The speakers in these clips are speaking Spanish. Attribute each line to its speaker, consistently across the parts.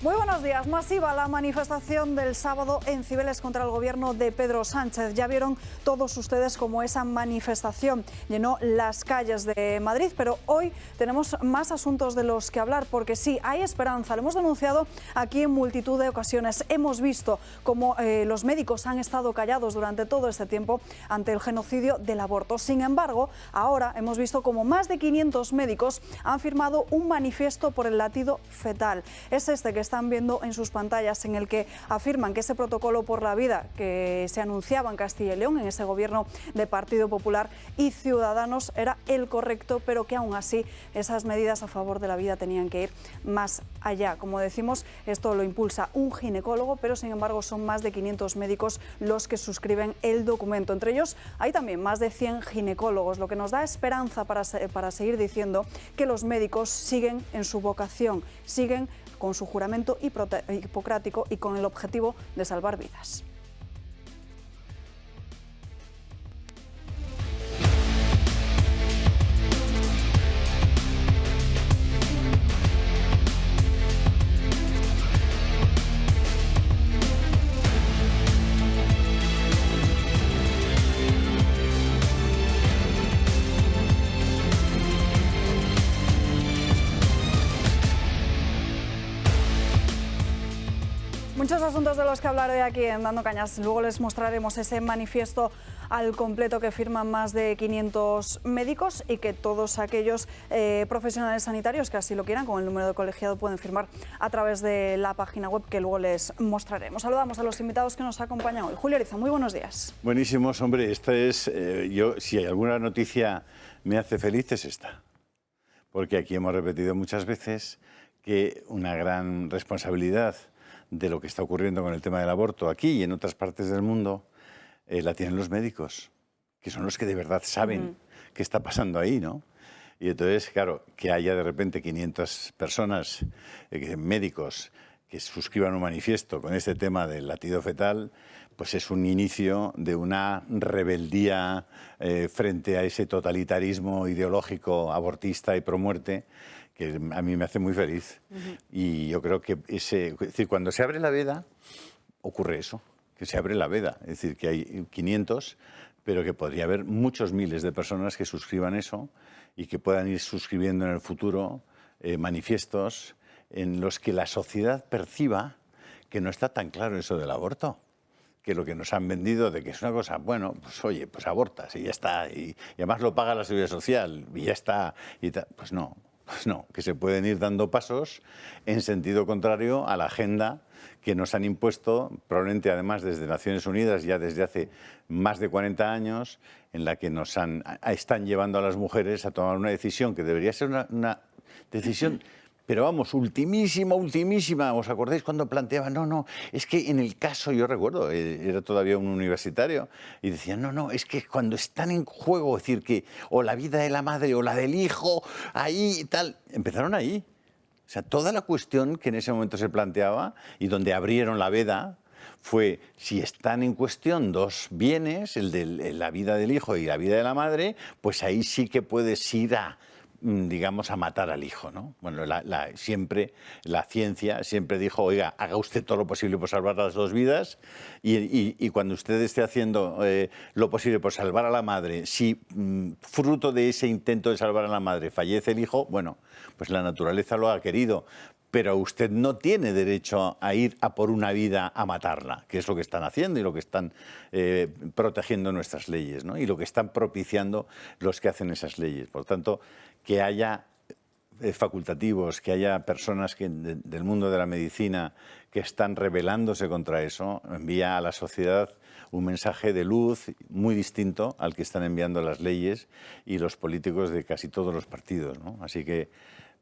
Speaker 1: Muy buenos días. Masiva la manifestación del sábado en Cibeles contra el gobierno de Pedro Sánchez. Ya vieron todos ustedes cómo esa manifestación llenó las calles de Madrid, pero hoy tenemos más asuntos de los que hablar, porque sí, hay esperanza. Lo hemos denunciado aquí en multitud de ocasiones. Hemos visto cómo los médicos han estado callados durante todo este tiempo ante el genocidio del aborto. Sin embargo, ahora hemos visto cómo más de 500 médicos han firmado un manifiesto por el latido fetal. Es este que están viendo en sus pantallas, en el que afirman que ese protocolo por la vida que se anunciaba en Castilla y León, en ese gobierno de Partido Popular y Ciudadanos, era el correcto, pero que aún así esas medidas a favor de la vida tenían que ir más allá. Como decimos, esto lo impulsa un ginecólogo, pero sin embargo son más de 500 médicos los que suscriben el documento. Entre ellos hay también más de 100 ginecólogos, lo que nos da esperanza para seguir diciendo que los médicos siguen en su vocación, siguen con su juramento hipocrático y con el objetivo de salvar vidas. Muchos asuntos de los que hablar hoy aquí en Dando Cañas. Luego les mostraremos ese manifiesto al completo que firman más de 500 médicos y que todos aquellos profesionales sanitarios que así lo quieran, con el número de colegiado, pueden firmar a través de la página web que luego les mostraremos. Saludamos a los invitados que nos acompañan hoy. Julio Ariza, muy buenos días.
Speaker 2: Buenísimos, hombre. Esta es, si hay alguna noticia me hace feliz, es esta. Porque aquí hemos repetido muchas veces que una gran responsabilidad de lo que está ocurriendo con el tema del aborto aquí y en otras partes del mundo, la tienen los médicos, que son los que de verdad saben qué está pasando ahí, ¿no? Y entonces, claro, que haya de repente 500 personas, médicos, que suscriban un manifiesto con este tema del latido fetal, pues es un inicio de una rebeldía frente a ese totalitarismo ideológico abortista y promuerte, que a mí me hace muy feliz. Y yo creo que es decir, cuando se abre la veda, ocurre eso, que se abre la veda. Es decir, que hay 500, pero que podría haber muchos miles de personas que suscriban eso y que puedan ir suscribiendo en el futuro manifiestos en los que la sociedad perciba que no está tan claro eso del aborto, que lo que nos han vendido de que es una cosa, bueno, pues oye, pues abortas y ya está, y además lo paga la Seguridad Social y ya está, y pues no. Pues no, que se pueden ir dando pasos en sentido contrario a la agenda que nos han impuesto, probablemente además desde Naciones Unidas, ya desde hace más de 40 años, en la que están llevando a las mujeres a tomar una decisión que debería ser una decisión, pero vamos, ultimísima. ¿Os acordáis cuando planteaban? No, es que en el caso, yo recuerdo, era todavía un universitario, y decían, no, es que cuando están en juego, es decir, que o la vida de la madre o la del hijo, ahí y tal, empezaron ahí. O sea, toda la cuestión que en ese momento se planteaba y donde abrieron la veda fue, si están en cuestión dos bienes, el de la vida del hijo y la vida de la madre, pues ahí sí que puedes ir a matar al hijo, ¿no? Bueno, siempre la ciencia siempre dijo, oiga, haga usted todo lo posible por salvar las dos vidas y cuando usted esté haciendo lo posible por salvar a la madre, si fruto de ese intento de salvar a la madre fallece el hijo, bueno, pues la naturaleza lo ha querido, pero usted no tiene derecho a ir a por una vida a matarla, que es lo que están haciendo y lo que están protegiendo nuestras leyes, ¿no? Y lo que están propiciando los que hacen esas leyes. Por tanto, que haya facultativos, que haya personas del mundo de la medicina que están rebelándose contra eso, envía a la sociedad un mensaje de luz muy distinto al que están enviando las leyes y los políticos de casi todos los partidos, ¿no? Así que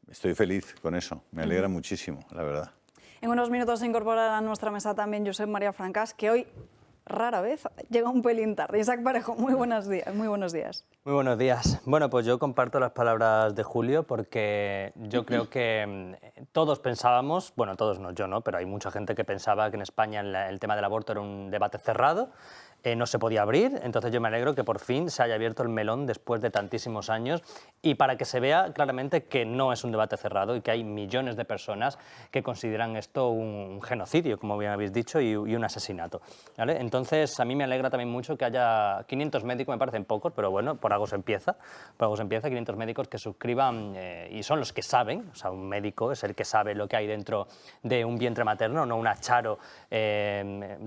Speaker 2: estoy feliz con eso, me alegra muchísimo, la verdad.
Speaker 1: En unos minutos se incorpora a nuestra mesa también Josep María Francas, que hoy rara vez llega un pelín tarde. Isaac Parejo, muy buenos días. Muy buenos días.
Speaker 3: Muy buenos días. Bueno, pues yo comparto las palabras de Julio porque yo creo que todos pensábamos, bueno, todos no, yo no, pero hay mucha gente que pensaba que en España el tema del aborto era un debate cerrado no se podía abrir, entonces yo me alegro que por fin se haya abierto el melón después de tantísimos años y para que se vea claramente que no es un debate cerrado y que hay millones de personas que consideran esto un genocidio, como bien habéis dicho, y un asesinato, ¿vale? Entonces a mí me alegra también mucho que haya 500 médicos, me parecen pocos, pero bueno, por algo se empieza, 500 médicos que suscriban y son los que saben, o sea, un médico es el que sabe lo que hay dentro de un vientre materno, no una charo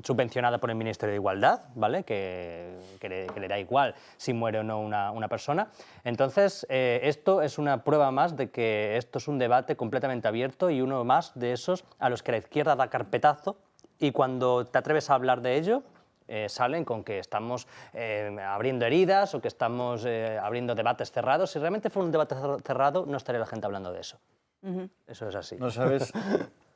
Speaker 3: subvencionada por el Ministerio de Igualdad, ¿vale? Que le da igual si muere o no una persona. Entonces, esto es una prueba más de que esto es un debate completamente abierto y uno más de esos a los que la izquierda da carpetazo y cuando te atreves a hablar de ello, salen con que estamos abriendo heridas o que estamos abriendo debates cerrados. Si realmente fuera un debate cerrado, no estaría la gente hablando de eso. Eso es así.
Speaker 2: No sabes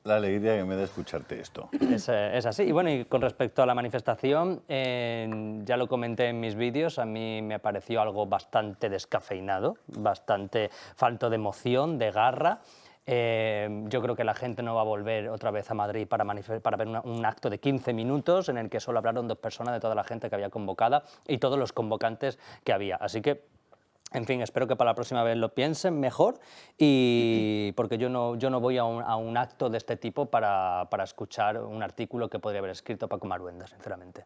Speaker 2: la alegría que me da escucharte esto.
Speaker 3: Es así. Y bueno, y con respecto a la manifestación, ya lo comenté en mis vídeos, a mí me pareció algo bastante descafeinado, bastante falto de emoción, de garra. Yo creo que la gente no va a volver otra vez a Madrid para ver un acto de 15 minutos en el que solo hablaron 2 personas de toda la gente que había convocada y todos los convocantes que había. Así que, en fin, espero que para la próxima vez lo piensen mejor y porque yo no voy a un acto de este tipo para escuchar un artículo que podría haber escrito Paco Maruenda, sinceramente.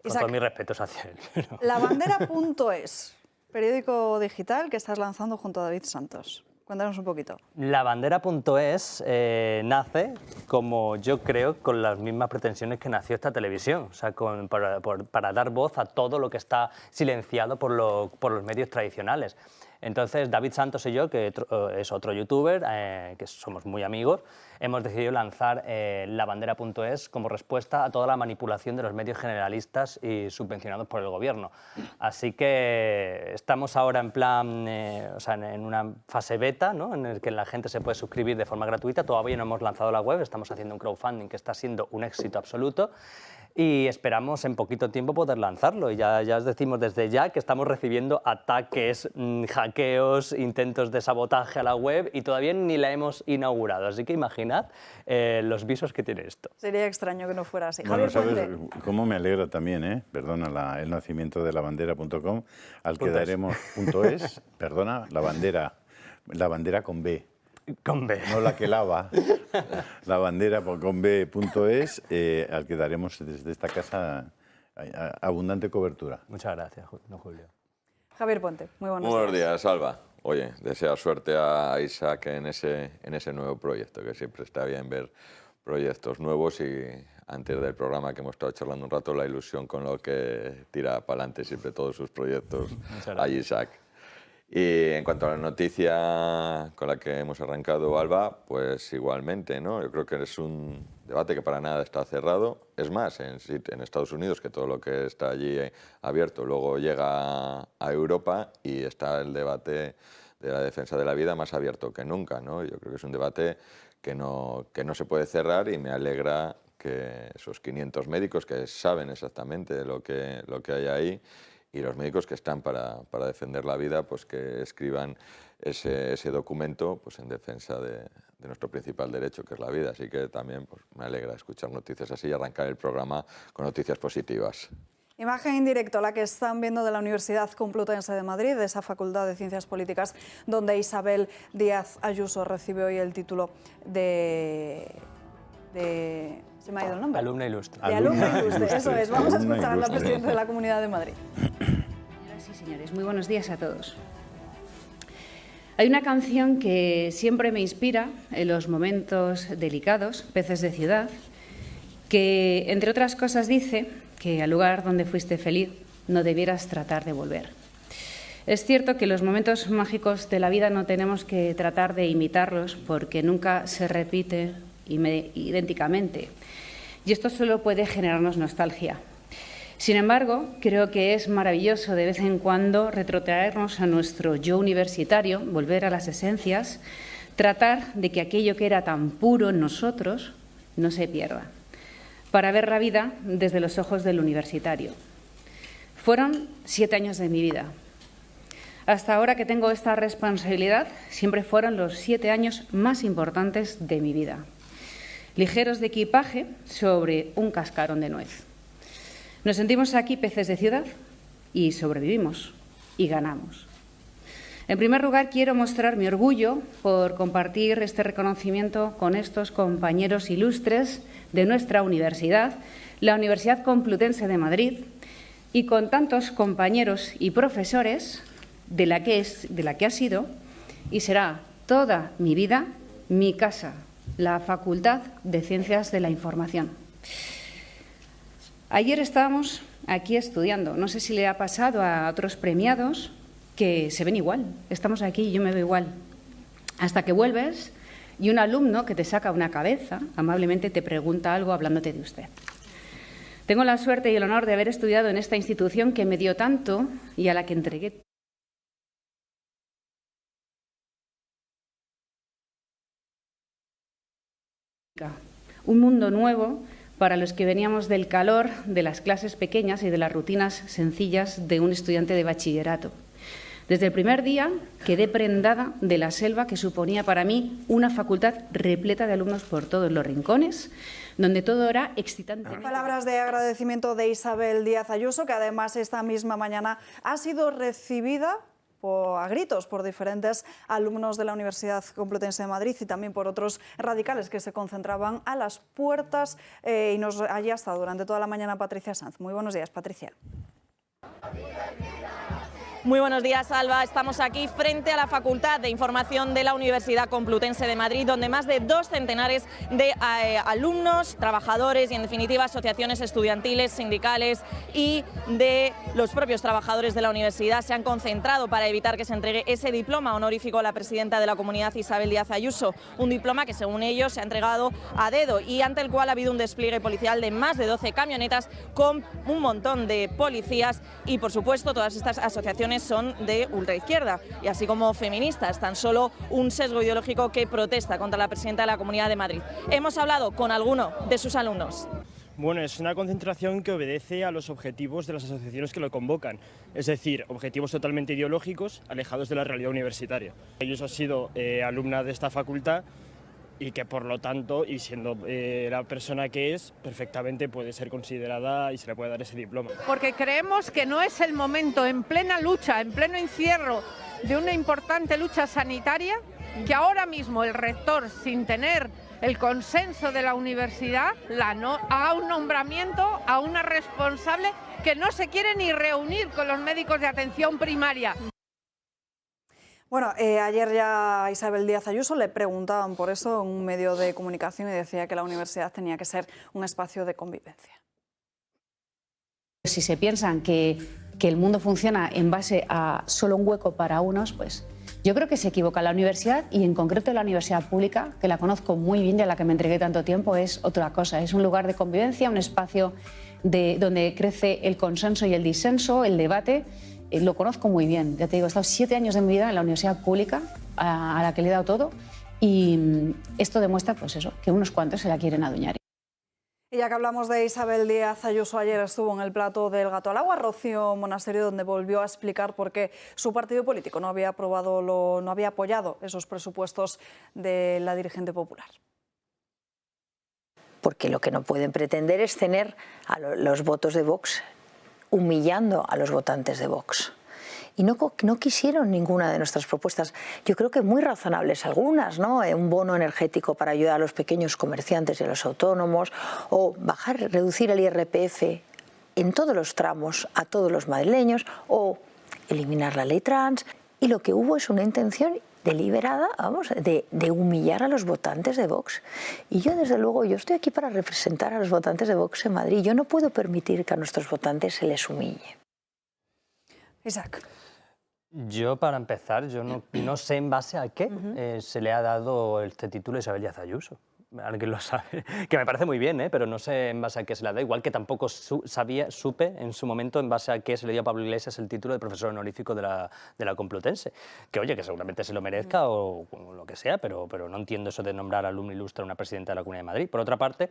Speaker 3: Con todo mi respeto hacia él. Pero...
Speaker 1: Lavandera.es, periódico digital que estás lanzando junto a David Santos. Cuéntanos un poquito.
Speaker 3: Lavandera.es nace, como yo creo, con las mismas pretensiones que nació esta televisión, o sea, para dar voz a todo lo que está silenciado por los medios tradicionales. Entonces, David Santos y yo, que es otro youtuber, que somos muy amigos, hemos decidido lanzar lavandera.es como respuesta a toda la manipulación de los medios generalistas y subvencionados por el gobierno. Así que estamos ahora en plan, o sea, en una fase beta, ¿no? En el que la gente se puede suscribir de forma gratuita. Todavía no hemos lanzado la web, estamos haciendo un crowdfunding que está siendo un éxito absoluto. Y esperamos en poquito tiempo poder lanzarlo. Y ya os decimos desde ya que estamos recibiendo ataques, hackeos, intentos de sabotaje a la web y todavía ni la hemos inaugurado. Así que imaginad los visos que tiene esto.
Speaker 1: Sería extraño que no fuera así.
Speaker 2: Bueno,
Speaker 1: Javier
Speaker 2: ¿sabes
Speaker 1: Puente.
Speaker 2: cómo me alegra también, perdona, el nacimiento de lavandera.com, al que daremos .es, perdona, lavandera con B.
Speaker 3: Con B.
Speaker 2: No la que lava, lavandera con B.es, al que daremos desde esta casa abundante cobertura.
Speaker 3: Muchas gracias, Julio.
Speaker 1: Javier Puente, muy buenos días.
Speaker 4: Buenos días, Alba. Oye, deseo suerte a Isaac en ese nuevo proyecto, que siempre está bien ver proyectos nuevos y antes del programa que hemos estado charlando un rato, la ilusión con lo que tira para adelante siempre todos sus proyectos a Isaac. Y en cuanto a la noticia con la que hemos arrancado, Alba, pues igualmente, ¿no? Yo creo que es un debate que para nada está cerrado. Es más, en Estados Unidos, que todo lo que está allí abierto luego llega a Europa y está el debate de la defensa de la vida más abierto que nunca, ¿no? Yo creo que es un debate que no se puede cerrar y me alegra que esos 500 médicos que saben exactamente lo que hay ahí y los médicos que están para defender la vida, pues que escriban ese documento pues en defensa de nuestro principal derecho, que es la vida. Así que también pues, me alegra escuchar noticias así y arrancar el programa con noticias positivas.
Speaker 1: Imagen en directo, la que están viendo de la Universidad Complutense de Madrid, de esa Facultad de Ciencias Políticas, donde Isabel Díaz Ayuso recibe hoy el título de ¿se me ha ido el nombre?
Speaker 3: Alumna ilustre.
Speaker 1: De alumna ilustre, eso es. Vamos a escuchar a la
Speaker 2: ilustre.
Speaker 1: presidenta de la Comunidad de Madrid.
Speaker 5: Señoras y señores, muy buenos días a todos. Hay una canción que siempre me inspira en los momentos delicados, Peces de ciudad, que, entre otras cosas, dice que al lugar donde fuiste feliz no debieras tratar de volver. Es cierto que los momentos mágicos de la vida no tenemos que tratar de imitarlos porque nunca se repite idénticamente. Y esto solo puede generarnos nostalgia. Sin embargo, creo que es maravilloso de vez en cuando retrotraernos a nuestro yo universitario, volver a las esencias, tratar de que aquello que era tan puro en nosotros no se pierda, para ver la vida desde los ojos del universitario. Fueron 7 años de mi vida. Hasta ahora que tengo esta responsabilidad, siempre fueron los 7 años más importantes de mi vida. Ligeros de equipaje sobre un cascarón de nuez. Nos sentimos aquí peces de ciudad y sobrevivimos y ganamos. En primer lugar, quiero mostrar mi orgullo por compartir este reconocimiento con estos compañeros ilustres de nuestra universidad, la Universidad Complutense de Madrid, y con tantos compañeros y profesores de la que ha sido y será toda mi vida mi casa, la Facultad de Ciencias de la Información. Ayer estábamos aquí estudiando. No sé si le ha pasado a otros premiados que se ven igual. Estamos aquí y yo me veo igual. Hasta que vuelves y un alumno que te saca una cabeza amablemente te pregunta algo hablándote de usted. Tengo la suerte y el honor de haber estudiado en esta institución que me dio tanto y a la que entregué un mundo nuevo para los que veníamos del calor de las clases pequeñas y de las rutinas sencillas de un estudiante de bachillerato. Desde el primer día quedé prendada de la selva que suponía para mí una facultad repleta de alumnos por todos los rincones, donde todo era excitante.
Speaker 1: Palabras de agradecimiento de Isabel Díaz Ayuso, que además esta misma mañana ha sido recibida a gritos por diferentes alumnos de la Universidad Complutense de Madrid y también por otros radicales que se concentraban a las puertas y allí ha estado durante toda la mañana Patricia Sanz. Muy buenos días, Patricia.
Speaker 6: Muy buenos días, Alba. Estamos aquí frente a la Facultad de Información de la Universidad Complutense de Madrid, donde más de 2 centenares de alumnos, trabajadores y, en definitiva, asociaciones estudiantiles, sindicales y de los propios trabajadores de la universidad se han concentrado para evitar que se entregue ese diploma honorífico a la presidenta de la comunidad, Isabel Díaz Ayuso. Un diploma que, según ellos, se ha entregado a dedo y ante el cual ha habido un despliegue policial de más de 12 camionetas con un montón de policías y, por supuesto, todas estas asociaciones son de ultraizquierda y así como feministas, tan solo un sesgo ideológico que protesta contra la presidenta de la Comunidad de Madrid. Hemos hablado con alguno de sus alumnos.
Speaker 7: Bueno, es una concentración que obedece a los objetivos de las asociaciones que lo convocan, es decir, objetivos totalmente ideológicos, alejados de la realidad universitaria. Ellos han sido alumna de esta facultad y que por lo tanto, y siendo la persona que es, perfectamente puede ser considerada y se le puede dar ese diploma.
Speaker 8: Porque creemos que no es el momento, en plena lucha, en pleno encierro de una importante lucha sanitaria, que ahora mismo el rector, sin tener el consenso de la universidad, haga un nombramiento a una responsable que no se quiere ni reunir con los médicos de atención primaria.
Speaker 1: Bueno, ayer ya a Isabel Díaz Ayuso le preguntaban por eso en un medio de comunicación y decía que la universidad tenía que ser un espacio de convivencia.
Speaker 5: Si se piensan que el mundo funciona en base a solo un hueco para unos, pues yo creo que se equivoca. La universidad, y en concreto la universidad pública, que la conozco muy bien y a la que me entregué tanto tiempo, es otra cosa. Es un lugar de convivencia, un espacio donde crece el consenso y el disenso, el debate. Lo conozco muy bien, ya te digo, he estado 7 años de mi vida en la universidad pública, a la que le he dado todo, y esto demuestra, pues eso, que unos cuantos se la quieren adueñar.
Speaker 1: Y ya que hablamos de Isabel Díaz Ayuso, ayer estuvo en el plato del Gato al Agua, Rocío Monasterio, donde volvió a explicar por qué su partido político no había apoyado esos presupuestos de la dirigente popular.
Speaker 9: Porque lo que no pueden pretender es tener a los votos de Vox humillando a los votantes de Vox. Y no quisieron ninguna de nuestras propuestas, yo creo que muy razonables algunas, ¿no? Un bono energético para ayudar a los pequeños comerciantes y a los autónomos, o reducir el IRPF en todos los tramos a todos los madrileños, o eliminar la ley trans. Y lo que hubo es una intención deliberada, de humillar a los votantes de Vox. Y yo, desde luego, yo estoy aquí para representar a los votantes de Vox en Madrid. Yo no puedo permitir que a nuestros votantes se les humille.
Speaker 1: Isaac.
Speaker 3: Yo, para empezar, yo no sé en base a qué se le ha dado este título a Isabel Díaz Ayuso. Alguien lo sabe, que me parece muy bien, pero no sé en base a qué se le da. Igual que tampoco supe en su momento en base a qué se le dio a Pablo Iglesias el título de profesor honorífico de la Complutense. Que oye, que seguramente se lo merezca o lo que sea, pero no entiendo eso de nombrar alumno ilustre a una presidenta de la Comunidad de Madrid. Por otra parte,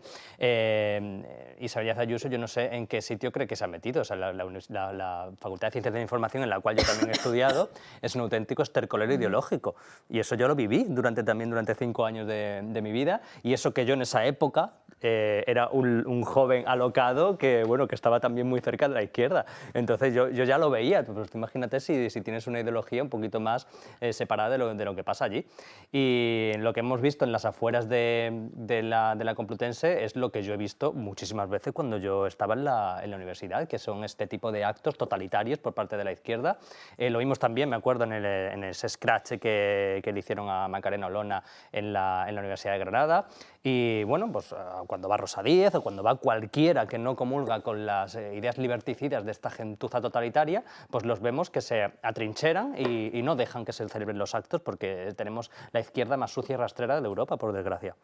Speaker 3: Isabel Díaz Ayuso, yo no sé en qué sitio cree que se ha metido. O sea, la Facultad de Ciencias de la Información, en la cual yo también he estudiado, es un auténtico estercolero ideológico. Y eso yo lo viví durante 5 años de mi vida. Y eso que yo en esa época era un joven alocado que, bueno, que estaba también muy cerca de la izquierda. Entonces yo ya lo veía, pues imagínate si tienes una ideología un poquito más separada de lo que pasa allí. Y lo que hemos visto en las afueras de la Complutense es lo que yo he visto muchísimas veces cuando yo estaba en la universidad, que son este tipo de actos totalitarios por parte de la izquierda. Lo vimos también, me acuerdo, en ese scratch que le hicieron a Macarena Olona en la Universidad de Granada. Y bueno, pues cuando va Rosa Díez o cuando va cualquiera que no comulga con las ideas liberticidas de esta gentuza totalitaria, pues los vemos que se atrincheran y no dejan que se celebren los actos porque tenemos la izquierda más sucia y rastrera de Europa, por desgracia.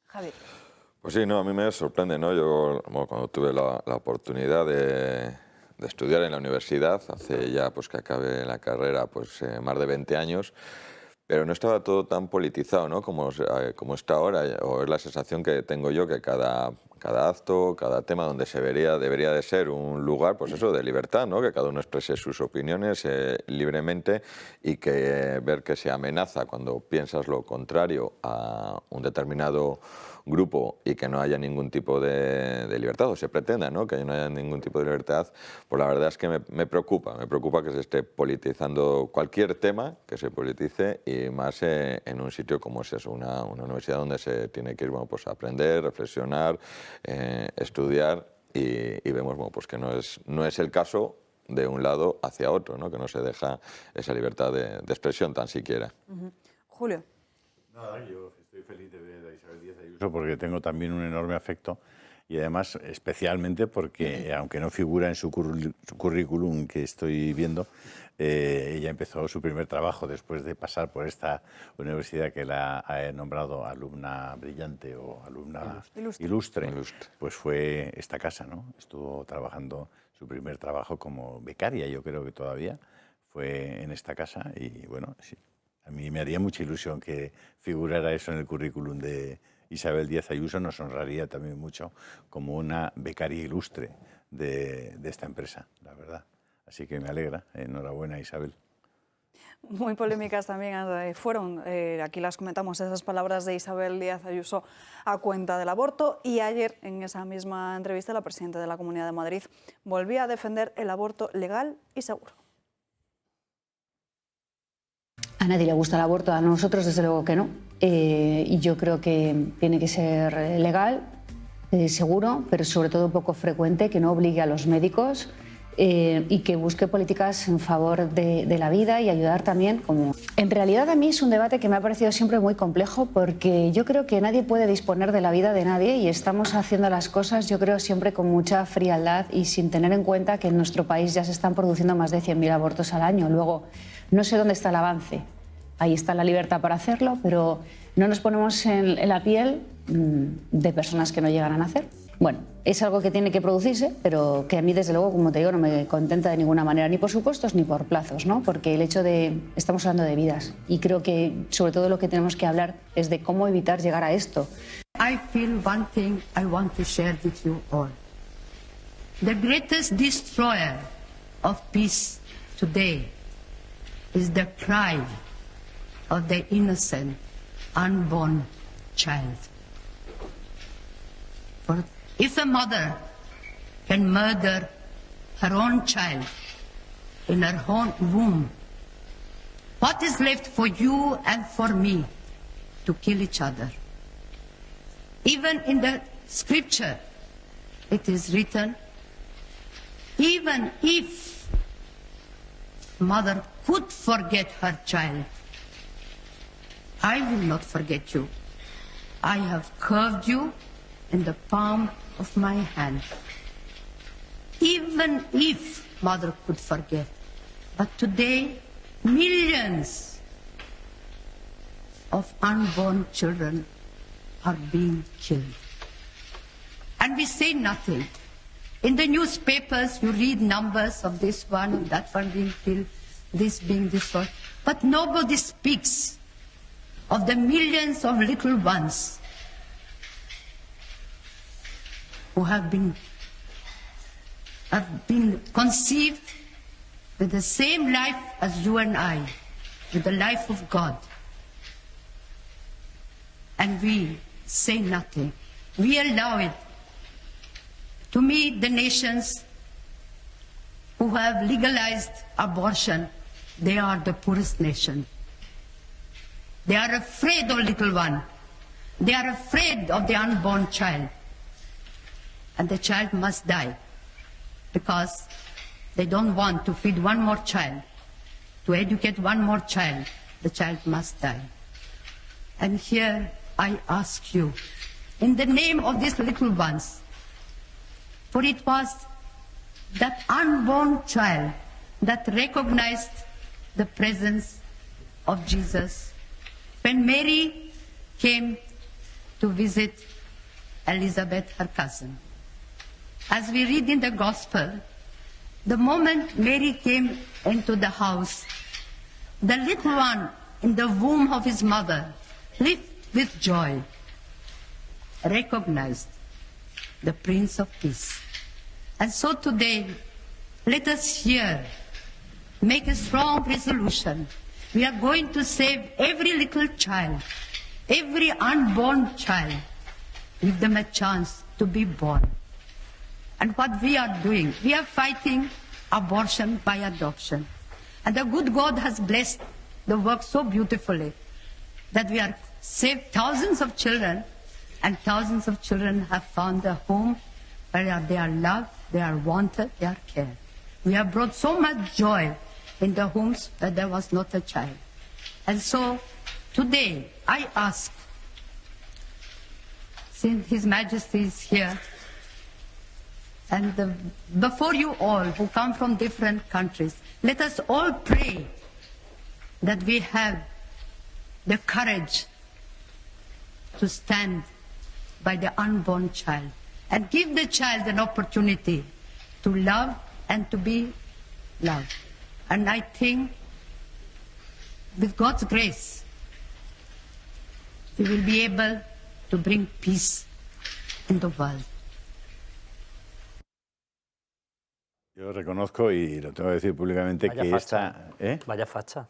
Speaker 1: Javier.
Speaker 4: Pues sí, no, a mí me sorprende, ¿no? Yo cuando tuve la oportunidad de estudiar en la universidad, hace ya pues que acabé la carrera pues más de 20 años, pero no estaba todo tan politizado, ¿no? como está ahora, o es la sensación que tengo yo, que cada acto, cada tema donde se debería de ser un lugar, pues eso, de libertad, ¿no? Que cada uno exprese sus opiniones libremente y que ver que se amenaza cuando piensas lo contrario a un determinado grupo y que no haya ningún tipo de libertad, o se pretenda, ¿no? Que no haya ningún tipo de libertad, pues la verdad es que me preocupa que se esté politizando cualquier tema, que se politice, y más en un sitio como es eso, una universidad donde se tiene que ir, bueno, pues a aprender, reflexionar, estudiar, y vemos, bueno, pues que no es el caso de un lado hacia otro, ¿no? Que no se deja esa libertad de expresión tan siquiera.
Speaker 1: Julio.
Speaker 2: Nada, yo estoy feliz de ver a Isabel Díaz Ayuso porque tengo también un enorme afecto, y además especialmente porque, aunque no figura en su currículum que estoy viendo, ella empezó su primer trabajo después de pasar por esta universidad que la ha nombrado alumna brillante o alumna ilustre, pues fue esta casa, ¿no? Estuvo trabajando su primer trabajo como becaria, yo creo que todavía fue en esta casa, y bueno, sí. A mí me haría mucha ilusión que figurara eso en el currículum de Isabel Díaz Ayuso. Nos honraría también mucho como una becaria ilustre de esta empresa, la verdad. Así que me alegra. Enhorabuena, Isabel.
Speaker 1: Muy polémicas también fueron, aquí las comentamos, esas palabras de Isabel Díaz Ayuso a cuenta del aborto, y ayer en esa misma entrevista la presidenta de la Comunidad de Madrid volvía a defender el aborto legal y seguro.
Speaker 5: A nadie le gusta el aborto, a nosotros desde luego que no. Y yo creo que tiene que ser legal, seguro, pero sobre todo poco frecuente, que no obligue a los médicos y que busque políticas en favor de la vida y ayudar también. Como... En realidad a mí es un debate que me ha parecido siempre muy complejo, porque yo creo que nadie puede disponer de la vida de nadie y estamos haciendo las cosas, yo creo, siempre con mucha frialdad y sin tener en cuenta que en nuestro país ya se están produciendo más de 100.000 abortos al año. Luego, no sé dónde está el avance. Ahí está la libertad para hacerlo, pero no nos ponemos en la piel de personas que no llegan a nacer. Bueno, es algo que tiene que producirse, pero que a mí, desde luego, como te digo, no me contenta de ninguna manera, ni por supuestos ni por plazos, ¿no? Porque el hecho de... Estamos hablando de vidas, y creo que, sobre todo, lo que tenemos que hablar es de cómo evitar llegar a esto.
Speaker 10: I feel one thing I want to share with you all. The greatest destroyer of peace today is the cry of the innocent, unborn child. For if a mother can murder her own child in her own womb, what is left for you and for me to kill each other? Even in the scripture, it is written, even if mother could forget her child, I will not forget you. I have curved you in the palm of my hand. Even if mother could forget. But today, millions of unborn children are being killed. And we say nothing. In the newspapers, you read numbers of this one, that one being killed, this being this one. But nobody speaks of the millions of little ones who have been conceived with the same life as you and I, with the life of God. And we say nothing. we allow it. To me, the nations who have legalized abortion, they are the poorest nation. They are afraid of little one. They are afraid of the unborn child. And the child must die because they don't want to feed one more child, to educate one more child. The child must die. And here I ask you, in the name of these little ones, for it was that unborn child that recognized the presence of Jesus when Mary came to visit Elizabeth, her cousin. As we read in the Gospel, the moment Mary came into the house, the little one in the womb of his mother leaped with joy, recognized the Prince of Peace. And so today, let us here make a strong resolution. We are going to save every little child, every unborn child, give them a chance to be born. And what we are doing, we are fighting abortion by adoption. And the good God has blessed the work so beautifully that we have saved thousands of children, and thousands of children have found a home where they are loved, they are wanted, they are cared. We have brought so much joy in the homes where there was not a child. And so today I ask, since His Majesty is here, and before you all who come from different countries, let us all pray that we have the courage to stand by the unborn child and give the child an opportunity to love and to be loved. And I think with God's grace, we will be able to bring peace in the world.
Speaker 2: Yo reconozco, y lo tengo que decir públicamente,
Speaker 3: Vaya
Speaker 2: que
Speaker 3: facha. Vaya facha,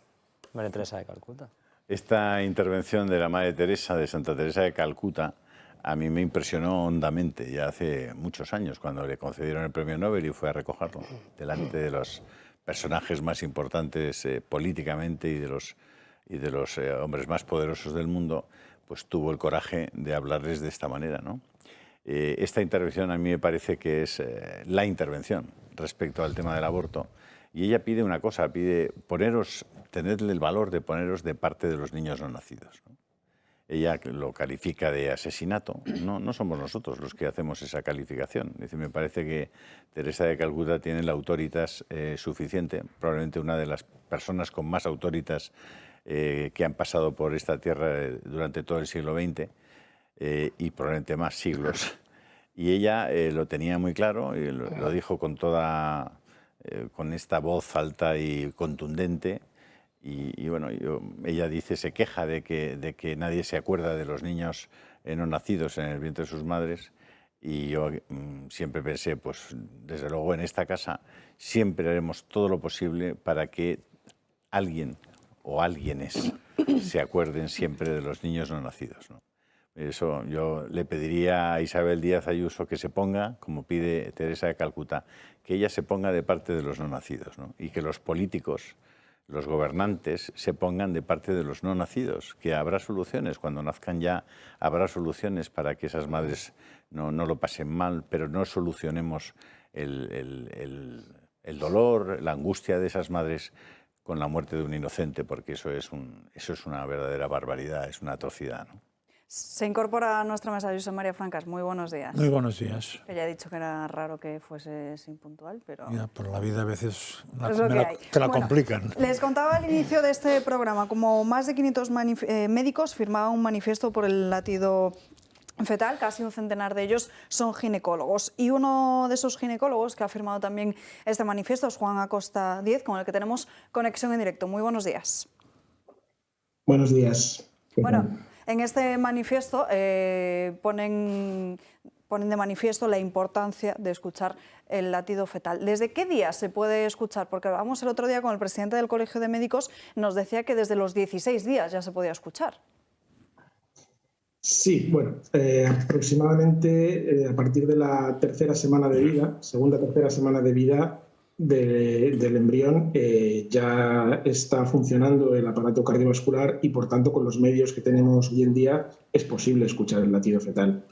Speaker 3: María Teresa de Calcuta.
Speaker 2: Esta intervención de la Madre Teresa, de Santa Teresa de Calcuta, a mí me impresionó hondamente ya hace muchos años, cuando le concedieron el premio Nobel y fue a recogerlo delante de los personajes más importantes políticamente y de los hombres más poderosos del mundo, pues tuvo el coraje de hablarles de esta manera, ¿no? Esta intervención a mí me parece que es la intervención respecto al tema del aborto, y ella pide una cosa, pide tenerle el valor de poneros de parte de los niños no nacidos, ¿no? Ella lo califica de asesinato. No somos nosotros los que hacemos esa calificación. Es decir, me parece que Teresa de Calcuta tiene la autoritas suficiente, probablemente una de las personas con más autoritas que han pasado por esta tierra durante todo el siglo XX y probablemente más siglos. Y ella lo tenía muy claro y lo dijo con esta voz alta y contundente. Y bueno, ella dice, se queja de que nadie se acuerda de los niños no nacidos en el vientre de sus madres, y yo siempre pensé, pues desde luego en esta casa siempre haremos todo lo posible para que alguien o alguienes se acuerden siempre de los niños no nacidos, ¿no? Eso yo le pediría a Isabel Díaz Ayuso que se ponga, como pide Teresa de Calcuta, que ella se ponga de parte de los no nacidos, ¿no? Y que los políticos, los gobernantes, se pongan de parte de los no nacidos, que habrá soluciones, cuando nazcan ya habrá soluciones para que esas madres no lo pasen mal, pero no solucionemos el dolor, la angustia de esas madres con la muerte de un inocente, porque eso es una verdadera barbaridad, es una atrocidad, ¿no?
Speaker 1: Se incorpora a nuestra mesa Josep María Francas. Muy buenos días.
Speaker 11: Muy buenos días.
Speaker 1: Ella ha dicho que era raro que fuese impuntual, pero...
Speaker 11: Ya, pero la vida a veces
Speaker 1: te
Speaker 11: la complican.
Speaker 1: Les contaba al inicio de este programa, como más de 500 médicos firmaban un manifiesto por el latido fetal, casi un centenar de ellos son ginecólogos. Y uno de esos ginecólogos que ha firmado también este manifiesto es Juan Acosta Díez, con el que tenemos conexión en directo. Muy buenos días.
Speaker 12: Buenos días.
Speaker 1: Bueno, en este manifiesto ponen de manifiesto la importancia de escuchar el latido fetal. ¿Desde qué día se puede escuchar? Porque hablábamos el otro día con el presidente del Colegio de Médicos, nos decía que desde los 16 días ya se podía escuchar.
Speaker 12: Sí, bueno, aproximadamente a partir de la tercera semana de vida, tercera semana de vida del embrión, ya está funcionando el aparato cardiovascular y, por tanto, con los medios que tenemos hoy en día es posible escuchar el latido fetal.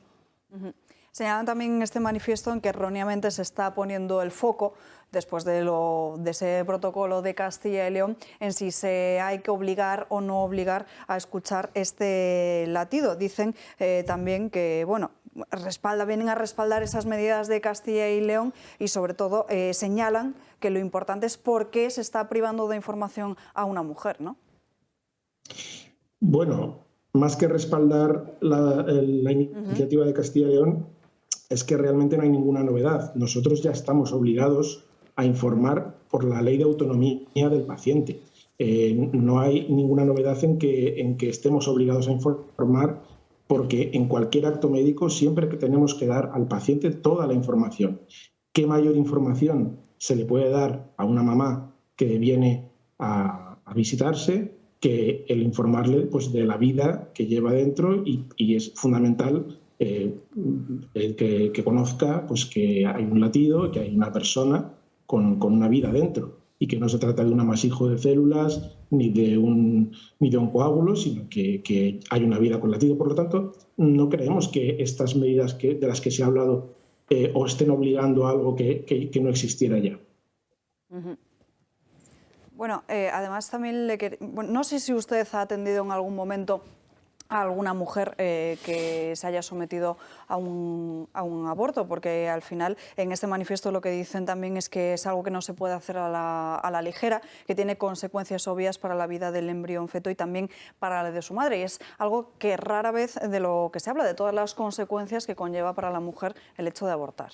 Speaker 1: Señalan también en este manifiesto en que erróneamente se está poniendo el foco, después de ese protocolo de Castilla y León, en si se hay que obligar o no obligar a escuchar este latido. Dicen también que, bueno, vienen a respaldar esas medidas de Castilla y León y, sobre todo, señalan que lo importante es por qué se está privando de información a una mujer, ¿no?
Speaker 12: Bueno, más que respaldar la iniciativa de Castilla y León, es que realmente no hay ninguna novedad. Nosotros ya estamos obligados a informar por la ley de autonomía del paciente. No hay ninguna novedad en que estemos obligados a informar, porque en cualquier acto médico siempre que tenemos que dar al paciente toda la información. ¿Qué mayor información se le puede dar a una mamá que viene a visitarse que el informarle, pues, de la vida que lleva dentro? Y es fundamental que conozca, pues, que hay un latido, que hay una persona con una vida dentro y que no se trata de un amasijo de células ni de un coágulo, sino que hay una vida con latido. Por lo tanto, no creemos que estas medidas de las que se ha hablado o estén obligando a algo que no existiera ya.
Speaker 1: Bueno, además también no sé si usted ha atendido en algún momento a alguna mujer que se haya sometido a un aborto, porque al final en este manifiesto lo que dicen también es que es algo que no se puede hacer a la ligera, que tiene consecuencias obvias para la vida del embrión feto y también para la de su madre, y es algo que rara vez de lo que se habla, de todas las consecuencias que conlleva para la mujer el hecho de abortar.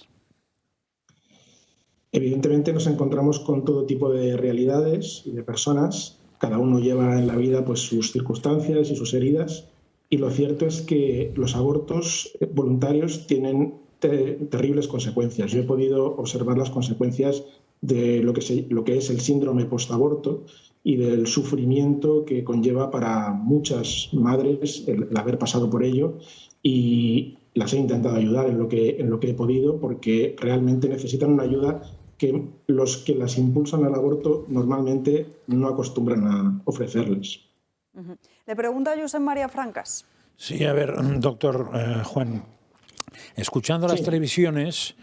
Speaker 12: Evidentemente nos encontramos con todo tipo de realidades y de personas. Cada uno lleva en la vida, pues, sus circunstancias y sus heridas. Y lo cierto es que los abortos voluntarios tienen terribles consecuencias. Yo he podido observar las consecuencias de lo que es el síndrome postaborto y del sufrimiento que conlleva para muchas madres el haber pasado por ello, y las he intentado ayudar en lo que he podido, porque realmente necesitan una ayuda que los que las impulsan al aborto normalmente no acostumbran a ofrecerles.
Speaker 1: Le pregunta a Josep María Francas.
Speaker 11: Sí, a ver, doctor Juan, escuchando las televisiones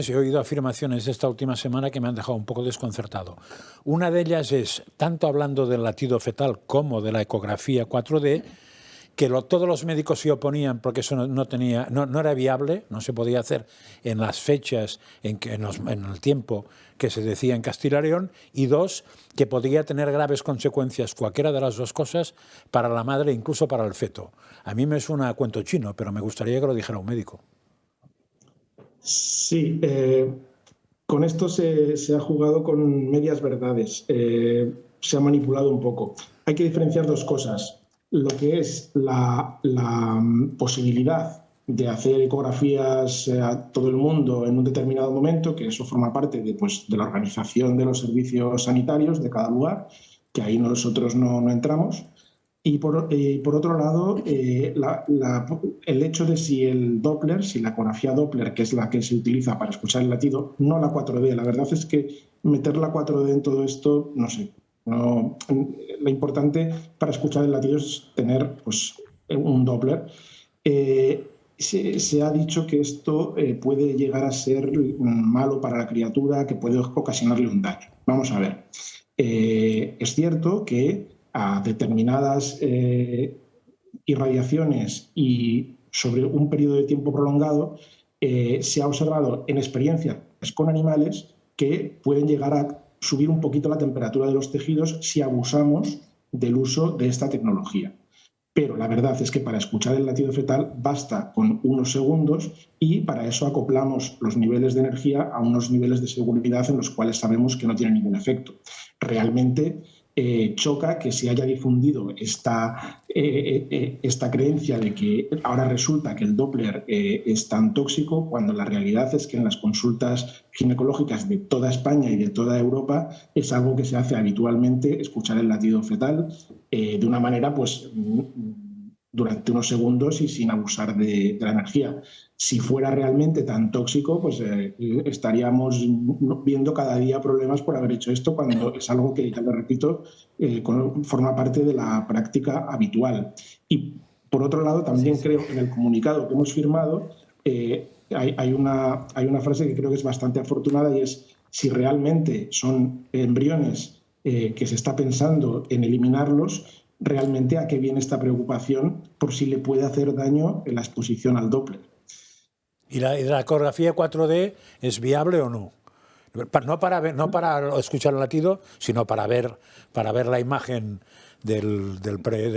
Speaker 11: he oído afirmaciones de esta última semana que me han dejado un poco desconcertado. Una de ellas es, tanto hablando del latido fetal como de la ecografía 4D, que todos los médicos se oponían porque eso no era viable, no se podía hacer en las fechas, en el tiempo que se decía en Castilla y León, y dos, que podía tener graves consecuencias, cualquiera de las dos cosas, para la madre, incluso para el feto. A mí me suena a cuento chino, pero me gustaría que lo dijera un médico.
Speaker 12: Sí, con esto se ha jugado con medias verdades, se ha manipulado un poco. Hay que diferenciar dos cosas. Lo que es la posibilidad de hacer ecografías a todo el mundo en un determinado momento, que eso forma parte de la organización de los servicios sanitarios de cada lugar, que ahí nosotros no entramos. Y por otro lado, el hecho de si la ecografía Doppler, que es la que se utiliza para escuchar el latido, no la 4D. La verdad es que meter la 4D en todo esto, no sé. No, lo importante para escuchar el latido es tener, pues, un Doppler. Se ha dicho que esto puede llegar a ser malo para la criatura, que puede ocasionarle un daño. Vamos a ver. Es cierto que a determinadas irradiaciones y sobre un periodo de tiempo prolongado se ha observado en experiencias con animales que pueden llegar a subir un poquito la temperatura de los tejidos si abusamos del uso de esta tecnología. Pero la verdad es que para escuchar el latido fetal basta con unos segundos, y para eso acoplamos los niveles de energía a unos niveles de seguridad en los cuales sabemos que no tiene ningún efecto. Realmente choca que se haya difundido esta creencia de que ahora resulta que el Doppler es tan tóxico, cuando la realidad es que en las consultas ginecológicas de toda España y de toda Europa es algo que se hace habitualmente, escuchar el latido fetal de una manera, pues, durante unos segundos y sin abusar de la energía. Si fuera realmente tan tóxico, pues estaríamos viendo cada día problemas por haber hecho esto, cuando es algo que, ya lo repito, forma parte de la práctica habitual. Y por otro lado, también creo que en el comunicado que hemos firmado hay una frase que creo que es bastante afortunada, y es: si realmente son embriones que se está pensando en eliminarlos, realmente a qué viene esta preocupación por si le puede hacer daño en la exposición al Doppler.
Speaker 11: ¿Y la ecografía 4D es viable o no? No para escuchar el latido, sino para ver la imagen del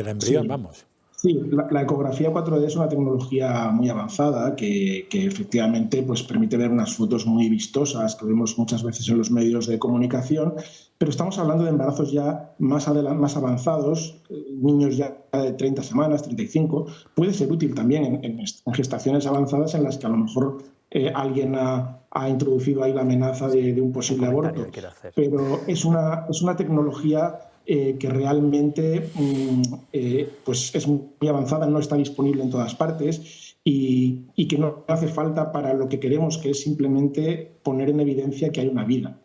Speaker 11: embrión,
Speaker 12: sí.
Speaker 11: vamos.
Speaker 12: Sí, la ecografía 4D es una tecnología muy avanzada que efectivamente pues, permite ver unas fotos muy vistosas que vemos muchas veces en los medios de comunicación, pero estamos hablando de embarazos ya más avanzados, niños ya de 30 semanas, 35. Puede ser útil también en gestaciones avanzadas en las que a lo mejor alguien ha introducido ahí la amenaza de un posible aborto. Pero es una tecnología que realmente pues es muy avanzada, no está disponible en todas partes y que no hace falta para lo que queremos, que es simplemente poner en evidencia que hay una vida.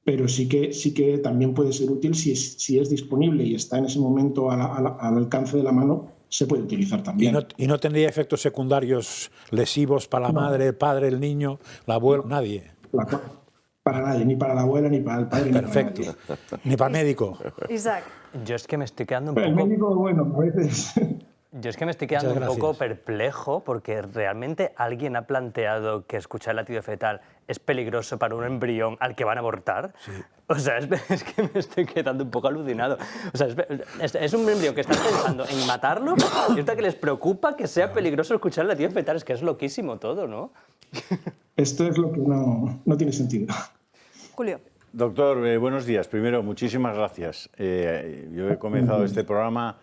Speaker 12: Pero sí que también puede ser útil si es disponible y está en ese momento al alcance de la mano, se puede utilizar también.
Speaker 11: ¿Y no tendría efectos secundarios lesivos para la madre, el padre, el niño, la abuela? Nadie.
Speaker 12: Para nadie, ni para la abuela, ni para el padre,
Speaker 11: perfecto.
Speaker 12: Ni para nadie.
Speaker 11: Ni para el médico.
Speaker 1: Isaac.
Speaker 3: Yo es que me estoy quedando un poco...
Speaker 12: El médico, bueno, a veces...
Speaker 3: Yo es que me estoy quedando un poco perplejo porque realmente alguien ha planteado que escuchar el latido fetal es peligroso para un embrión al que van a abortar.
Speaker 11: Sí.
Speaker 3: O sea, es que me estoy quedando un poco alucinado. O sea, es un embrión que están pensando en matarlo y ahorita que les preocupa que sea peligroso escuchar el latido fetal. Es que es loquísimo todo, ¿no?
Speaker 12: Esto es lo que no tiene sentido.
Speaker 1: Julio.
Speaker 2: Doctor, buenos días. Primero, muchísimas gracias. Yo he comenzado este programa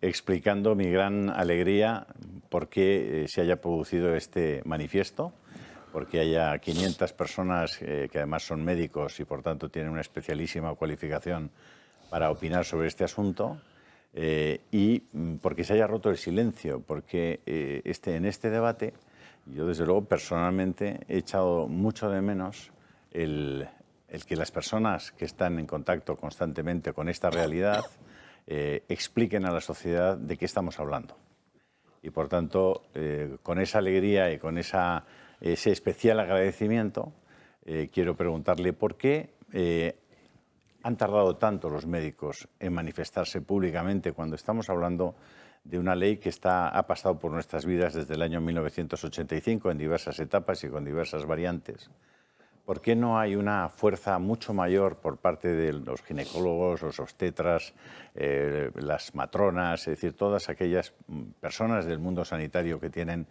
Speaker 2: explicando mi gran alegría por qué se haya producido este manifiesto, porque haya 500 personas que además son médicos y por tanto tienen una especialísima cualificación para opinar sobre este asunto, y porque se haya roto el silencio, porque en este debate yo desde luego personalmente he echado mucho de menos el que las personas que están en contacto constantemente con esta realidad expliquen a la sociedad de qué estamos hablando. Y por tanto, con esa alegría y con ese especial agradecimiento, quiero preguntarle por qué han tardado tanto los médicos en manifestarse públicamente cuando estamos hablando de una ley que ha pasado por nuestras vidas desde el año 1985 en diversas etapas y con diversas variantes. ¿Por qué no hay una fuerza mucho mayor por parte de los ginecólogos, los obstetras, las matronas, es decir, todas aquellas personas del mundo sanitario que tienen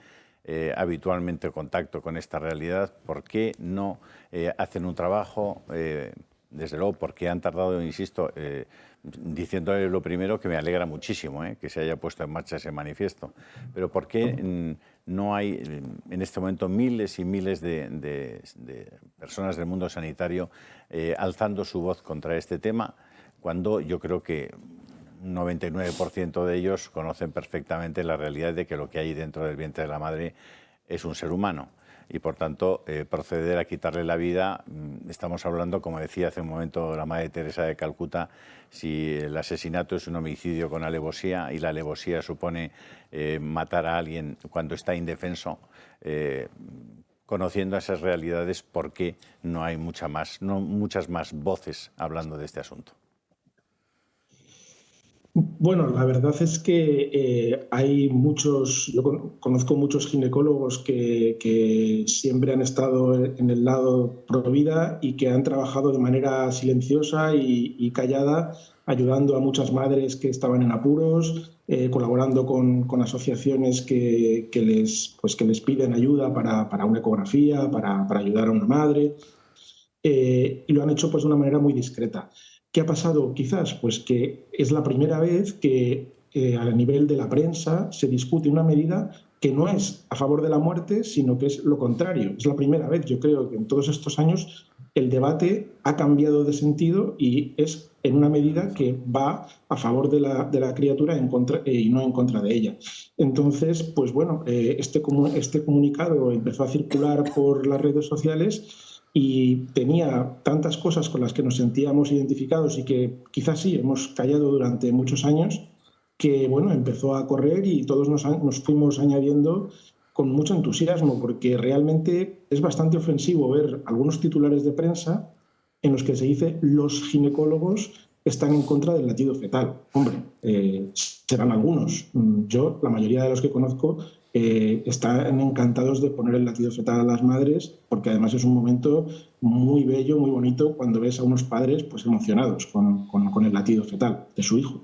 Speaker 2: habitualmente contacto con esta realidad? ¿Por qué no hacen un trabajo? Desde luego, porque han tardado, insisto, diciéndole lo primero que me alegra muchísimo que se haya puesto en marcha ese manifiesto. Pero ¿por qué no hay en este momento miles y miles de personas del mundo sanitario alzando su voz contra este tema, cuando yo creo que un 99% de ellos conocen perfectamente la realidad de que lo que hay dentro del vientre de la madre es un ser humano? Y por tanto, proceder a quitarle la vida, estamos hablando, como decía hace un momento la Madre Teresa de Calcuta, si el asesinato es un homicidio con alevosía y la alevosía supone matar a alguien cuando está indefenso, conociendo esas realidades, ¿por qué no hay muchas más voces hablando de este asunto?
Speaker 12: Bueno, la verdad es que yo conozco muchos ginecólogos que siempre han estado en el lado pro vida y que han trabajado de manera silenciosa y callada, ayudando a muchas madres que estaban en apuros, colaborando con asociaciones que les piden ayuda para una ecografía, para ayudar a una madre, y lo han hecho pues de una manera muy discreta. ¿Qué ha pasado? Quizás pues que es la primera vez que a nivel de la prensa se discute una medida que no es a favor de la muerte, sino que es lo contrario. Es la primera vez, yo creo, que en todos estos años el debate ha cambiado de sentido y es en una medida que va a favor de la criatura y no en contra de ella. Entonces, pues bueno, este comunicado empezó a circular por las redes sociales y tenía tantas cosas con las que nos sentíamos identificados y que quizás sí hemos callado durante muchos años, que bueno, empezó a correr y todos nos fuimos añadiendo con mucho entusiasmo, porque realmente es bastante ofensivo ver algunos titulares de prensa en los que se dice los ginecólogos están en contra del latido fetal. Hombre, serán algunos. Yo, la mayoría de los que conozco, están encantados de poner el latido fetal a las madres, porque además es un momento muy bello, muy bonito, cuando ves a unos padres pues emocionados con el latido fetal de su hijo.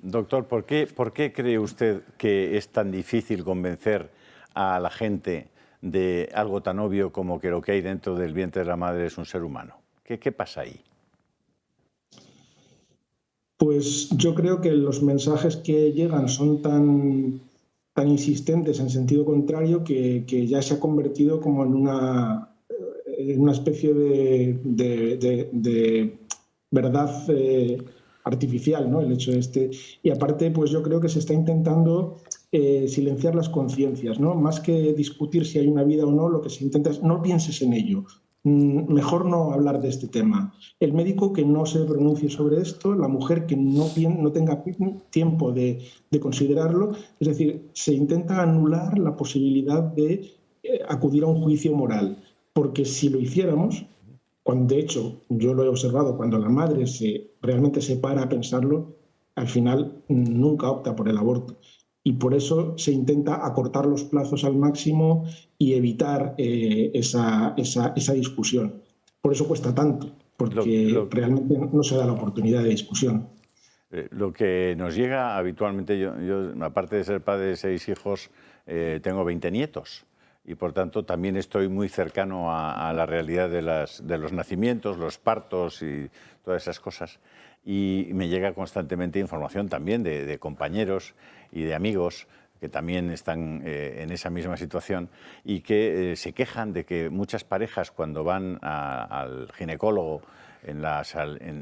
Speaker 2: Doctor, ¿por qué cree usted que es tan difícil convencer a la gente de algo tan obvio como que lo que hay dentro del vientre de la madre es un ser humano? ¿Qué pasa ahí?
Speaker 12: Pues yo creo que los mensajes que llegan son tan insistentes en sentido contrario que ya se ha convertido como en una especie de verdad artificial, ¿no? El hecho y aparte, pues yo creo que se está intentando silenciar las conciencias, ¿no? Más que discutir si hay una vida o no, lo que se intenta es no pienses en ello. Mejor no hablar de este tema. El médico que no se pronuncie sobre esto, la mujer que no tenga tiempo de considerarlo, es decir, se intenta anular la posibilidad de acudir a un juicio moral, porque si lo hiciéramos, de hecho yo lo he observado, cuando la madre realmente se para a pensarlo, al final nunca opta por el aborto. Y por eso se intenta acortar los plazos al máximo y evitar esa discusión. Por eso cuesta tanto, porque realmente no se da la oportunidad de discusión.
Speaker 2: Lo que nos llega habitualmente, yo aparte de ser padre de 6 hijos, tengo 20 nietos. Y por tanto también estoy muy cercano a la realidad de los nacimientos, los partos y todas esas cosas. Y me llega constantemente información también de compañeros y de amigos que también están en esa misma situación y que se quejan de que muchas parejas cuando van al ginecólogo,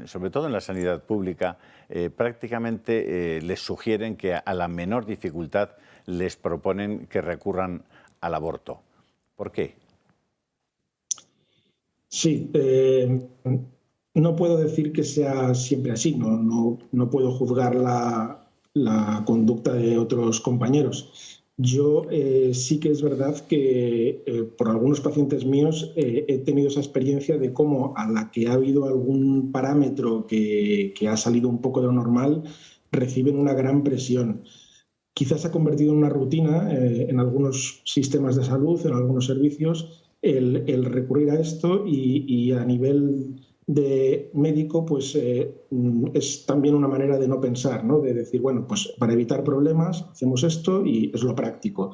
Speaker 2: sobre todo en la sanidad pública, prácticamente les sugieren que a la menor dificultad les proponen que recurran al aborto. ¿Por qué? Sí,
Speaker 12: no puedo decir que sea siempre así, no puedo juzgar la conducta de otros compañeros. Yo sí que es verdad que por algunos pacientes míos he tenido esa experiencia de cómo a la que ha habido algún parámetro que ha salido un poco de lo normal, reciben una gran presión. Quizás se ha convertido en una rutina en algunos sistemas de salud, en algunos servicios, el recurrir a esto y a nivel de médico pues es también una manera de no pensar, ¿no? De decir, bueno, pues para evitar problemas hacemos esto y es lo práctico.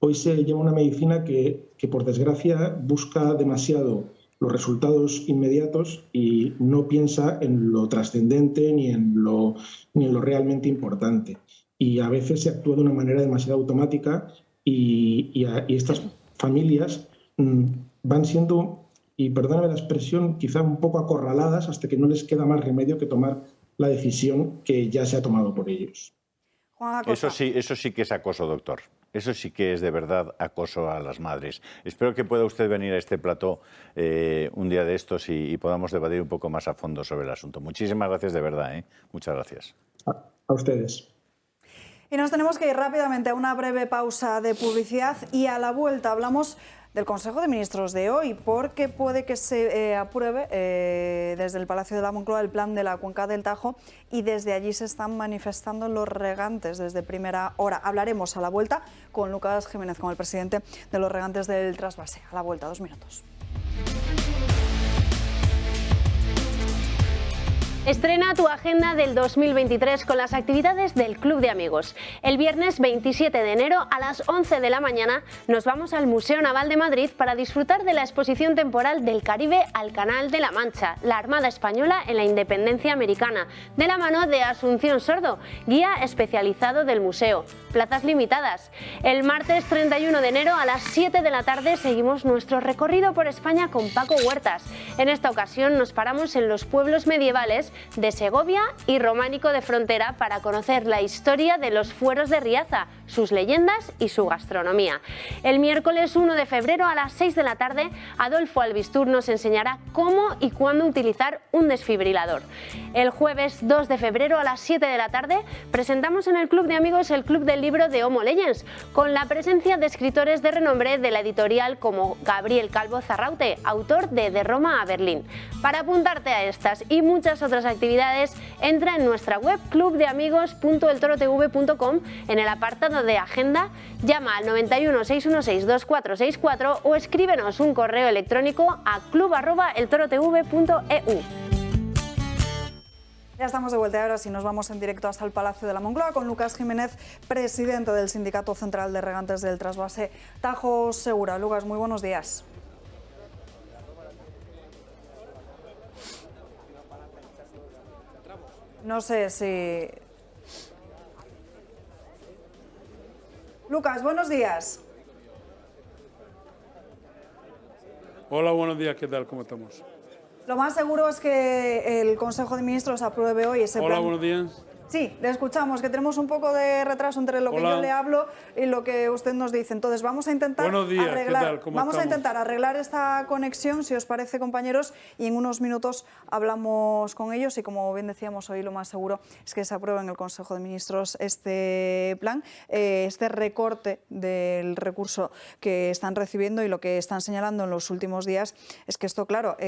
Speaker 12: Hoy se lleva una medicina que por desgracia busca demasiado los resultados inmediatos y no piensa en lo trascendente ni en lo realmente importante. Y a veces se actúa de una manera demasiado automática y estas familias van siendo, y perdóname la expresión, quizá un poco acorraladas hasta que no les queda más remedio que tomar la decisión que ya se ha tomado por ellos.
Speaker 2: Eso sí que es acoso, doctor. Eso sí que es de verdad acoso a las madres. Espero que pueda usted venir a este plató un día de estos y podamos debatir un poco más a fondo sobre el asunto. Muchísimas gracias de verdad. Muchas gracias.
Speaker 12: A ustedes.
Speaker 1: Y nos tenemos que ir rápidamente a una breve pausa de publicidad y a la vuelta hablamos del Consejo de Ministros de hoy, porque puede que se apruebe desde el Palacio de la Moncloa el plan de la Cuenca del Tajo y desde allí se están manifestando los regantes desde primera hora. Hablaremos a la vuelta con Lucas Jiménez, con el presidente de los regantes del Trasvase. A la vuelta, 2 minutos.
Speaker 13: Estrena tu agenda del 2023 con las actividades del Club de Amigos. El viernes 27 de enero a las 11 de la mañana nos vamos al Museo Naval de Madrid para disfrutar de la exposición temporal del Caribe al Canal de la Mancha, la Armada Española en la Independencia Americana, de la mano de Asunción Sordo, guía especializado del museo. Plazas limitadas. El martes 31 de enero a las 7 de la tarde seguimos nuestro recorrido por España con Paco Huertas. En esta ocasión nos paramos en los pueblos medievales de Segovia y Románico de Frontera para conocer la historia de los fueros de Riaza, sus leyendas y su gastronomía. El miércoles 1 de febrero a las 6 de la tarde, Adolfo Albistur nos enseñará cómo y cuándo utilizar un desfibrilador. El jueves 2 de febrero a las 7 de la tarde presentamos en el Club de Amigos el Club del Libro de Homo Legends, con la presencia de escritores de renombre de la editorial como Gabriel Calvo Zarraute, autor de Roma a Berlín. Para apuntarte a estas y muchas otras actividades, entra en nuestra web clubdeamigos.eltorotv.com en el apartado de agenda, llama al 91 616 2464 o escríbenos un correo electrónico a club@eltorotv.eu.
Speaker 1: Ya estamos de vuelta, ahora sí nos vamos en directo hasta el Palacio de la Moncloa con Lucas Jiménez, presidente del Sindicato Central de Regantes del Trasvase Tajo Segura. Lucas, muy buenos días. No sé si... Lucas, buenos días.
Speaker 14: Hola, buenos días, ¿qué tal? ¿Cómo estamos?
Speaker 1: Lo más seguro es que el Consejo de Ministros apruebe hoy ese plan.
Speaker 14: Hola, buenos días.
Speaker 1: Sí, le escuchamos, que tenemos un poco de retraso entre lo que yo le hablo y lo que usted nos dice. Entonces vamos a intentar arreglar esta conexión, si os parece, compañeros, y en unos minutos hablamos con ellos y, como bien decíamos hoy, lo más seguro es que se apruebe en el Consejo de Ministros este plan, este recorte del recurso que están recibiendo, y lo que están señalando en los últimos días es que esto, claro,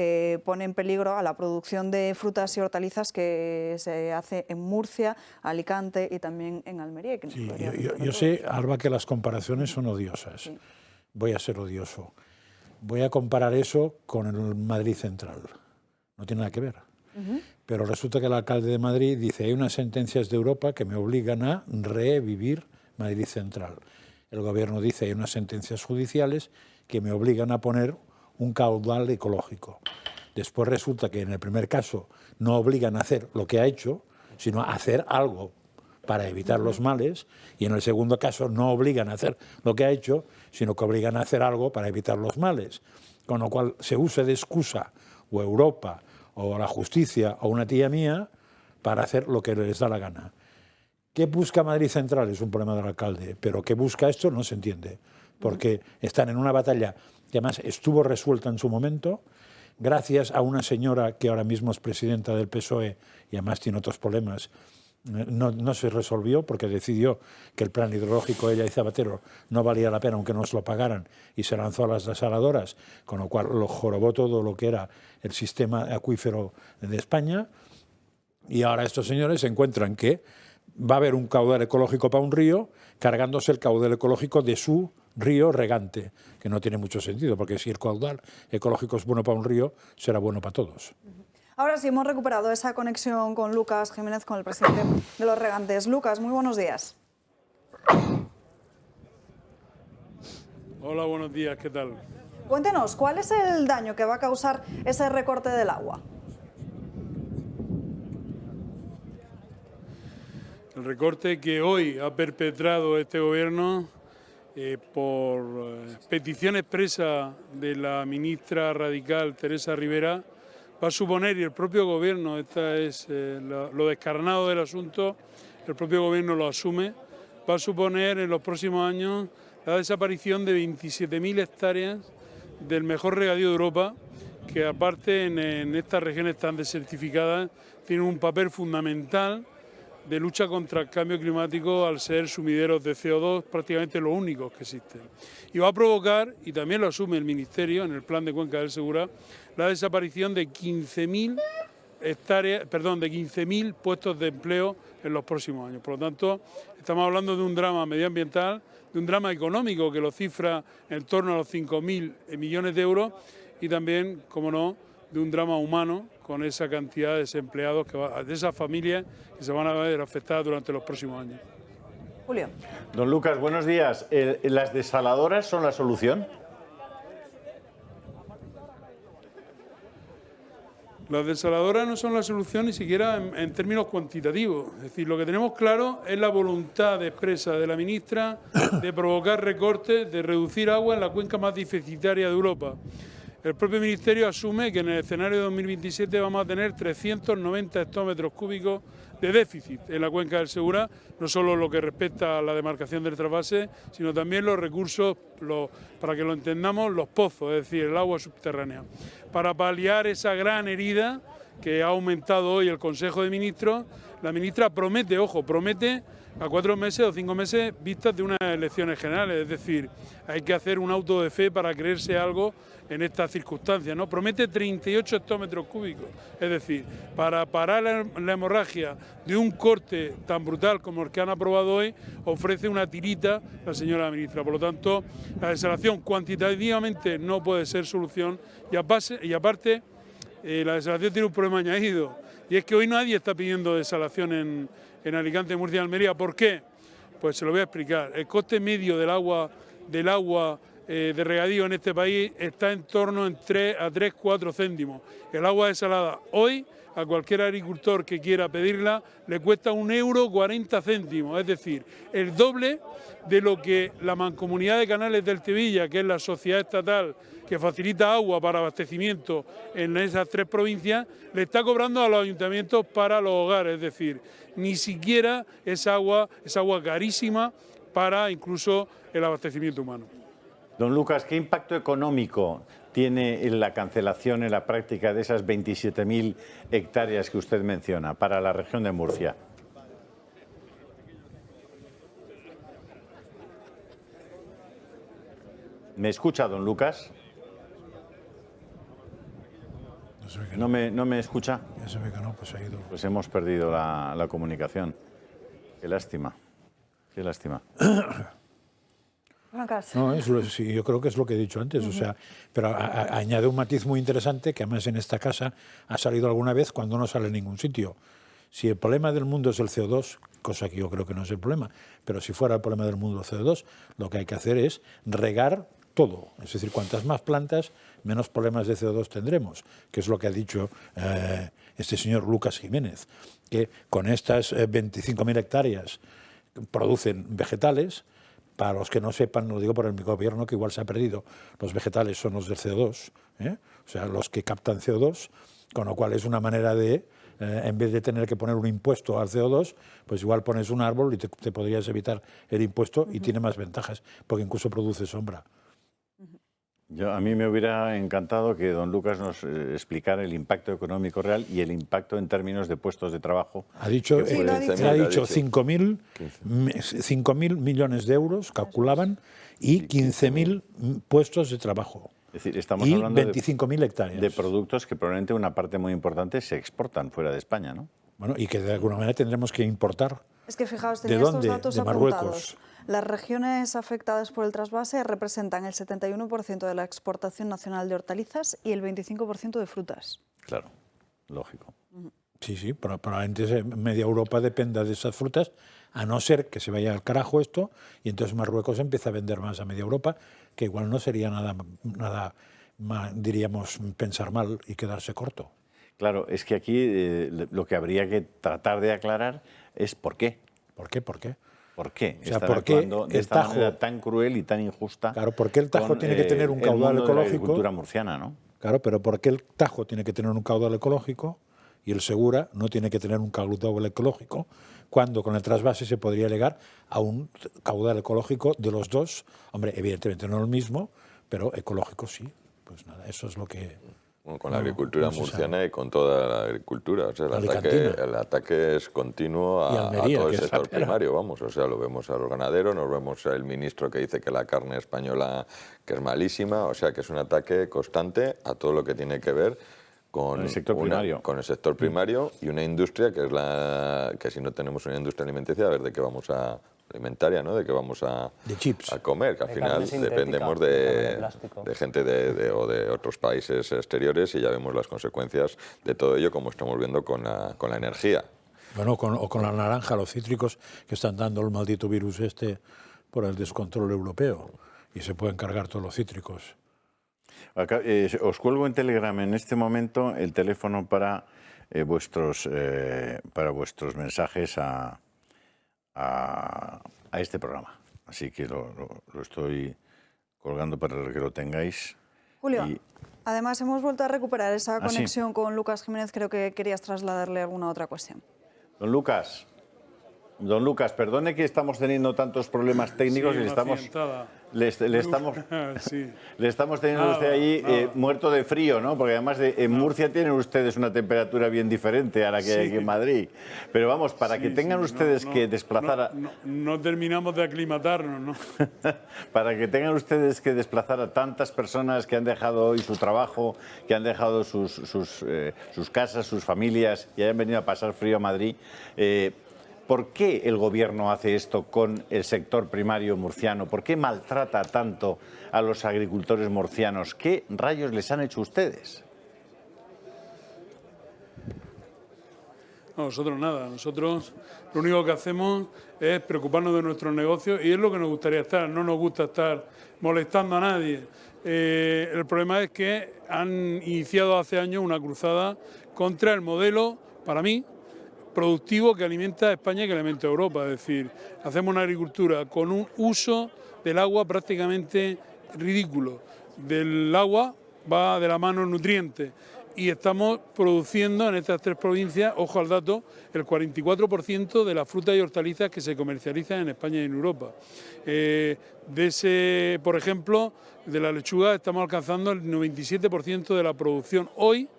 Speaker 1: pone en peligro a la producción de frutas y hortalizas que se hace en Murcia, Alicante y también en Almería. Que
Speaker 11: sí, yo sé, Alba, que las comparaciones son odiosas. Sí. Voy a ser odioso. Voy a comparar eso con el Madrid Central. No tiene nada que ver. Pero resulta que el alcalde de Madrid dice: hay unas sentencias de Europa que me obligan a revivir Madrid Central. El gobierno dice: hay unas sentencias judiciales que me obligan a poner un caudal ecológico. Después resulta que en el primer caso no obligan a hacer lo que ha hecho, sino a hacer algo para evitar los males, y en el segundo caso no obligan a hacer lo que ha hecho, sino que obligan a hacer algo para evitar los males. Con lo cual se usa de excusa o Europa o la justicia o una tía mía para hacer lo que les da la gana. ¿Qué busca Madrid Central? Es un problema del alcalde, pero ¿qué busca esto? No se entiende, porque están en una batalla que además estuvo resuelta en su momento, gracias a una señora que ahora mismo es presidenta del PSOE y además tiene otros problemas. No se resolvió porque decidió que el plan hidrológico, ella y Zapatero, no valía la pena aunque nos lo pagaran, y se lanzó a las desaladoras, con lo cual lo jorobó todo lo que era el sistema acuífero de España. Y ahora estos señores encuentran que va a haber un caudal ecológico para un río, cargándose el caudal ecológico de su río regante, que no tiene mucho sentido, porque si el caudal ecológico es bueno para un río, será bueno para todos.
Speaker 1: Ahora sí, hemos recuperado esa conexión con Lucas Jiménez, con el presidente de los Regantes. Lucas, muy buenos días.
Speaker 14: Hola, buenos días, ¿qué tal?
Speaker 1: Cuéntenos, ¿cuál es el daño que va a causar ese recorte del agua?
Speaker 14: El recorte que hoy ha perpetrado este gobierno por petición expresa de la ministra radical Teresa Rivera va a suponer, y el propio gobierno, esta es lo descarnado del asunto, el propio gobierno lo asume, va a suponer en los próximos años la desaparición de 27.000 hectáreas del mejor regadío de Europa, que aparte en estas regiones tan desertificadas tienen un papel fundamental de lucha contra el cambio climático, al ser sumideros de CO2 prácticamente los únicos que existen. Y va a provocar, y también lo asume el Ministerio en el Plan de Cuenca del Segura, la desaparición de 15.000 puestos de empleo en los próximos años. Por lo tanto, estamos hablando de un drama medioambiental, de un drama económico que lo cifra en torno a los 5.000 millones de euros, y también, como no, de un drama humano con esa cantidad de desempleados, de esas familias que se van a ver afectadas durante los próximos años.
Speaker 1: Julio.
Speaker 2: Don Lucas, buenos días. ¿Las desaladoras son la solución?
Speaker 14: Las desaladoras no son la solución ni siquiera en términos cuantitativos. Es decir, lo que tenemos claro es la voluntad expresa de la ministra de provocar recortes, de reducir agua en la cuenca más deficitaria de Europa. El propio Ministerio asume que en el escenario de 2027 vamos a tener 390 hectómetros cúbicos de déficit en la cuenca del Segura, no solo lo que respecta a la demarcación del trasvase, sino también los recursos, para que lo entendamos, los pozos, es decir, el agua subterránea. Para paliar esa gran herida que ha aumentado hoy el Consejo de Ministros, la ministra promete, ojo, promete a 4 meses o 5 meses vistas de unas elecciones generales, es decir, hay que hacer un auto de fe para creerse algo en estas circunstancias, ¿no? Promete 38 hectómetros cúbicos, es decir, para parar la hemorragia de un corte tan brutal como el que han aprobado hoy, ofrece una tirita la señora ministra. Por lo tanto, la desalación cuantitativamente no puede ser solución y aparte la desalación tiene un problema añadido, y es que hoy nadie está pidiendo desalación en Alicante, Murcia y Almería. ¿Por qué? Pues se lo voy a explicar. El coste medio del agua de regadío en este país está en torno a 3-4 céntimos. El agua desalada hoy, a cualquier agricultor que quiera pedirla, le cuesta €1,40, es decir, el doble de lo que la Mancomunidad de Canales del Tevilla, que es la sociedad estatal que facilita agua para abastecimiento en esas 3 provincias, le está cobrando a los ayuntamientos para los hogares, es decir, ni siquiera es agua carísima para incluso el abastecimiento humano.
Speaker 2: Don Lucas, ¿qué impacto económico tiene la cancelación en la práctica de esas 27.000 hectáreas que usted menciona para la región de Murcia? ¿Me escucha, don Lucas? ¿No me escucha?
Speaker 11: Ya se ve que no, pues ha ido.
Speaker 2: Pues hemos perdido la comunicación. Qué lástima. Qué lástima.
Speaker 11: No, sí, yo creo que es lo que he dicho antes, o sea, pero añade un matiz muy interesante que además en esta casa ha salido alguna vez cuando no sale en ningún sitio. Si el problema del mundo es el CO2, cosa que yo creo que no es el problema, pero si fuera el problema del mundo el CO2, lo que hay que hacer es regar todo. Es decir, cuantas más plantas, menos problemas de CO2 tendremos, que es lo que ha dicho este señor Lucas Jiménez, que con estas 25.000 hectáreas producen vegetales. Para los que no sepan, lo digo por el gobierno, que igual se ha perdido, los vegetales son los del CO2, o sea, los que captan CO2, con lo cual es una manera de, en vez de tener que poner un impuesto al CO2, pues igual pones un árbol y te podrías evitar el impuesto y tiene más ventajas, porque incluso produce sombra.
Speaker 2: A mí me hubiera encantado que don Lucas nos explicara el impacto económico real y el impacto en términos de puestos de trabajo.
Speaker 11: Ha dicho 5.000 millones de euros, calculaban, y 15.000 puestos de trabajo.
Speaker 2: Es decir, estamos
Speaker 11: y
Speaker 2: hablando
Speaker 11: 25.000 hectáreas.
Speaker 2: De productos que probablemente una parte muy importante se exportan fuera de España, ¿no?
Speaker 11: Bueno, y que de alguna manera tendremos que importar.
Speaker 1: Es que fijaos,
Speaker 11: ¿De
Speaker 1: tenía
Speaker 11: dónde?
Speaker 1: estos datos
Speaker 11: De Marruecos.
Speaker 1: apuntados. Las regiones afectadas por el trasvase representan el 71% de la exportación nacional de hortalizas y el 25% de frutas.
Speaker 2: Claro, lógico.
Speaker 11: Sí, probablemente media Europa dependa de esas frutas, a no ser que se vaya al carajo esto, y entonces Marruecos empieza a vender más a media Europa, que igual no sería nada diríamos, pensar mal y quedarse corto.
Speaker 2: Claro, es que aquí lo que habría que tratar de aclarar es por qué.
Speaker 11: ¿Por qué? ¿Por qué?
Speaker 2: ¿Por qué?
Speaker 11: O sea,
Speaker 2: Están
Speaker 11: ¿por qué
Speaker 2: actuando de
Speaker 11: el
Speaker 2: esta
Speaker 11: Tajo
Speaker 2: manera tan cruel y tan injusta?
Speaker 11: Claro, ¿por qué el Tajo tiene que tener un caudal
Speaker 2: el mundo
Speaker 11: ecológico?
Speaker 2: De la agricultura murciana, ¿no?
Speaker 11: Claro, pero ¿por qué el Tajo tiene que tener un caudal ecológico y el Segura no tiene que tener un caudal ecológico, cuando con el trasvase se podría llegar a un caudal ecológico de los dos? Hombre, evidentemente no el mismo, pero ecológico sí. Pues nada, eso es lo que...
Speaker 4: Bueno, con la agricultura murciana y con toda la agricultura. O sea, el ataque es continuo a todo el sector primario, vamos. O sea, lo vemos a los ganaderos, nos vemos al ministro que dice que la carne española que es malísima. O sea, que es un ataque constante a todo lo que tiene que ver con el sector primario y una industria que es que si no tenemos una industria alimenticia, a ver de qué vamos a alimentaria, ¿no? De qué vamos a comer, que al
Speaker 3: De
Speaker 4: final
Speaker 3: carne sintética,
Speaker 4: dependemos
Speaker 3: de plástico.
Speaker 4: de gente de otros países exteriores y ya vemos las consecuencias de todo ello, como estamos viendo con la energía.
Speaker 11: Bueno, o con la naranja, los cítricos que están dando el maldito virus por el descontrol europeo y se pueden cargar todos los cítricos.
Speaker 2: Acá, os cuelgo en Telegram en este momento el teléfono para vuestros mensajes a este programa. Así que lo estoy colgando para que lo tengáis.
Speaker 1: Julio, además hemos vuelto a recuperar esa conexión
Speaker 2: sí.
Speaker 1: con Lucas Jiménez. Creo que querías trasladarle alguna otra cuestión.
Speaker 2: Don Lucas, perdone que estamos teniendo tantos problemas técnicos y le estamos teniendo usted allí muerto de frío, ¿no? Porque además en Murcia tienen ustedes una temperatura bien diferente a la que hay aquí en Madrid. Pero vamos, para que tengan ustedes que desplazar
Speaker 14: No terminamos de aclimatarnos, ¿no?
Speaker 2: Para que tengan ustedes que desplazar a tantas personas que han dejado hoy su trabajo, que han dejado sus casas, sus familias y hayan venido a pasar frío a Madrid, ¿por qué el Gobierno hace esto con el sector primario murciano? ¿Por qué maltrata tanto a los agricultores murcianos? ¿Qué rayos les han hecho ustedes?
Speaker 14: No, nosotros nada. Nosotros lo único que hacemos es preocuparnos de nuestros negocios y es lo que nos gustaría estar. No nos gusta estar molestando a nadie. El problema es que han iniciado hace años una cruzada contra el modelo, para mí, productivo que alimenta a España y que alimenta a Europa. Es decir, hacemos una agricultura con un uso del agua prácticamente ridículo. Del agua va de la mano el nutriente y estamos produciendo en estas tres provincias, ojo al dato, el 44% de las frutas y hortalizas que se comercializan en España y en Europa. Por ejemplo, de la lechuga estamos alcanzando el 97% de la producción. Hoy,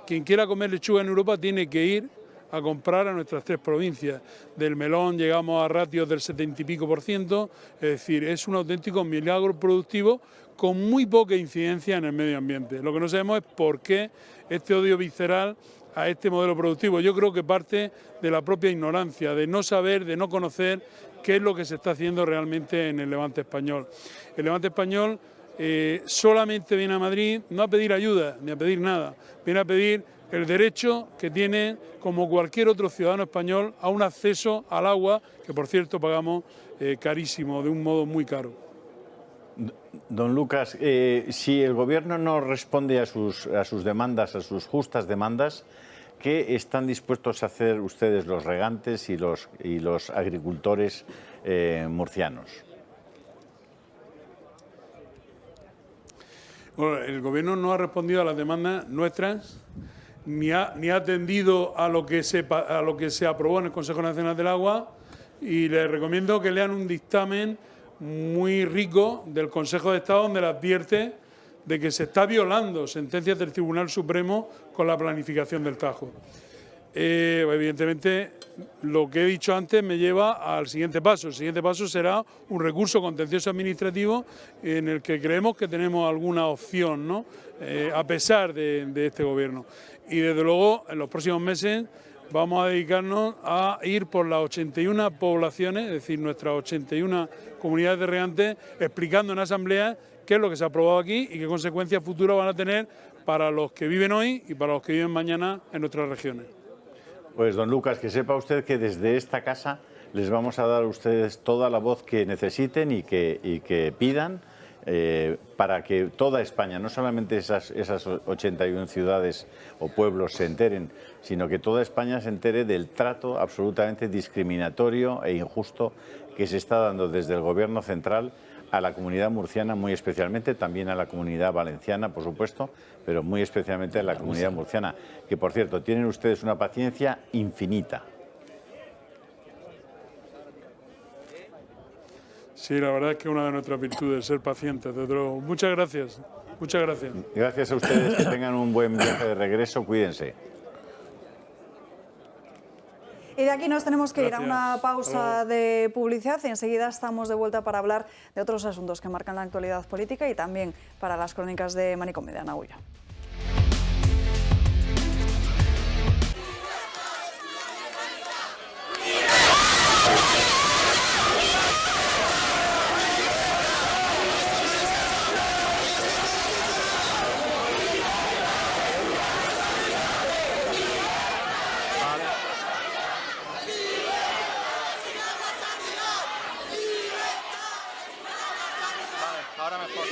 Speaker 14: quien quiera comer lechuga en Europa tiene que ir a comprar a nuestras tres provincias. Del melón llegamos a ratios del 70 y pico %, es decir, es un auténtico milagro productivo con muy poca incidencia en el medio ambiente. Lo que no sabemos es por qué este odio visceral a este modelo productivo. Yo creo que parte de la propia ignorancia, de no saber, de no conocer qué es lo que se está haciendo realmente en el Levante español. El Levante español solamente viene a Madrid no a pedir ayuda ni a pedir nada, viene a pedir el derecho que tiene, como cualquier otro ciudadano español, a un acceso al agua, que por cierto pagamos carísimo, de un modo muy caro.
Speaker 2: Don Lucas, si el Gobierno no responde a sus demandas, a sus justas demandas, ¿qué están dispuestos a hacer ustedes, los regantes y los agricultores murcianos?
Speaker 14: Bueno, el Gobierno no ha respondido a las demandas nuestras, ni ha atendido a lo que se aprobó en el Consejo Nacional del Agua, y les recomiendo que lean un dictamen muy rico del Consejo de Estado donde le advierte de que se está violando sentencias del Tribunal Supremo con la planificación del Tajo. Evidentemente, lo que he dicho antes me lleva al siguiente paso. El siguiente paso será un recurso contencioso administrativo en el que creemos que tenemos alguna opción, ¿no? A pesar de este Gobierno. Y desde luego, en los próximos meses vamos a dedicarnos a ir por las 81 poblaciones, es decir, nuestras 81 comunidades de regantes, explicando en asamblea qué es lo que se ha aprobado aquí y qué consecuencias futuras van a tener para los que viven hoy y para los que viven mañana en nuestras regiones.
Speaker 2: Pues, don Lucas, que sepa usted que desde esta casa les vamos a dar a ustedes toda la voz que necesiten y que pidan para que toda España, no solamente esas 81 ciudades o pueblos se enteren, sino que toda España se entere del trato absolutamente discriminatorio e injusto que se está dando desde el Gobierno central a la comunidad murciana, muy especialmente, también a la comunidad valenciana, por supuesto, pero muy especialmente a la comunidad murciana, que, por cierto, tienen ustedes una paciencia infinita.
Speaker 14: Sí, la verdad es que una de nuestras virtudes es ser pacientes, desde luego. Muchas gracias. Muchas gracias.
Speaker 2: Gracias a ustedes, que tengan un buen viaje de regreso, cuídense.
Speaker 1: Y de aquí nos tenemos que ir a una pausa de publicidad y enseguida estamos de vuelta para hablar de otros asuntos que marcan la actualidad política y también para las crónicas de Manicomio de Ana Ulla.
Speaker 15: Ahora mejor.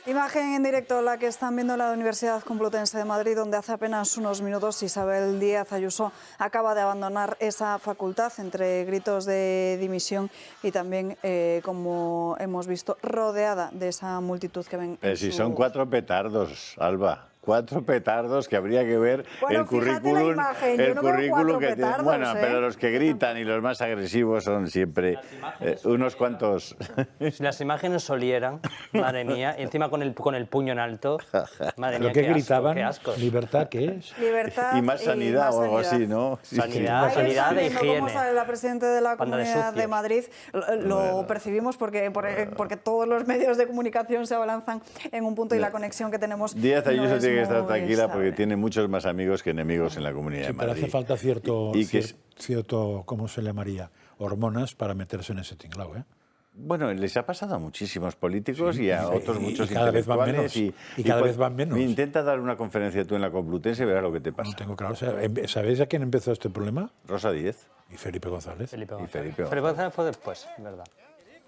Speaker 1: Imagen en directo la que están viendo en la Universidad Complutense de Madrid, donde hace apenas unos minutos Isabel Díaz Ayuso acaba de abandonar esa facultad entre gritos de dimisión y también, como hemos visto, rodeada de esa multitud que ven.
Speaker 2: Si son 4 petardos, Alba. 4 petardos que habría que ver
Speaker 1: bueno,
Speaker 2: el currículum,
Speaker 1: la imagen, el currículum
Speaker 2: que
Speaker 1: petardos,
Speaker 2: bueno, pero los que gritan y los más agresivos son siempre unos cuantos.
Speaker 3: Si las imágenes solieran, madre mía, y encima con el puño en alto, madre mía,
Speaker 11: ¿Pero qué
Speaker 3: gritaban?
Speaker 11: Asco. ¿Libertad qué es?
Speaker 1: Libertad
Speaker 2: y más sanidad o algo así, ¿no?
Speaker 3: Sanidad, sanidad e higiene.
Speaker 1: Como sale la presidenta de la Comunidad de Madrid, lo percibimos porque todos los medios de comunicación se abalanzan en un punto y la conexión que tenemos.
Speaker 2: Díaz Ayuso tiene que estar tranquila
Speaker 1: estable.
Speaker 2: porque tiene muchos más amigos que enemigos en la Comunidad de Madrid.
Speaker 11: Pero hace falta cierto, ¿cómo se llamaría? Hormonas para meterse en ese tinglao, ¿eh?
Speaker 2: Bueno, les ha pasado a muchísimos políticos y a otros muchos
Speaker 11: cada vez van
Speaker 2: intelectuales.
Speaker 11: menos. Y cada vez van menos.
Speaker 2: Intenta dar una conferencia tú en la Complutense y verás lo que te pasa.
Speaker 11: No tengo claro. ¿Sabéis a quién empezó este problema?
Speaker 2: Rosa Díez.
Speaker 11: Y Felipe González.
Speaker 3: Felipe González fue después, ¿verdad?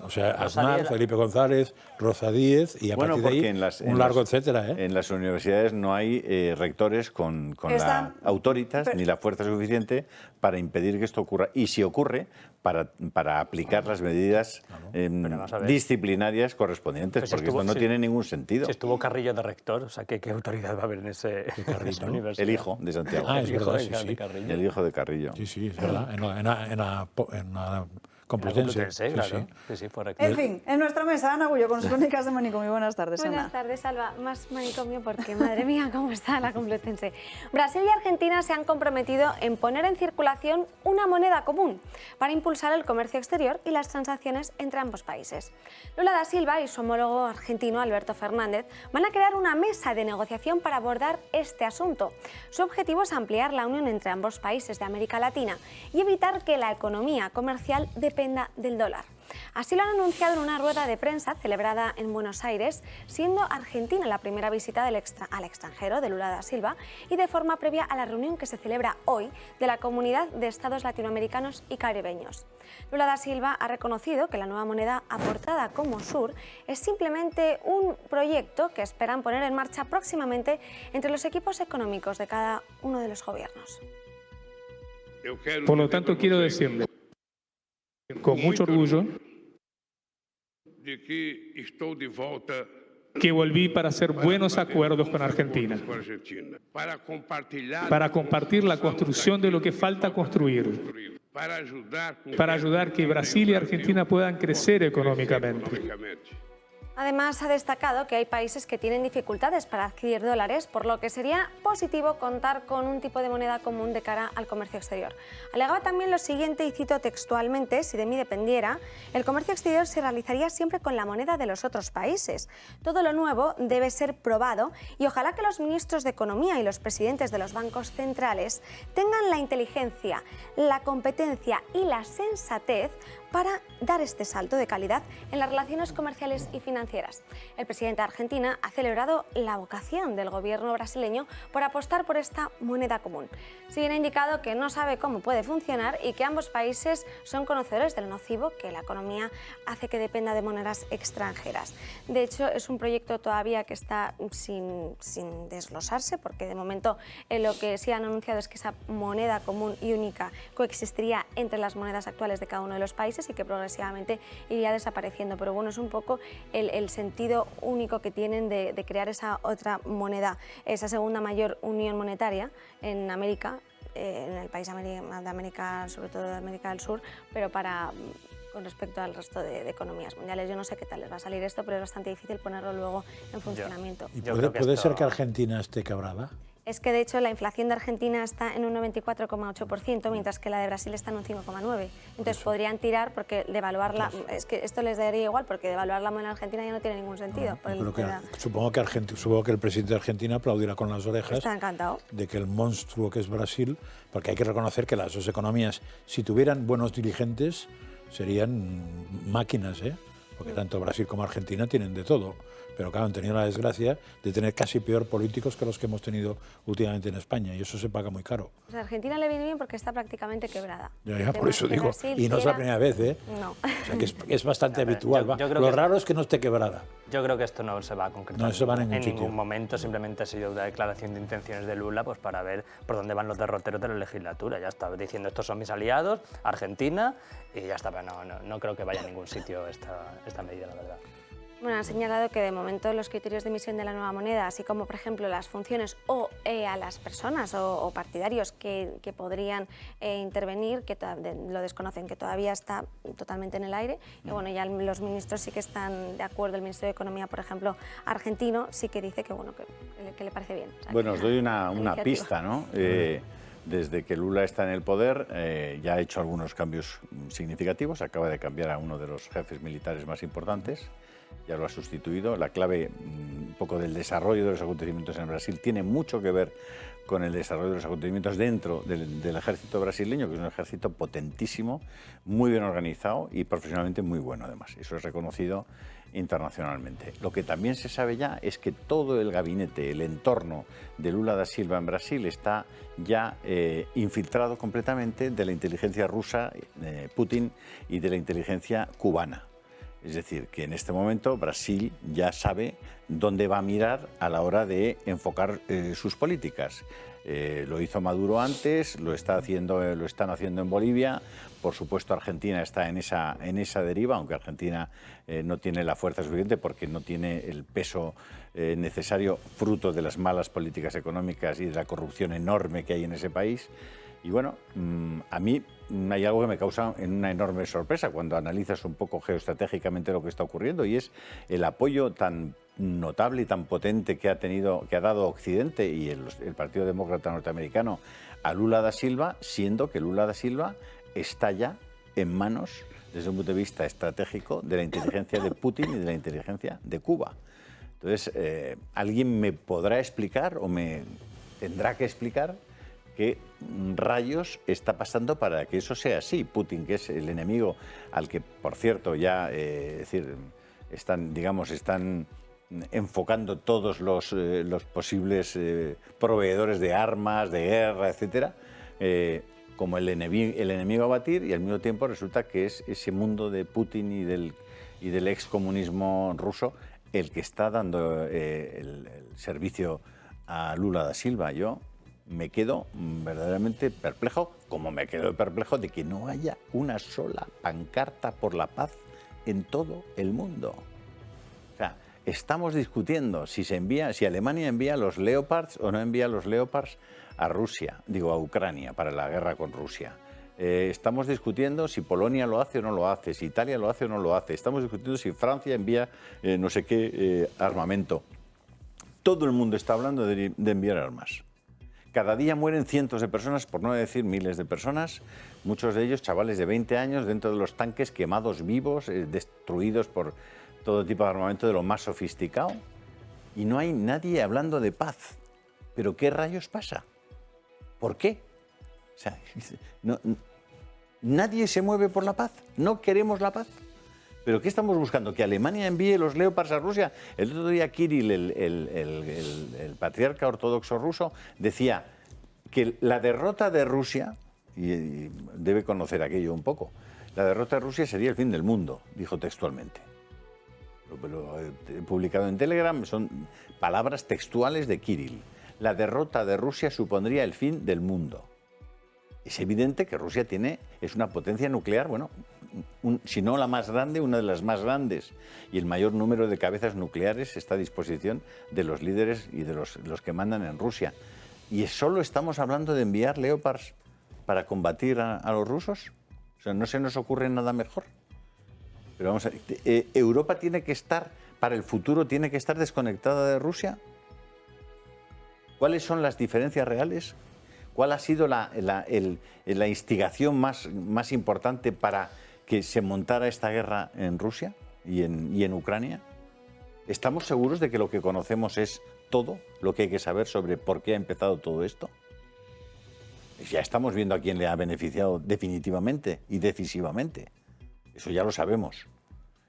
Speaker 11: O sea, Aznar, Felipe González, Rosa Díez y a partir de ahí un largo etcétera.
Speaker 2: En las universidades no hay rectores con la autoritas ni la fuerza suficiente para impedir que esto ocurra. Y si ocurre, para aplicar las medidas disciplinarias correspondientes, porque esto no tiene ningún sentido.
Speaker 3: Si estuvo Carrillo de rector, o sea, ¿qué autoridad va a haber en esa universidad?
Speaker 2: El hijo de Santiago.
Speaker 11: Ah, es verdad,
Speaker 2: El hijo de Carrillo.
Speaker 11: Sí, es verdad. En la Complutense,
Speaker 3: claro. Sí, fue rector.
Speaker 1: En fin, en nuestra mesa, Ana Gullo, con sus crónicas de manicomio. Buenas tardes, Ana.
Speaker 13: Buenas tardes, Alba. Más manicomio porque, madre mía, cómo está la Complutense. Brasil y Argentina se han comprometido en poner en circulación una moneda común para impulsar el comercio exterior y las transacciones entre ambos países. Lula da Silva y su homólogo argentino, Alberto Fernández, van a crear una mesa de negociación para abordar este asunto. Su objetivo es ampliar la unión entre ambos países de América Latina y evitar que la economía comercial dependa del dólar. Así lo han anunciado en una rueda de prensa celebrada en Buenos Aires, siendo Argentina la primera visita al extranjero de Lula da Silva y de forma previa a la reunión que se celebra hoy de la Comunidad de Estados Latinoamericanos y Caribeños. Lula da Silva ha reconocido que la nueva moneda aportada como Sur es simplemente un proyecto que esperan poner en marcha próximamente entre los equipos económicos de cada uno de los gobiernos.
Speaker 16: Por lo tanto, quiero decirle con mucho orgullo que volví para hacer buenos acuerdos con Argentina, para compartir la construcción de lo que falta construir, para ayudar que Brasil y Argentina puedan crecer económicamente.
Speaker 13: Además, ha destacado que hay países que tienen dificultades para adquirir dólares, por lo que sería positivo contar con un tipo de moneda común de cara al comercio exterior. Alegaba también lo siguiente, y cito textualmente: si de mí dependiera, el comercio exterior se realizaría siempre con la moneda de los otros países. Todo lo nuevo debe ser probado y ojalá que los ministros de Economía y los presidentes de los bancos centrales tengan la inteligencia, la competencia y la sensatez para dar este salto de calidad en las relaciones comerciales y financieras. El presidente de Argentina ha celebrado la vocación del gobierno brasileño por apostar por esta moneda común. Si bien ha indicado que no sabe cómo puede funcionar y que ambos países son conocedores del nocivo que la economía hace que dependa de monedas extranjeras. De hecho, es un proyecto todavía que está sin desglosarse, porque de momento lo que sí han anunciado es que esa moneda común y única coexistiría entre las monedas actuales de cada uno de los países y que progresivamente iría desapareciendo. Pero bueno, es un poco el sentido único que tienen de crear esa otra moneda, esa segunda mayor unión monetaria en América, en el país de América, sobre todo de América del Sur, pero con respecto al resto de economías mundiales. Yo no sé qué tal les va a salir esto, pero es bastante difícil ponerlo luego en funcionamiento.
Speaker 11: ¿Y puede ser que Argentina esté quebrada?
Speaker 13: Es que, de hecho, la inflación de Argentina está en un 94,8%, mientras que la de Brasil está en un 5,9%. Entonces podrían tirar, porque devaluarla, es que esto les daría igual, porque devaluar la moneda argentina ya no tiene ningún sentido.
Speaker 11: Supongo que el presidente de Argentina aplaudirá con las orejas.
Speaker 13: Está encantado
Speaker 11: De que el monstruo que es Brasil, porque hay que reconocer que las dos economías, si tuvieran buenos dirigentes, serían máquinas, ¿eh? Porque tanto Brasil como Argentina tienen de todo. pero claro, han tenido la desgracia de tener casi peor políticos que los que hemos tenido últimamente en España, y eso se paga muy caro.
Speaker 13: Pues a Argentina le viene bien porque está prácticamente quebrada.
Speaker 11: Ya, por eso digo, y no es la primera vez, ¿eh?
Speaker 13: No.
Speaker 11: O sea, que es bastante habitual.
Speaker 3: yo creo
Speaker 11: Lo
Speaker 3: que
Speaker 11: raro es que no esté quebrada.
Speaker 3: Yo creo que esto no se va a concretar
Speaker 11: No se va a
Speaker 3: en
Speaker 11: ningún sitio.
Speaker 3: ningún momento, simplemente ha sido una declaración de intenciones de Lula pues para ver por dónde van los derroteros de la legislatura. Ya está diciendo, estos son mis aliados, Argentina, y ya está, pero no creo que vaya a ningún sitio esta medida, la verdad.
Speaker 13: Bueno, han señalado que de momento los criterios de emisión de la nueva moneda, así como por ejemplo las funciones o a las personas o partidarios que podrían intervenir, que lo desconocen, que todavía está totalmente en el aire. Y bueno, ya los ministros sí que están de acuerdo. El Ministerio de Economía, por ejemplo, argentino, sí que dice que bueno, que le parece bien. O sea,
Speaker 2: bueno, os doy una pista, ¿no? Desde que Lula está en el poder ya ha hecho algunos cambios significativos. Acaba de cambiar a uno de los jefes militares más importantes. Ya lo ha sustituido. La clave un poco del desarrollo de los acontecimientos en Brasil tiene mucho que ver con el desarrollo de los acontecimientos dentro del ejército brasileño, que es un ejército potentísimo, muy bien organizado y profesionalmente muy bueno además. Eso es reconocido internacionalmente. Lo que también se sabe ya es que todo el gabinete, el entorno de Lula da Silva en Brasil está ya infiltrado completamente de la inteligencia rusa, Putin, y de la inteligencia cubana. Es decir, que en este momento Brasil ya sabe dónde va a mirar a la hora de enfocar sus políticas. Lo hizo Maduro antes, lo están haciendo en Bolivia. Por supuesto, Argentina está en esa deriva, aunque Argentina no tiene la fuerza suficiente porque no tiene el peso necesario, fruto de las malas políticas económicas y de la corrupción enorme que hay en ese país. Y bueno, a mí hay algo que me causa una enorme sorpresa cuando analizas un poco geoestratégicamente lo que está ocurriendo, y es el apoyo tan notable y tan potente que ha dado Occidente y el Partido Demócrata Norteamericano a Lula da Silva, siendo que Lula da Silva está ya en manos, desde un punto de vista estratégico, de la inteligencia de Putin y de la inteligencia de Cuba. Entonces, ¿alguien me podrá explicar o me tendrá que explicar qué rayos está pasando para que eso sea así? Putin, que es el enemigo al que, por cierto, ya están enfocando todos los posibles proveedores de armas, de guerra, etcétera, como el enemigo a batir, y al mismo tiempo resulta que es ese mundo de Putin y del excomunismo ruso el que está dando el servicio a Lula da Silva. Yo me quedo verdaderamente perplejo, como me quedo perplejo de que no haya una sola pancarta por la paz en todo el mundo. O sea, estamos discutiendo si Alemania envía los Leopards o no envía los Leopards a Ucrania, para la guerra con Rusia. Estamos discutiendo si Polonia lo hace o no lo hace, si Italia lo hace o no lo hace. Estamos discutiendo si Francia envía no sé qué armamento. Todo el mundo está hablando de enviar armas. Cada día mueren cientos de personas, por no decir miles de personas, muchos de ellos chavales de 20 años dentro de los tanques, quemados vivos, destruidos por todo tipo de armamento de lo más sofisticado. Y no hay nadie hablando de paz. ¿Pero qué rayos pasa? ¿Por qué? O sea, nadie se mueve por la paz. No queremos la paz. ¿Pero qué estamos buscando? ¿Que Alemania envíe los Leopards a Rusia? El otro día Kirill, el patriarca ortodoxo ruso, decía que la derrota de Rusia, y debe conocer aquello un poco, la derrota de Rusia sería el fin del mundo, dijo textualmente. Lo he publicado en Telegram, son palabras textuales de Kirill. La derrota de Rusia supondría el fin del mundo. Es evidente que Rusia es una potencia nuclear, bueno, si no la más grande, una de las más grandes, y el mayor número de cabezas nucleares está a disposición de los líderes y de los que mandan en Rusia. ¿Y solo estamos hablando de enviar Leopards para combatir a los rusos? O sea, ¿no se nos ocurre nada mejor? Pero vamos a ver, Europa tiene que estar, para el futuro, tiene que estar desconectada de Rusia. ¿Cuáles son las diferencias reales? ¿Cuál ha sido la instigación más importante para que se montara esta guerra en Rusia y en Ucrania? ¿Estamos seguros de que lo que conocemos es todo lo que hay que saber sobre por qué ha empezado todo esto? Ya estamos viendo a quién le ha beneficiado definitivamente y decisivamente. Eso ya lo sabemos.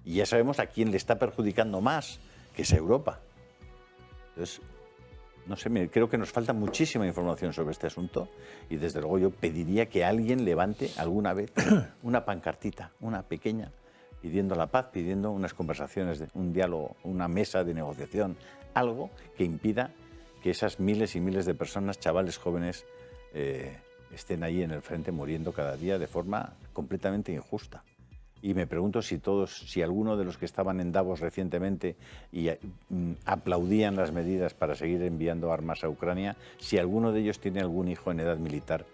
Speaker 2: Y ya sabemos a quién le está perjudicando más que es Europa. Entonces, no sé, creo que nos falta muchísima información sobre este asunto y desde luego yo pediría que alguien levante alguna vez una pancartita, una pequeña, pidiendo la paz, pidiendo unas conversaciones, un diálogo, una mesa de negociación, algo que impida que esas miles y miles de personas, chavales jóvenes, estén ahí en el frente muriendo cada día de forma completamente injusta. Y me pregunto si alguno de los que estaban en Davos recientemente y aplaudían las medidas para seguir enviando armas a Ucrania, si alguno de ellos tiene algún hijo en edad militar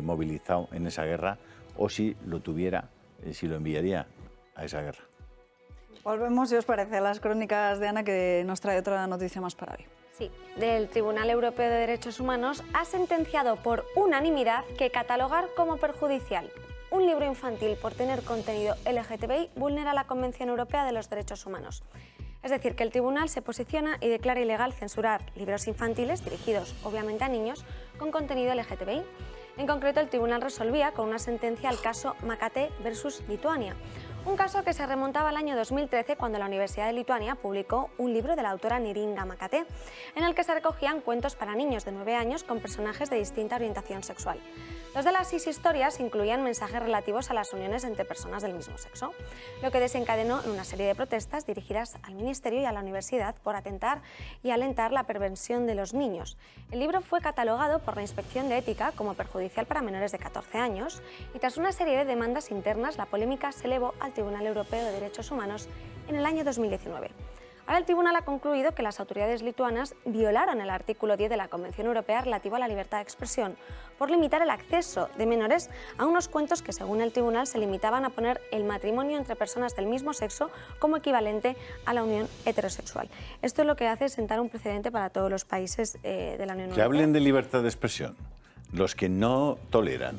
Speaker 2: movilizado en esa guerra, o si lo tuviera, si lo enviaría a esa guerra.
Speaker 1: Volvemos, si os parece, a las crónicas de Ana, que nos trae otra noticia más para hoy.
Speaker 15: Sí, del Tribunal Europeo de Derechos Humanos ha sentenciado por unanimidad que catalogar como perjudicial un libro infantil por tener contenido LGTBI vulnera la Convención Europea de los Derechos Humanos. Es decir, que el tribunal se posiciona y declara ilegal censurar libros infantiles dirigidos, obviamente, a niños con contenido LGTBI. En concreto, el tribunal resolvía con una sentencia el caso Makate versus Lituania, un caso que se remontaba al año 2013, cuando la Universidad de Lituania publicó un libro de la autora Neringa Makate, en el que se recogían cuentos para niños de 9 años con personajes de distinta orientación sexual. Dos de las 6 historias incluían mensajes relativos a las uniones entre personas del mismo sexo, lo que desencadenó en una serie de protestas dirigidas al Ministerio y a la Universidad por atentar y alentar la perversión de los niños. El libro fue catalogado por la Inspección de Ética como perjudicial para menores de 14 años y, tras una serie de demandas internas, la polémica se elevó al Tribunal Europeo de Derechos Humanos en el año 2019. Ahora el tribunal ha concluido que las autoridades lituanas violaron el artículo 10 de la Convención Europea relativo a la libertad de expresión por limitar el acceso de menores a unos cuentos que, según el tribunal, se limitaban a poner el matrimonio entre personas del mismo sexo como equivalente a la unión heterosexual. Esto es lo que hace sentar un precedente para todos los países de la Unión Europea.
Speaker 2: Que hablen de libertad de expresión los que no toleran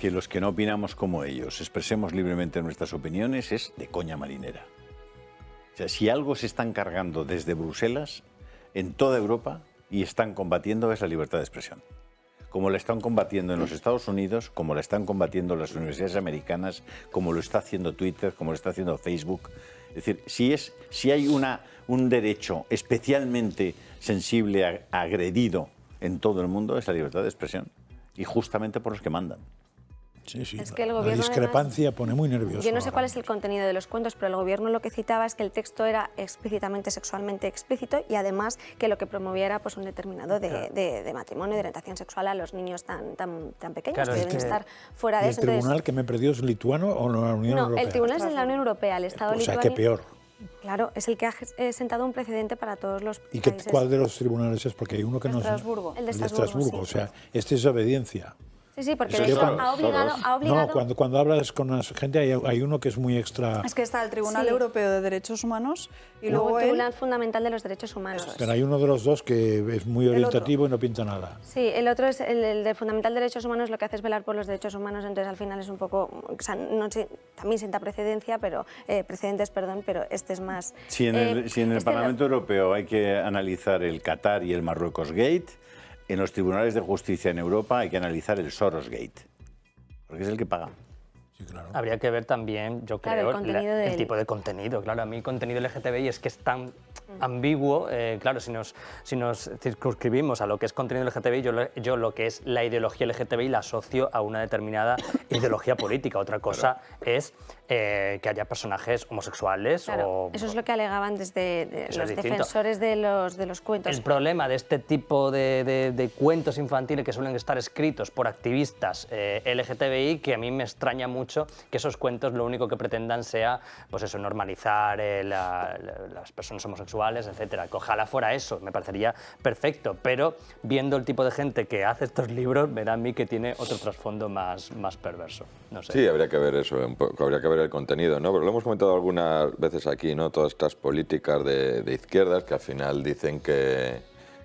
Speaker 2: que los que no opinamos como ellos expresemos libremente nuestras opiniones es de coña marinera. O sea, si algo se están cargando desde Bruselas, en toda Europa, y están combatiendo, es la libertad de expresión. Como la están combatiendo en los Estados Unidos, como la están combatiendo las universidades americanas, como lo está haciendo Twitter, como lo está haciendo Facebook. Es decir, si hay un derecho especialmente sensible, agredido en todo el mundo, es la libertad de expresión. Y justamente por los que mandan.
Speaker 11: Sí, sí.
Speaker 15: Es que el
Speaker 11: la
Speaker 15: gobierno,
Speaker 11: discrepancia
Speaker 15: además,
Speaker 11: pone muy nervioso.
Speaker 15: Yo no sé cuál es el contenido de los cuentos, pero el gobierno lo que citaba es que el texto era explícitamente sexualmente explícito y además que lo que promovía era pues un determinado de matrimonio, de orientación sexual a los niños tan pequeños, claro, que deben estar fuera de eso.
Speaker 11: ¿El tribunal que me perdió es lituano o la Unión Europea?
Speaker 15: No, el tribunal es de la Unión Europea, el Estado lituano.
Speaker 11: O sea, que peor.
Speaker 15: Claro, es el que ha sentado un precedente para todos los
Speaker 11: ¿Y
Speaker 15: países.
Speaker 11: cuál de los tribunales es? Porque hay uno que no es...
Speaker 15: El de
Speaker 11: Estrasburgo,
Speaker 15: sí.
Speaker 11: o sea, este es obediencia.
Speaker 15: Sí, sí, porque de hecho ha obligado...
Speaker 11: No, cuando hablas con la gente hay uno que es muy extra...
Speaker 1: Es que está el Tribunal Europeo de Derechos Humanos y luego
Speaker 15: el Tribunal Fundamental de los Derechos Humanos.
Speaker 11: Pero hay uno de los dos que es muy orientativo y no pinta nada.
Speaker 15: Sí, el otro es el de Fundamental de Derechos Humanos, lo que hace es velar por los derechos humanos, entonces al final es un poco... O sea, no sé, también sienta precedentes, pero este es más...
Speaker 2: Si en el Parlamento Europeo hay que analizar el Qatar y el Marruecos Gate, en los tribunales de justicia en Europa hay que analizar el Soros Gate, porque es el que paga.
Speaker 11: Sí, claro.
Speaker 3: Habría que ver también, yo creo, el tipo de contenido. Claro, a mí el contenido LGTBI es que es tan ambiguo. Claro, si nos circunscribimos a lo que es contenido LGTBI, yo lo que es la ideología LGTBI la asocio a una determinada ideología política. Otra cosa es que haya personajes homosexuales.
Speaker 15: Claro, eso es lo que alegaban desde los defensores de los cuentos.
Speaker 3: El problema de este tipo de cuentos infantiles que suelen estar escritos por activistas LGTBI, que a mí me extraña mucho que esos cuentos lo único que pretendan sea, pues eso, normalizar las personas homosexuales, etcétera. Que ojalá fuera eso, me parecería perfecto, pero viendo el tipo de gente que hace estos libros, me da a mí que tiene otro trasfondo más perverso. No sé.
Speaker 4: Sí, habría que ver eso, habría que ver el contenido, ¿no? Pero lo hemos comentado algunas veces aquí, ¿no? Todas estas políticas de izquierdas que al final dicen que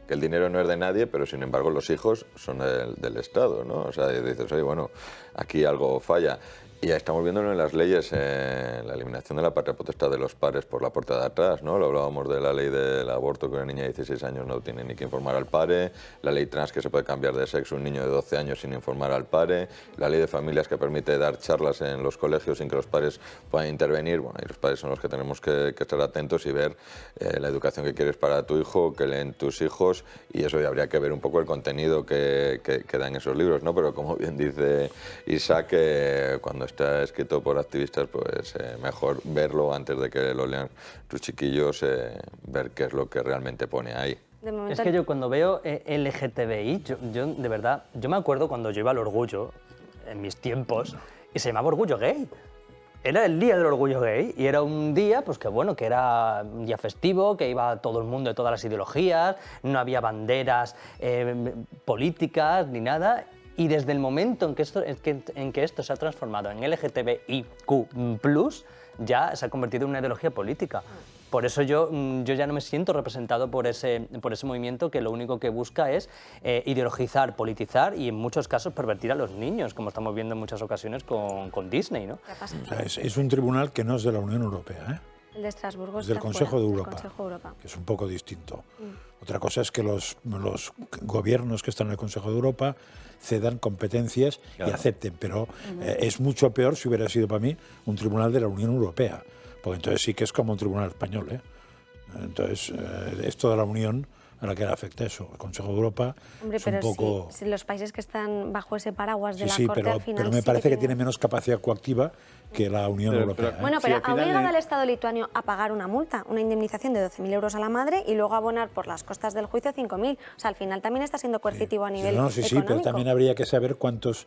Speaker 4: el dinero no es de nadie, pero sin embargo los hijos son del Estado, ¿no? O sea, dices, oye, bueno, aquí algo falla. Y ya estamos viéndolo en las leyes, la eliminación de la patria potestad de los padres por la puerta de atrás, ¿no? Lo hablábamos de la ley del aborto, que una niña de 16 años no tiene ni que informar al padre, la ley trans, que se puede cambiar de sexo un niño de 12 años sin informar al padre, la ley de familias, que permite dar charlas en los colegios sin que los padres puedan intervenir. Bueno, y los padres son los que tenemos que estar atentos y ver la educación que quieres para tu hijo, que leen tus hijos, y eso ya habría que ver un poco el contenido que dan esos libros, ¿no? Pero como bien dice Isaac, cuando está escrito por activistas, pues mejor verlo antes de que lo lean tus chiquillos, ver qué es lo que realmente pone ahí.
Speaker 3: Es que yo cuando veo LGTBI, yo de verdad, yo me acuerdo cuando yo iba al Orgullo, en mis tiempos, y se llamaba Orgullo Gay. Era el día del orgullo gay y era un día, pues que bueno, que era un día festivo, que iba todo el mundo de todas las ideologías, no había banderas políticas ni nada. Y desde el momento en que esto se ha transformado en LGTBIQ+, ya se ha convertido en una ideología política. Por eso yo ya no me siento representado por ese movimiento que lo único que busca es ideologizar, politizar y en muchos casos pervertir a los niños, como estamos viendo en muchas ocasiones con Disney, ¿no?
Speaker 11: O sea, es un tribunal que no es de la Unión Europea, ¿eh?
Speaker 15: El de Estrasburgo
Speaker 11: es del Consejo de Europa,
Speaker 15: Consejo de Europa,
Speaker 11: que es un poco distinto. Otra cosa es que los gobiernos que están en el Consejo de Europa cedan competencias y acepten, pero es mucho peor si hubiera sido para mí un tribunal de la Unión Europea, porque entonces sí que es como un tribunal español, ¿eh? Entonces es toda la Unión a la que le afecta eso. El Consejo de Europa es un poco...
Speaker 15: si los países que están bajo ese paraguas de la
Speaker 11: sí,
Speaker 15: Corte al final...
Speaker 11: pero me parece que tiene menos capacidad coactiva que la Unión Europea.
Speaker 15: Bueno, pero ha obligado al Estado lituano a pagar una multa, una indemnización de 12.000 euros a la madre y luego abonar por las costas del juicio 5.000. O sea, al final también está siendo coercitivo a nivel económico.
Speaker 11: Sí, pero también habría que saber cuántas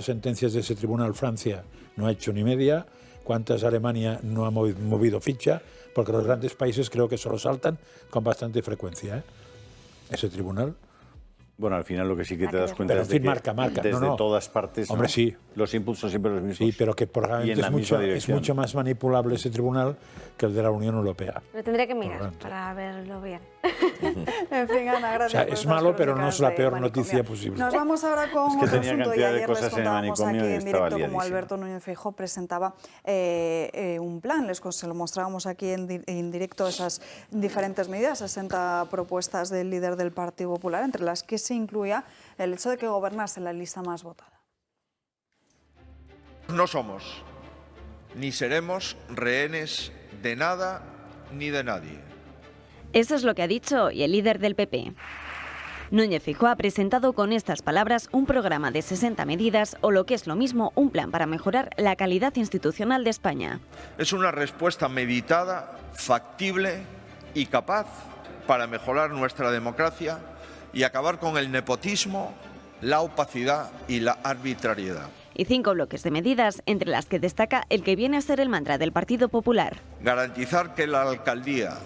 Speaker 11: sentencias de ese tribunal Francia no ha hecho ni media, cuántas Alemania no ha movido ficha, porque los grandes países creo que se lo saltan con bastante frecuencia, ¿eh? Ese tribunal.
Speaker 2: Bueno, al final lo que sí que te das cuenta
Speaker 11: pero,
Speaker 2: es de que
Speaker 11: marca.
Speaker 2: desde todas partes,
Speaker 11: hombre, sí,
Speaker 2: los impulsos son siempre los mismos.
Speaker 11: Sí, pero que probablemente es mucho más manipulable ese tribunal que el de la Unión Europea.
Speaker 15: Lo tendría que mirar para verlo bien.
Speaker 1: En fin, Ana, gracias.
Speaker 11: O sea, es malo, pero no es la peor noticia posible.
Speaker 1: Nos vamos ahora con otro asunto y ayer les contábamos aquí en directo como Alberto Núñez Feijóo presentaba un plan, se lo mostrábamos aquí en directo esas diferentes medidas, 60 propuestas del líder del Partido Popular, entre las que se incluía el hecho de que gobernase la lista más votada.
Speaker 17: No somos ni seremos rehenes de nada ni de nadie.
Speaker 18: Eso es lo que ha dicho hoy el líder del PP. Núñez Feijóo ha presentado con estas palabras un programa de 60 medidas o lo que es lo mismo, un plan para mejorar la calidad institucional de España.
Speaker 17: Es una respuesta meditada, factible y capaz para mejorar nuestra democracia y acabar con el nepotismo, la opacidad y la arbitrariedad.
Speaker 18: Y 5 bloques de medidas, entre las que destaca el que viene a ser el mantra del Partido Popular.
Speaker 17: Garantizar que la alcaldía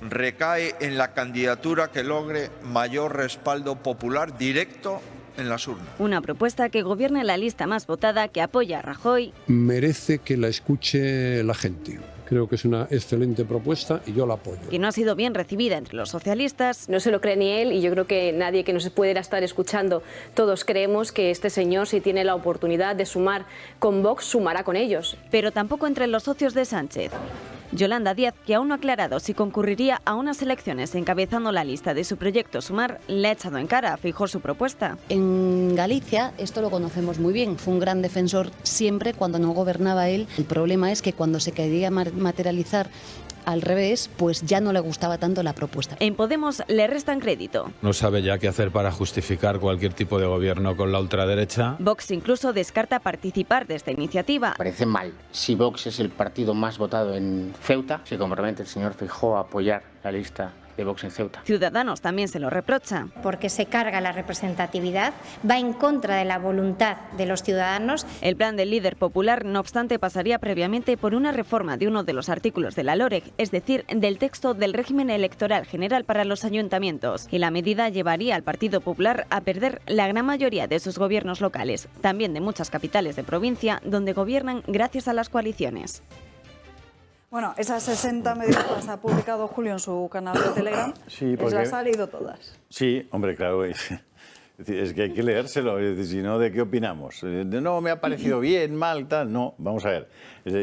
Speaker 17: recae en la candidatura que logre mayor respaldo popular directo en las urnas.
Speaker 18: Una propuesta que gobierne la lista más votada, que apoya a Rajoy.
Speaker 19: Merece que la escuche la gente. Creo que es una excelente propuesta y yo la apoyo.
Speaker 18: Que no ha sido bien recibida entre los socialistas.
Speaker 20: No se lo cree ni él y yo creo que nadie que nos pudiera estar escuchando, todos creemos que este señor, si tiene la oportunidad de sumar con Vox, sumará con ellos.
Speaker 18: Pero tampoco entre los socios de Sánchez. Yolanda Díaz, que aún no ha aclarado si concurriría a unas elecciones encabezando la lista de su proyecto Sumar, le ha echado en cara a Feijóo su propuesta.
Speaker 21: En Galicia esto lo conocemos muy bien, fue un gran defensor siempre cuando no gobernaba él. El problema es que cuando se quería materializar al revés, pues ya no le gustaba tanto la propuesta.
Speaker 18: En Podemos le restan crédito.
Speaker 22: No sabe ya qué hacer para justificar cualquier tipo de gobierno con la ultraderecha.
Speaker 18: Vox incluso descarta participar de esta iniciativa.
Speaker 23: Parece mal. Si Vox es el partido más votado en Ceuta, se compromete el señor Feijóo a apoyar la lista de Vox en Ceuta.
Speaker 18: Ciudadanos también se lo reprocha.
Speaker 24: Porque se carga la representatividad, va en contra de la voluntad de los ciudadanos.
Speaker 18: El plan del líder popular, no obstante, pasaría previamente por una reforma de uno de los artículos de la LOREC, es decir, del texto del régimen electoral general para los ayuntamientos. Y la medida llevaría al Partido Popular a perder la gran mayoría de sus gobiernos locales, también de muchas capitales de provincia, donde gobiernan gracias a las coaliciones.
Speaker 1: Bueno, esas 60 medidas las ha publicado Julio en su canal de Telegram.
Speaker 2: Sí,
Speaker 1: porque las ha leído todas.
Speaker 2: Sí, hombre, claro. Es que hay que leérselo, es decir, si no, ¿de qué opinamos? No, me ha parecido bien, mal, tal. No, vamos a ver.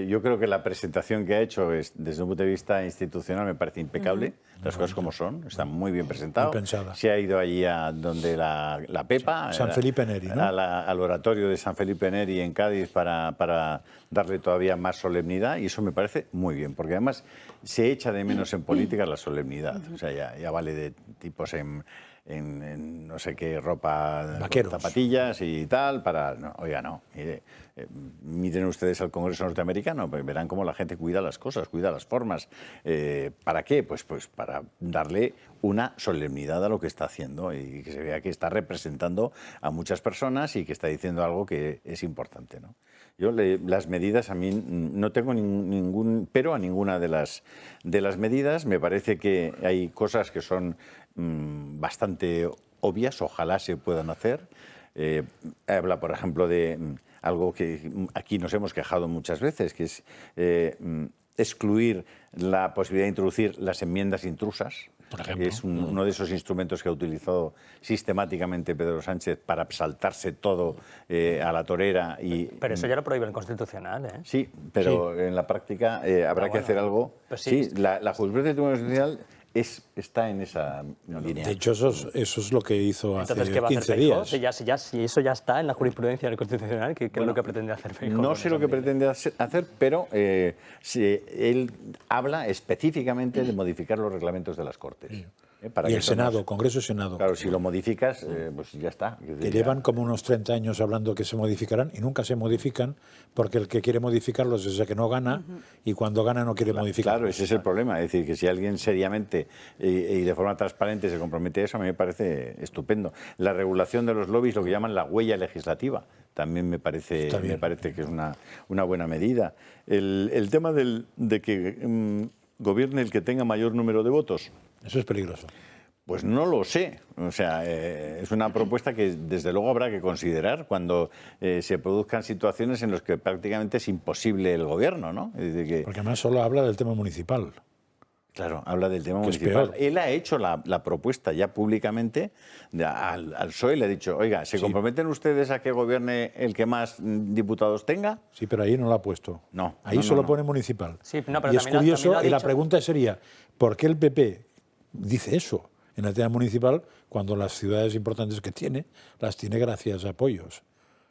Speaker 2: Yo creo que la presentación que ha hecho desde un punto de vista institucional me parece impecable. Las cosas como son, está muy bien presentado.
Speaker 11: Muy pensada.
Speaker 2: Se ha ido allí a donde la Pepa,
Speaker 11: San Felipe Neri, ¿no?
Speaker 2: al oratorio de San Felipe Neri en Cádiz para darle todavía más solemnidad, y eso me parece muy bien, porque además se echa de menos en política la solemnidad. O sea, ya vale de tipos en no sé qué ropa,
Speaker 11: vaqueros,
Speaker 2: zapatillas y tal, para... No, oiga, no. Mire, miren ustedes al Congreso norteamericano, pues verán cómo la gente cuida las cosas, cuida las formas. ¿Para qué? Pues para darle una solemnidad a lo que está haciendo y que se vea que está representando a muchas personas y que está diciendo algo que es importante, ¿no? Yo las medidas, a mí no tengo ningún pero a ninguna de las medidas. Me parece que hay cosas que son bastante obvias, ojalá se puedan hacer. Habla, por ejemplo, de algo que aquí nos hemos quejado muchas veces, que es excluir la posibilidad de introducir las enmiendas intrusas.
Speaker 11: Por ejemplo.
Speaker 2: Es uno de esos instrumentos que ha utilizado sistemáticamente Pedro Sánchez para saltarse todo a la torera.
Speaker 3: Pero eso ya lo prohíbe el Constitucional, ¿eh?
Speaker 2: Sí, pero en la práctica habrá que hacer algo.
Speaker 3: Pues
Speaker 2: sí, la jurisprudencia del Tribunal Constitucional está en esa línea.
Speaker 11: De hecho, eso es lo que hizo hace
Speaker 3: Entonces, ¿qué va a
Speaker 11: 15
Speaker 3: hacer
Speaker 11: días.
Speaker 3: Feijóo? Si eso ya está en la jurisprudencia del Constitucional, ¿qué es lo que pretende hacer Feijóo?
Speaker 2: No sé lo que pretende hacer, pero él habla específicamente de modificar los reglamentos de las Cortes.
Speaker 11: Y el Senado, Congreso y Senado.
Speaker 2: Claro, si lo modificas, pues ya está.
Speaker 11: Que llevan como unos 30 años hablando que se modificarán y nunca se modifican, porque el que quiere modificarlos es el que no gana, y cuando gana no quiere modificarlos.
Speaker 2: Claro, ese es el problema. Es decir, que si alguien seriamente y de forma transparente se compromete a eso, a mí me parece estupendo. La regulación de los lobbies, lo que llaman la huella legislativa, también me parece que es una buena medida. El tema de que gobierne el que tenga mayor número de votos.
Speaker 11: Eso es peligroso.
Speaker 2: Pues no lo sé. O sea, es una propuesta que desde luego habrá que considerar cuando se produzcan situaciones en las que prácticamente es imposible el gobierno, ¿no? Es decir, que...
Speaker 11: Porque además solo habla del tema municipal.
Speaker 2: Claro, habla del tema municipal. Él ha hecho la propuesta ya públicamente al PSOE, le ha dicho, oiga, ¿se comprometen ustedes a que gobierne el que más diputados tenga?
Speaker 11: Sí, pero ahí no lo ha puesto.
Speaker 2: No.
Speaker 11: Ahí solo pone municipal.
Speaker 3: Sí, no, pero
Speaker 11: y es curioso, y la pregunta sería, ¿por qué el PP dice eso en el tema municipal cuando las ciudades importantes que tiene, las tiene gracias a apoyos?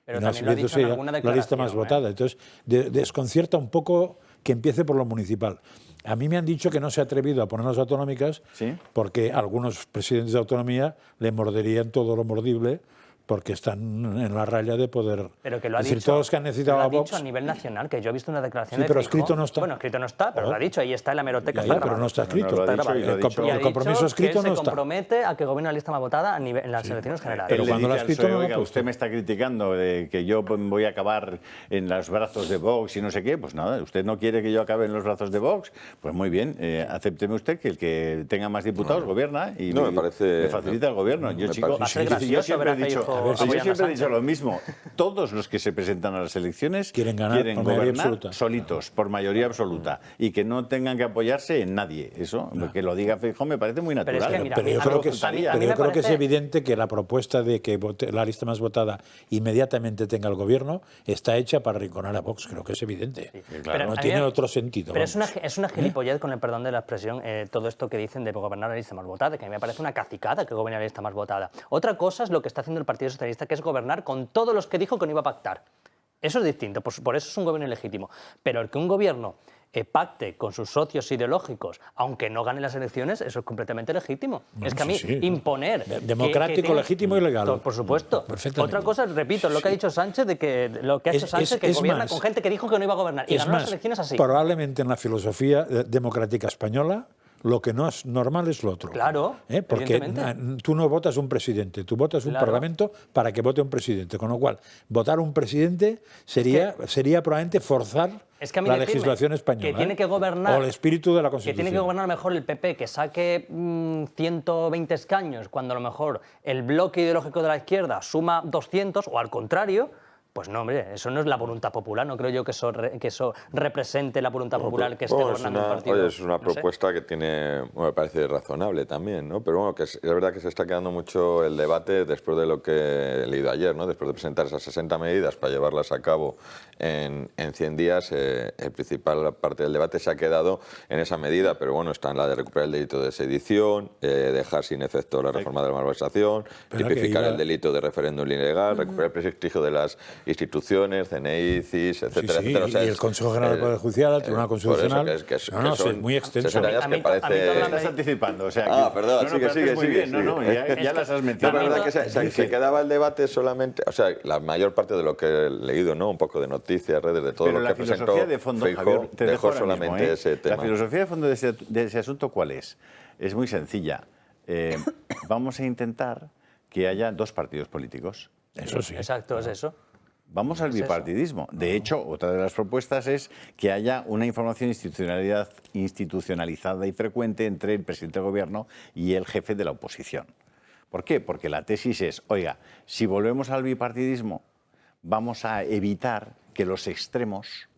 Speaker 3: Pero también lo ha dicho en alguna declaración,
Speaker 11: la lista más votada. Entonces, desconcierta un poco que empiece por lo municipal. A mí me han dicho que no se ha atrevido a poner las autonómicas, ¿sí?, porque algunos presidentes de autonomía le morderían todo lo mordible, porque están en la raya de poder...
Speaker 3: Pero que lo ha
Speaker 11: decir,
Speaker 3: dicho,
Speaker 11: todos los que han necesitado
Speaker 3: a
Speaker 11: Vox...
Speaker 3: a nivel nacional, que yo he visto una declaración
Speaker 11: sí,
Speaker 3: de
Speaker 11: pero
Speaker 3: Feijóo.
Speaker 11: escrito no está.
Speaker 3: Bueno, escrito no está, pero lo ha dicho, ahí está en la hemeroteca.
Speaker 11: Pero no está escrito.
Speaker 3: El
Speaker 11: compromiso escrito no está.
Speaker 3: Se compromete a que gobierne la lista más votada en las elecciones generales.
Speaker 2: Pero cuando lo ha escrito no lo ha puesto. Usted me está criticando de que yo voy a acabar en los brazos de Vox y no sé qué. Pues nada, usted no quiere que yo acabe en los brazos de Vox. Pues muy bien, acépteme usted que el que tenga más diputados gobierna y
Speaker 4: me facilita
Speaker 2: el gobierno. Yo siempre he dicho lo mismo. Todos los que se presentan a las elecciones quieren gobernar solitos, por mayoría absoluta, y que no tengan que apoyarse en nadie. Eso, que lo diga Feijóo, me parece muy natural.
Speaker 11: Pero yo creo que es evidente que la propuesta de que la lista más votada inmediatamente tenga el gobierno está hecha para arrinconar a Vox. Creo que es evidente. Sí, claro. No tiene otro sentido.
Speaker 3: Pero es una gilipollez, con el perdón de la expresión, todo esto que dicen de gobernar la lista más votada, que a mí me parece una cacicada que gobierne la lista más votada. Otra cosa es lo que está haciendo el Partido Socialista, que es gobernar con todos los que dijo que no iba a pactar. Eso es distinto, por eso es un gobierno ilegítimo. Pero el que un gobierno pacte con sus socios ideológicos, aunque no gane las elecciones, eso es completamente legítimo. Bueno, es que a mí imponer...
Speaker 11: Democrático, legítimo y legal.
Speaker 3: Por supuesto. Otra cosa, repito, lo que ha dicho Sánchez, que gobierna con gente que dijo que no iba a gobernar. Y ganó las elecciones así.
Speaker 11: Probablemente en la filosofía democrática española, lo que no es normal es lo otro.
Speaker 3: Claro,
Speaker 11: porque tú no votas un presidente, tú votas un parlamento para que vote un presidente. Con lo cual, votar un presidente sería probablemente forzar la legislación española.
Speaker 3: Que tiene que gobernar,
Speaker 11: o el espíritu de la Constitución.
Speaker 3: Que tiene que gobernar mejor el PP, que saque 120 escaños, cuando a lo mejor el bloque ideológico de la izquierda suma 200, o al contrario, Pues no, hombre, eso no es la voluntad popular, no creo yo que eso represente la voluntad popular que esté gobernando el partido.
Speaker 4: Oye, es una propuesta que tiene, bueno, me parece razonable también, ¿no? Pero bueno, que es verdad que se está quedando mucho el debate después de lo que he leído ayer, ¿no? Después de presentar esas 60 medidas para llevarlas a cabo en 100 días, el principal parte del debate se ha quedado en esa medida, pero bueno, está en la de recuperar el delito de sedición, dejar sin efecto la reforma de la malversación, tipificar el delito de referéndum ilegal, recuperar el prestigio de las instituciones, CNI, CIS, etcétera, etcétera. O sea,
Speaker 11: y el Consejo General del Poder Judicial, el Tribunal Constitucional.
Speaker 4: Es
Speaker 11: muy extenso.
Speaker 2: Me estás anticipando. O sea,
Speaker 4: perdón, sigue.
Speaker 2: Ya las has metido.
Speaker 4: La verdad que se quedaba el debate solamente, o sea, la mayor parte de lo que he leído, ¿no? Un poco de noticias, redes, de todo
Speaker 2: pero
Speaker 4: lo que presentó
Speaker 2: Feijóo,
Speaker 4: dejó solamente ese tema.
Speaker 2: La filosofía de fondo de ese asunto, ¿cuál es? Es muy sencilla. Vamos a intentar que haya 2 partidos políticos.
Speaker 11: Eso sí.
Speaker 3: Exacto, es eso.
Speaker 2: Vamos al bipartidismo. De hecho, otra de las propuestas es que haya una información institucionalizada y frecuente entre el presidente del gobierno y el jefe de la oposición. ¿Por qué? Porque la tesis es, oiga, si volvemos al bipartidismo, vamos a evitar que los extremos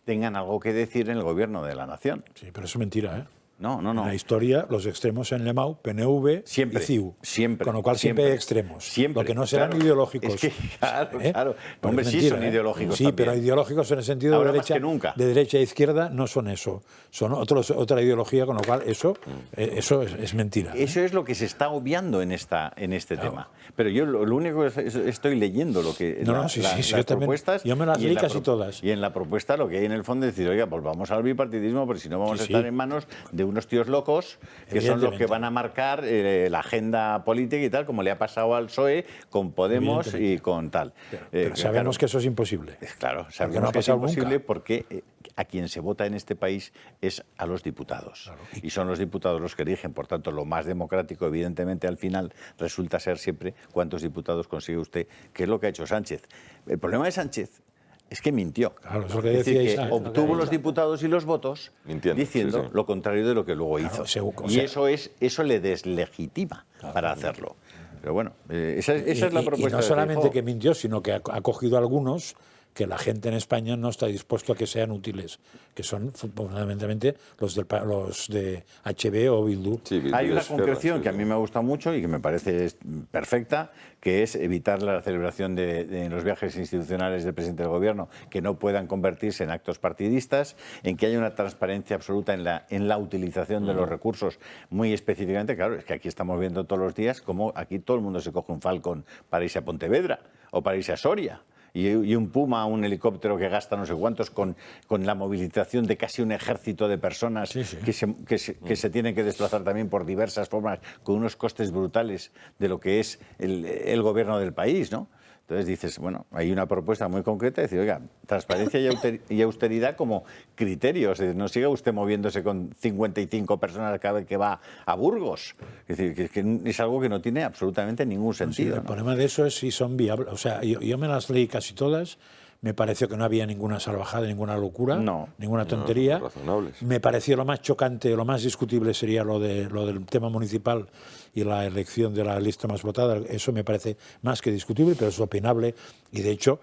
Speaker 2: tengan algo que decir en el gobierno de la nación.
Speaker 11: Sí, pero eso es mentira, ¿eh?
Speaker 2: No.
Speaker 11: En la historia, los extremos se han llamado PNV y CIU.
Speaker 2: Siempre.
Speaker 11: Con lo cual siempre hay extremos.
Speaker 2: Siempre.
Speaker 11: Lo que no serán ideológicos.
Speaker 2: Es que, claro. Hombre, sí
Speaker 11: mentira,
Speaker 2: son ideológicos
Speaker 11: Sí,
Speaker 2: también.
Speaker 11: pero ideológicos en el sentido
Speaker 2: Ahora
Speaker 11: de
Speaker 2: más que nunca.
Speaker 11: derecha e izquierda no son eso. Son otra ideología, con lo cual eso es mentira.
Speaker 2: Eso es lo que se está obviando en este tema. Pero yo lo único que estoy leyendo lo que las propuestas.
Speaker 11: Yo me las leí casi todas.
Speaker 2: Y en la propuesta lo que hay en el fondo es decir, oiga, pues vamos al bipartidismo, porque si no vamos a estar en manos de unos tíos locos que son los que van a marcar la agenda política y tal, como le ha pasado al PSOE con Podemos y con tal.
Speaker 11: Pero sabemos que eso es imposible.
Speaker 2: Claro, sabemos que es imposible porque a quien se vota en este país es a los diputados. Y son los diputados los que eligen, por tanto, lo más democrático, evidentemente, al final resulta ser siempre cuántos diputados consigue usted, que es lo que ha hecho Sánchez. El problema de Sánchez es que mintió.
Speaker 11: Claro, eso que
Speaker 2: es decir,
Speaker 11: decíais,
Speaker 2: que obtuvo los diputados y los votos diciendo lo contrario de lo que luego hizo. Y eso le deslegitima para hacerlo. Pero bueno, esa es la propuesta.
Speaker 11: Y no solamente que mintió, sino que ha cogido algunos que la gente en España no está dispuesto a que sean útiles, que son fundamentalmente los de HB o Bildu.
Speaker 2: Hay una concreción que a mí me ha gustado mucho y que me parece perfecta, que es evitar la celebración de los viajes institucionales del presidente del gobierno que no puedan convertirse en actos partidistas, en que haya una transparencia absoluta en la utilización de los recursos, muy específicamente. Claro, es que aquí estamos viendo todos los días cómo aquí todo el mundo se coge un Falcon para irse a Pontevedra o para irse a Soria. Y un Puma, un helicóptero que gasta no sé cuántos, con la movilización de casi un ejército de personas que se tienen que desplazar también por diversas formas, con unos costes brutales de lo que es el gobierno del país, ¿no? Entonces dices, bueno, hay una propuesta muy concreta de decir, oiga, transparencia y austeridad como criterios. No siga usted moviéndose con 55 personas cada vez que va a Burgos. Es decir, que es algo que no tiene absolutamente ningún sentido.
Speaker 11: Sí, el problema de eso es si son viables. O sea, yo me las leí casi todas. Me pareció que no había ninguna salvajada, ninguna locura, ninguna tontería. Me pareció lo más chocante, lo más discutible sería lo del tema municipal y la elección de la lista más votada. Eso me parece más que discutible, pero es opinable. Y de hecho,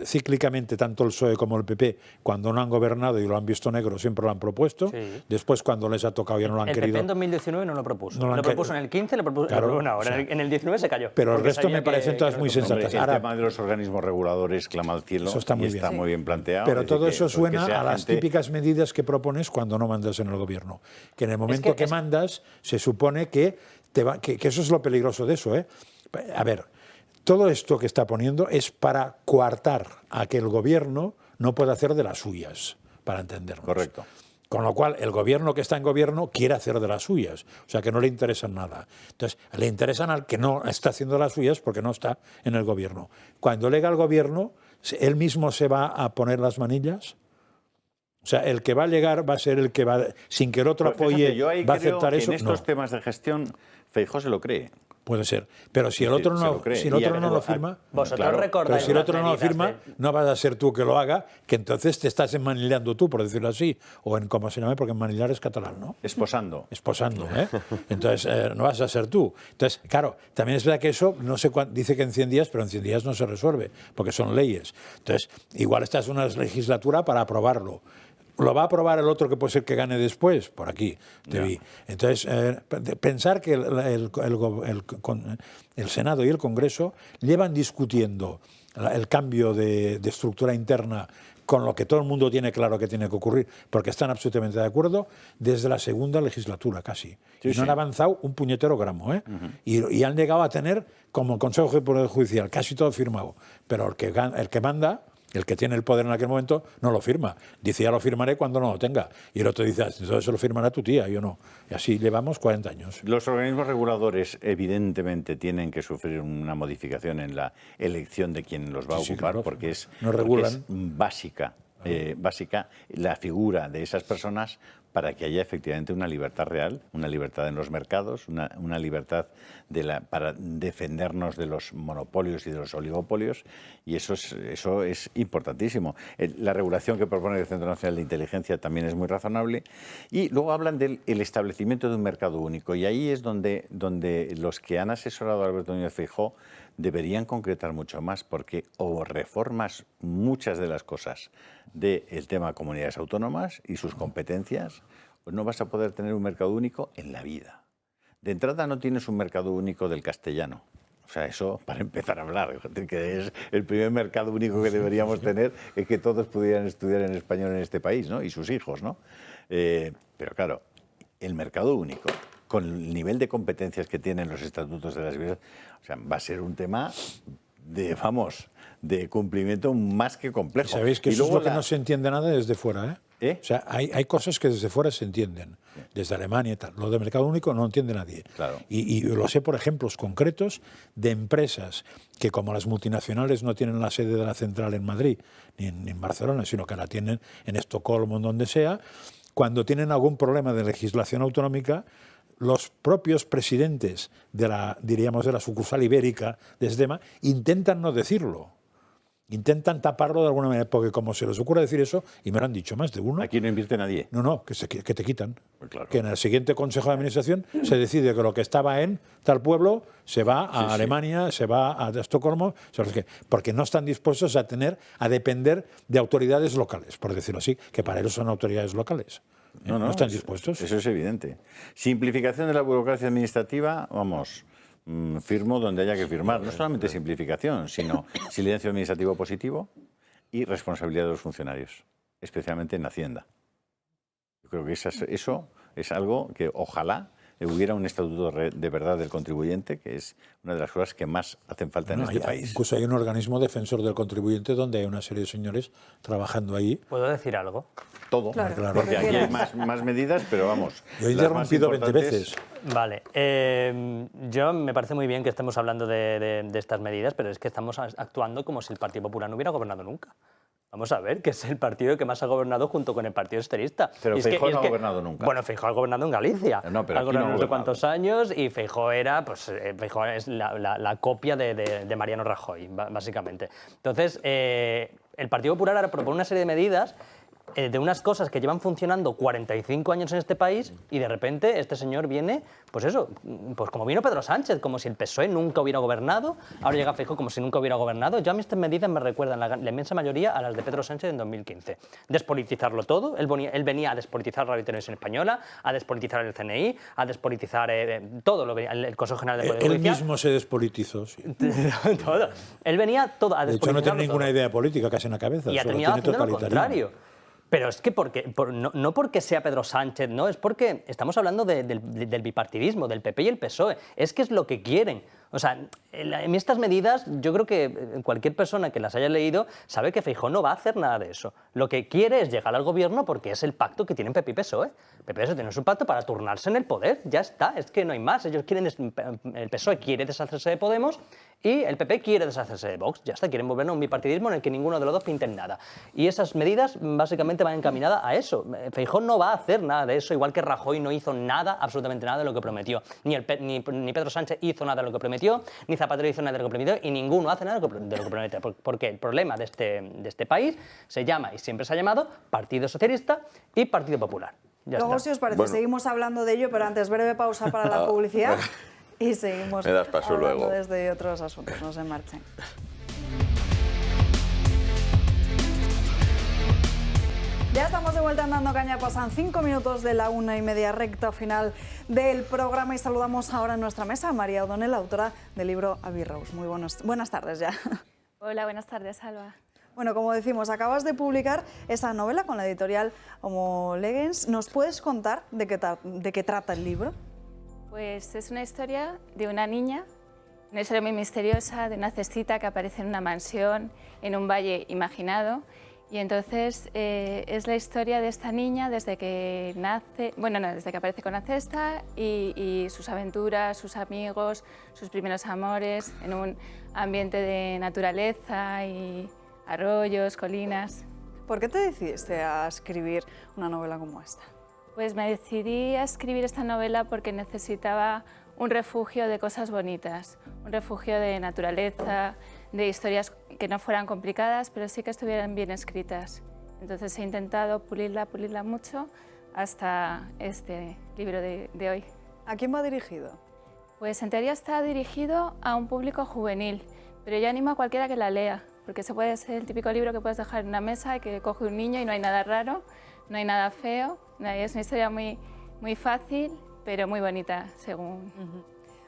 Speaker 11: cíclicamente, tanto el PSOE como el PP, cuando no han gobernado y lo han visto negro, siempre lo han propuesto. Sí. Después, cuando les ha tocado, ya no lo han querido.
Speaker 3: El PP en 2019 no lo propuso. Lo propuso en el 15, lo propuso ahora. O sea, en el 19 se cayó.
Speaker 11: Pero el resto me parecen todas muy sensatas.
Speaker 2: El tema de los organismos reguladores clama al cielo.
Speaker 11: Eso está muy
Speaker 2: bien planteado.
Speaker 11: Pero todo eso suena a las típicas medidas que propones cuando no mandas en el gobierno. Que en el momento que mandas, se supone que eso es lo peligroso de eso, ¿eh? A ver, todo esto que está poniendo es para coartar a que el gobierno no pueda hacer de las suyas, para entendernos.
Speaker 2: Correcto.
Speaker 11: Con lo cual, el gobierno que está en gobierno quiere hacer de las suyas, o sea que no le interesan nada. Entonces, le interesan al que no está haciendo las suyas porque no está en el gobierno. Cuando llega al gobierno, él mismo se va a poner las manillas. O sea, el que va a llegar va a ser el que va, sin que el otro apoye, va a aceptar eso.
Speaker 2: En estos temas de gestión, Feijóo se lo cree.
Speaker 11: Puede ser. Pero si el otro no, si el otro no lo firma, pero si el otro no lo firma, no vas a ser tú que lo haga, que entonces te estás enmanilando tú, por decirlo así, o en como se llame, porque enmanilar es catalán, ¿no?
Speaker 2: Esposando.
Speaker 11: Esposando, ¿eh? Entonces, no vas a ser tú. Entonces, claro, también es verdad que eso, no sé dice que en 100 días, pero en 100 días no se resuelve, porque son leyes. Entonces, igual esta es una legislatura para aprobarlo. ¿Lo va a aprobar el otro que puede ser que gane después? Por aquí, te vi. Entonces, pensar que el Senado y el Congreso llevan discutiendo el cambio de estructura interna con lo que todo el mundo tiene claro que tiene que ocurrir, porque están absolutamente de acuerdo, desde la segunda legislatura casi.
Speaker 2: Sí,
Speaker 11: y no han avanzado un puñetero gramo, ¿eh? Y han llegado a tener, como el Consejo de Poder Judicial, casi todo firmado. Pero el que manda, el que tiene el poder en aquel momento, no lo firma. Dice, ya lo firmaré cuando no lo tenga. Y el otro dice, entonces se lo firmará tu tía, yo no. Y así llevamos 40 años.
Speaker 2: Los organismos reguladores evidentemente tienen que sufrir una modificación en la elección de quien los va a ocupar,
Speaker 11: claro,
Speaker 2: porque es básica la figura de esas personas para que haya efectivamente una libertad real, una libertad en los mercados, una libertad para defendernos de los monopolios y de los oligopolios, y eso es importantísimo. La regulación que propone el Centro Nacional de Inteligencia también es muy razonable, y luego hablan del establecimiento de un mercado único, y ahí es donde los que han asesorado a Alberto Núñez Feijóo deberían concretar mucho más, porque o reformas muchas de las cosas del tema comunidades autónomas y sus competencias, pues no vas a poder tener un mercado único en la vida. De entrada no tienes un mercado único del castellano. O sea, eso para empezar a hablar, que es el primer mercado único que deberíamos tener, es que todos pudieran estudiar en español en este país, ¿no? Y sus hijos, ¿no? Pero claro, el mercado único, con el nivel de competencias que tienen los estatutos de las iglesias, o sea, va a ser un tema de cumplimiento más que complejo.
Speaker 11: Y sabéis que eso es lo que no se entiende nada desde fuera, ¿eh? O sea, hay cosas que desde fuera se entienden, desde Alemania y tal. Lo del mercado único no entiende nadie.
Speaker 2: Claro.
Speaker 11: Y lo sé por ejemplos concretos de empresas que, como las multinacionales no tienen la sede de la central en Madrid ni en Barcelona, sino que la tienen en Estocolmo, en donde sea, cuando tienen algún problema de legislación autonómica, los propios presidentes de la sucursal ibérica de ese tema intentan no decirlo. Intentan taparlo de alguna manera, porque como se les ocurre decir eso, y me lo han dicho más de uno...
Speaker 2: Aquí no invierte nadie.
Speaker 11: No, que te quitan.
Speaker 2: Pues claro.
Speaker 11: Que en el siguiente Consejo de Administración se decide que lo que estaba en tal pueblo se va a Alemania, se va a Estocolmo, porque no están dispuestos a depender de autoridades locales, por decirlo así, que para ellos son autoridades locales. No están dispuestos.
Speaker 2: Eso es evidente. Simplificación de la burocracia administrativa, firmo donde haya que firmar. No solamente simplificación, sino silencio administrativo positivo y responsabilidad de los funcionarios, especialmente en Hacienda. Yo creo que eso es algo que ojalá hubiera un estatuto de verdad del contribuyente, que es una de las cosas que más hacen falta en este país.
Speaker 11: Incluso hay un organismo defensor del contribuyente donde hay una serie de señores trabajando ahí.
Speaker 3: ¿Puedo decir algo?
Speaker 2: Todo, claro, porque aquí hay más medidas, pero vamos.
Speaker 11: Yo he interrumpido 20 veces.
Speaker 3: Vale, yo me parece muy bien que estemos hablando de estas medidas, pero es que estamos actuando como si el Partido Popular no hubiera gobernado nunca. Vamos a ver, que es el partido que más ha gobernado junto con el Partido Socialista.
Speaker 2: Pero Feijóo no ha gobernado nunca.
Speaker 3: Bueno, Feijóo ha gobernado en Galicia.
Speaker 2: Pero
Speaker 3: ha gobernado no sé cuántos años y Feijóo Feijóo es la copia de Mariano Rajoy, básicamente. Entonces, el Partido Popular ahora propone una serie de medidas de unas cosas que llevan funcionando 45 años en este país y de repente este señor viene, pues como vino Pedro Sánchez, como si el PSOE nunca hubiera gobernado, ahora llega Feijóo como si nunca hubiera gobernado. Yo a mí estas medidas me recuerdan la inmensa mayoría a las de Pedro Sánchez en 2015. Despolitizarlo todo, él venía a despolitizar Radio y Televisión Española, a despolitizar el CNI, a despolitizar todo, el Consejo General de Poder Judicial.
Speaker 11: Él mismo se despolitizó, sí.
Speaker 3: Todo. Él venía todo a despolitizarlo.
Speaker 11: De hecho, no tiene ninguna idea política casi en la cabeza.
Speaker 3: Y ha terminado haciendo lo contrario. Pero es que no porque sea Pedro Sánchez, no, es porque estamos hablando del bipartidismo, del PP y el PSOE. Es que es lo que quieren. O sea, en estas medidas, yo creo que cualquier persona que las haya leído sabe que Feijóo no va a hacer nada de eso. Lo que quiere es llegar al gobierno porque es el pacto que tienen PP y PSOE. PP y PSOE tienen su pacto para turnarse en el poder, ya está, es que no hay más. Ellos quieren, el PSOE quiere deshacerse de Podemos y el PP quiere deshacerse de Vox, ya está, quieren volver a un bipartidismo en el que ninguno de los dos pinten nada. Y esas medidas básicamente van encaminadas a eso. Feijóo no va a hacer nada de eso, igual que Rajoy no hizo nada, absolutamente nada de lo que prometió. Ni Pedro Sánchez hizo nada de lo que prometió, ni Zapatero hizo nada de lo que prometió, y ninguno hace nada de lo que promete. Porque el problema de este país se llama, y siempre se ha llamado, Partido Socialista y Partido Popular. Ya
Speaker 1: Luego,
Speaker 3: está.
Speaker 1: si os parece, seguimos hablando de ello, pero antes breve pausa para la publicidad y seguimos
Speaker 4: Me das paso
Speaker 1: hablando
Speaker 4: luego.
Speaker 1: desde otros asuntos. No se marchen. Ya estamos de vuelta en Dando Caña, pasan 5 minutos de la 1:30, recta final del programa, y saludamos ahora en nuestra mesa a María O'Donnell, autora del libro Abbey Rose. Muy buenas tardes ya.
Speaker 6: Hola, buenas tardes, Alba.
Speaker 1: Bueno, como decimos, acabas de publicar esa novela con la editorial Homo Legens. ¿Nos puedes contar de qué trata el libro?
Speaker 6: Pues es una historia de una niña, una historia muy misteriosa, de una cestita que aparece en una mansión, en un valle imaginado. Y entonces es la historia de esta niña desde que nace, desde que aparece con la cesta y sus aventuras, sus amigos, sus primeros amores, en un ambiente de naturaleza y arroyos, colinas.
Speaker 1: ¿Por qué te decidiste a escribir una novela como esta?
Speaker 6: Pues me decidí a escribir esta novela porque necesitaba un refugio de cosas bonitas, un refugio de naturaleza, de historias que no fueran complicadas, pero sí que estuvieran bien escritas. Entonces he intentado pulirla mucho hasta este libro de hoy.
Speaker 1: ¿A quién va dirigido?
Speaker 6: Pues en teoría está dirigido a un público juvenil, pero yo animo a cualquiera que la lea, porque ese puede ser el típico libro que puedes dejar en una mesa y que coge un niño y no hay nada raro, no hay nada feo, es una historia muy fácil, pero muy bonita, según...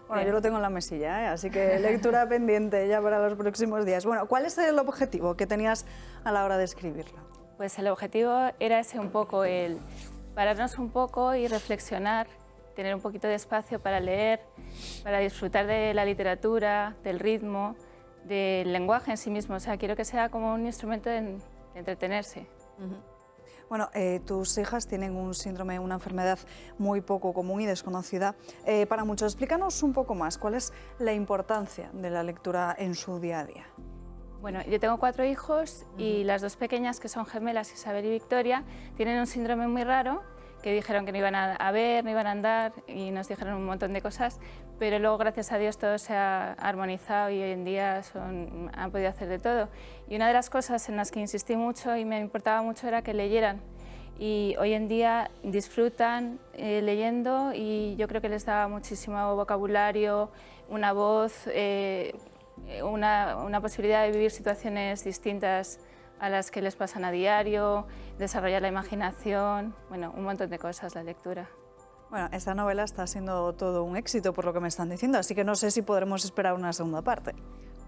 Speaker 1: Bueno, yo lo tengo en la mesilla, así que lectura pendiente ya para los próximos días. Bueno, ¿cuál es el objetivo que tenías a la hora de escribirlo?
Speaker 6: Pues el objetivo era ese un poco, el pararnos un poco y reflexionar, tener un poquito de espacio para leer, para disfrutar de la literatura, del ritmo, del lenguaje en sí mismo. O sea, quiero que sea como un instrumento de entretenerse.
Speaker 1: Bueno, tus hijas tienen un síndrome, una enfermedad muy poco común y desconocida para muchos. Explícanos un poco más, ¿cuál es la importancia de la lectura en su día a día?
Speaker 6: Bueno, yo tengo 4 hijos y las 2 pequeñas, que son gemelas, Isabel y Victoria, tienen un síndrome muy raro, que dijeron que no iban a ver, no iban a andar y nos dijeron un montón de cosas, pero luego, gracias a Dios, todo se ha armonizado y hoy en día han podido hacer de todo. Y una de las cosas en las que insistí mucho y me importaba mucho era que leyeran. Y hoy en día disfrutan leyendo y yo creo que les da muchísimo vocabulario, una voz, una posibilidad de vivir situaciones distintas a las que les pasan a diario, desarrollar la imaginación, bueno, un montón de cosas, la lectura.
Speaker 1: Bueno, esta novela está siendo todo un éxito por lo que me están diciendo, así que no sé si podremos esperar una segunda parte.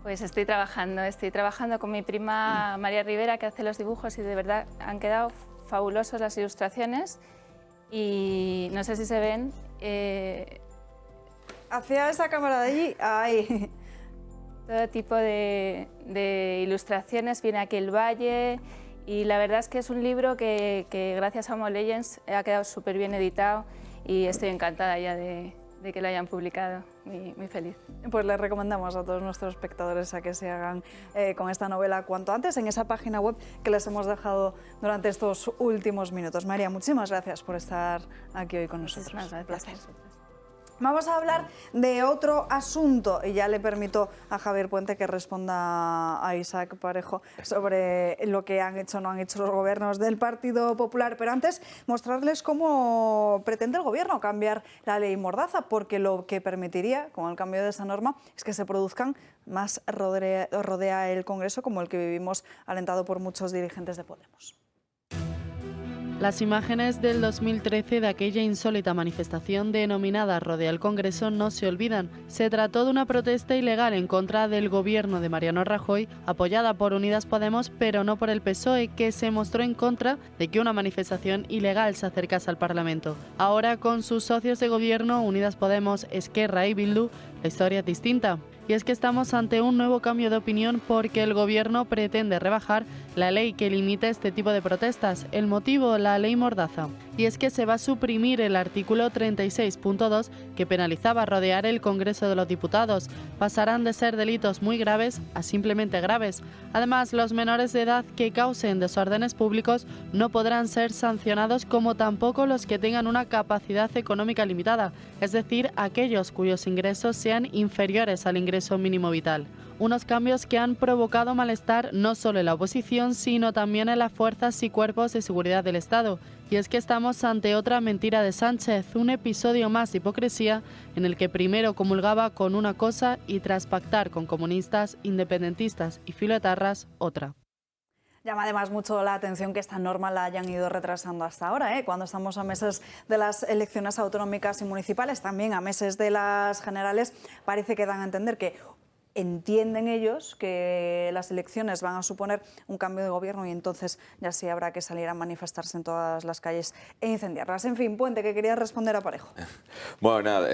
Speaker 6: Pues estoy trabajando con mi prima María Rivera, que hace los dibujos, y de verdad han quedado fabulosos las ilustraciones y no sé si se ven.
Speaker 1: Hacia esa cámara de allí, ahí.
Speaker 6: Todo tipo de ilustraciones, viene aquí el valle y la verdad es que es un libro que gracias a Homo Legens ha quedado súper bien editado y estoy encantada ya de que lo hayan publicado, muy feliz.
Speaker 1: Pues les recomendamos a todos nuestros espectadores a que se hagan con esta novela cuanto antes en esa página web que les hemos dejado durante estos últimos minutos. María, muchísimas gracias por estar aquí hoy con nosotros.
Speaker 6: Muchísimas gracias.
Speaker 1: Vamos a hablar de otro asunto y ya le permito a Javier Puente que responda a Isaac Parejo sobre lo que han hecho o no han hecho los gobiernos del Partido Popular. Pero antes, mostrarles cómo pretende el Gobierno cambiar la ley Mordaza, porque lo que permitiría, con el cambio de esa norma, es que se produzcan más rodea el Congreso como el que vivimos alentado por muchos dirigentes de Podemos.
Speaker 5: Las imágenes del 2013 de aquella insólita manifestación denominada Rodea el Congreso no se olvidan. Se trató de una protesta ilegal en contra del gobierno de Mariano Rajoy, apoyada por Unidas Podemos, pero no por el PSOE, que se mostró en contra de que una manifestación ilegal se acercase al Parlamento. Ahora, con sus socios de gobierno, Unidas Podemos, Esquerra y Bildu, la historia es distinta. Y es que estamos ante un nuevo cambio de opinión porque el Gobierno pretende rebajar la ley que limita este tipo de protestas. El motivo, la ley Mordaza. Y es que se va a suprimir el artículo 36.2 que penalizaba rodear el Congreso de los Diputados. Pasarán de ser delitos muy graves a simplemente graves. Además, los menores de edad que causen desórdenes públicos no podrán ser sancionados, como tampoco los que tengan una capacidad económica limitada, es decir, aquellos cuyos ingresos sean inferiores al ingreso mínimo vital. Unos cambios que han provocado malestar no solo en la oposición, sino también en las fuerzas y cuerpos de seguridad del Estado. Y es que estamos ante otra mentira de Sánchez, un episodio más de hipocresía en el que primero comulgaba con una cosa y tras pactar con comunistas, independentistas y filoetarras, otra.
Speaker 1: Llama además mucho la atención que esta norma la hayan ido retrasando hasta ahora, cuando estamos a meses de las elecciones autonómicas y municipales, también a meses de las generales. Parece que dan a entender que entienden ellos que las elecciones van a suponer un cambio de gobierno y entonces ya sí habrá que salir a manifestarse en todas las calles e incendiarlas. En fin, Puente, que quería responder a Parejo.
Speaker 4: Bueno, nada,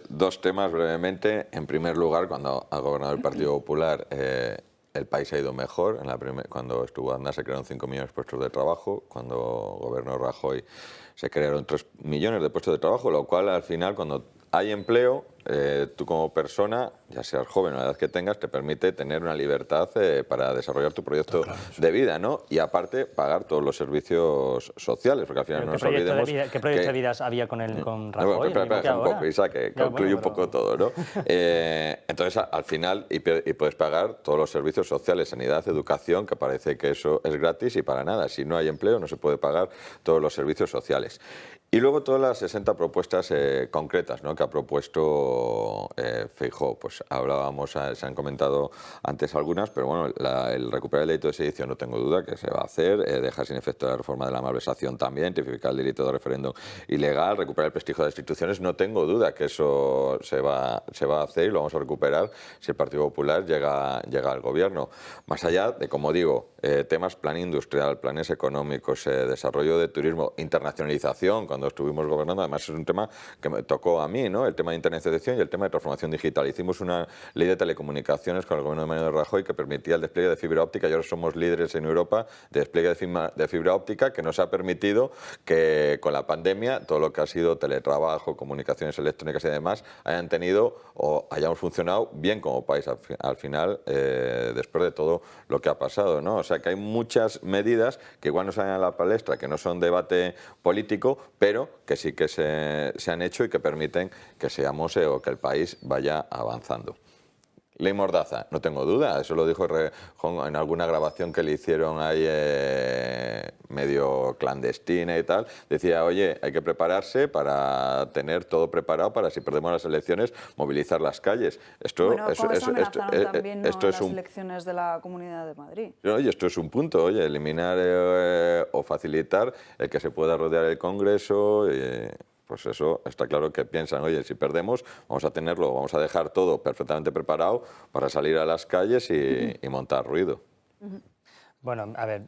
Speaker 4: dos temas brevemente. En primer lugar, cuando ha gobernado el Partido Popular, el país ha ido mejor. Cuando estuvo Aznar se crearon 5 millones de puestos de trabajo. Cuando gobernó Rajoy se crearon 3 millones de puestos de trabajo, lo cual al final, cuando hay empleo, tú como persona, ya seas joven o la edad que tengas, te permite tener una libertad para desarrollar tu proyecto de vida, ¿no? Y aparte, pagar todos los servicios sociales, porque al final no nos olvidemos...
Speaker 3: ¿Qué proyecto de vida había con Rajoy?
Speaker 4: Espera un poco, Isa, que concluye un poco todo, ¿no? Entonces, al final, y puedes pagar todos los servicios sociales, sanidad, educación, que parece que eso es gratis y para nada. Si no hay empleo, no se puede pagar todos los servicios sociales. Y luego todas las 60 propuestas concretas, ¿no?, que ha propuesto Feijóo. Pues hablábamos, se han comentado antes algunas, pero bueno, el recuperar el delito de sedición no tengo duda que se va a hacer, dejar sin efecto la reforma de la malversación también, tipificar el delito de referéndum ilegal, recuperar el prestigio de las instituciones, no tengo duda que eso se va a hacer y lo vamos a recuperar si el Partido Popular llega al gobierno. Más allá de, como digo, temas plan industrial, planes económicos, desarrollo de turismo, internacionalización. Cuando estuvimos gobernando, además es un tema que me tocó a mí, ¿no?, el tema de internacionalización y el tema de transformación digital. Hicimos una ley de telecomunicaciones con el gobierno de Mariano Rajoy que permitía el despliegue de fibra óptica y ahora somos líderes en Europa de despliegue de fibra óptica, que nos ha permitido que con la pandemia todo lo que ha sido teletrabajo, comunicaciones electrónicas y demás hayan tenido o hayamos funcionado bien como país al final, después de todo lo que ha pasado, ¿no? O sea que hay muchas medidas que igual no salen a la palestra, que no son debate político, pero que sí que se han hecho y que permiten que seamos o que el país vaya avanzando. Ley Mordaza, no tengo duda, eso lo dijo en alguna grabación que le hicieron ahí medio clandestina y tal. Decía, oye, hay que prepararse para tener todo preparado para, si perdemos las elecciones, movilizar las calles. Esto
Speaker 1: Las elecciones de la Comunidad de Madrid.
Speaker 4: Oye, esto es un punto, oye, eliminar o facilitar el que se pueda rodear el Congreso. Pues eso está claro que piensan, oye, si perdemos, vamos a dejar todo perfectamente preparado para salir a las calles y montar ruido.
Speaker 3: Bueno, a ver,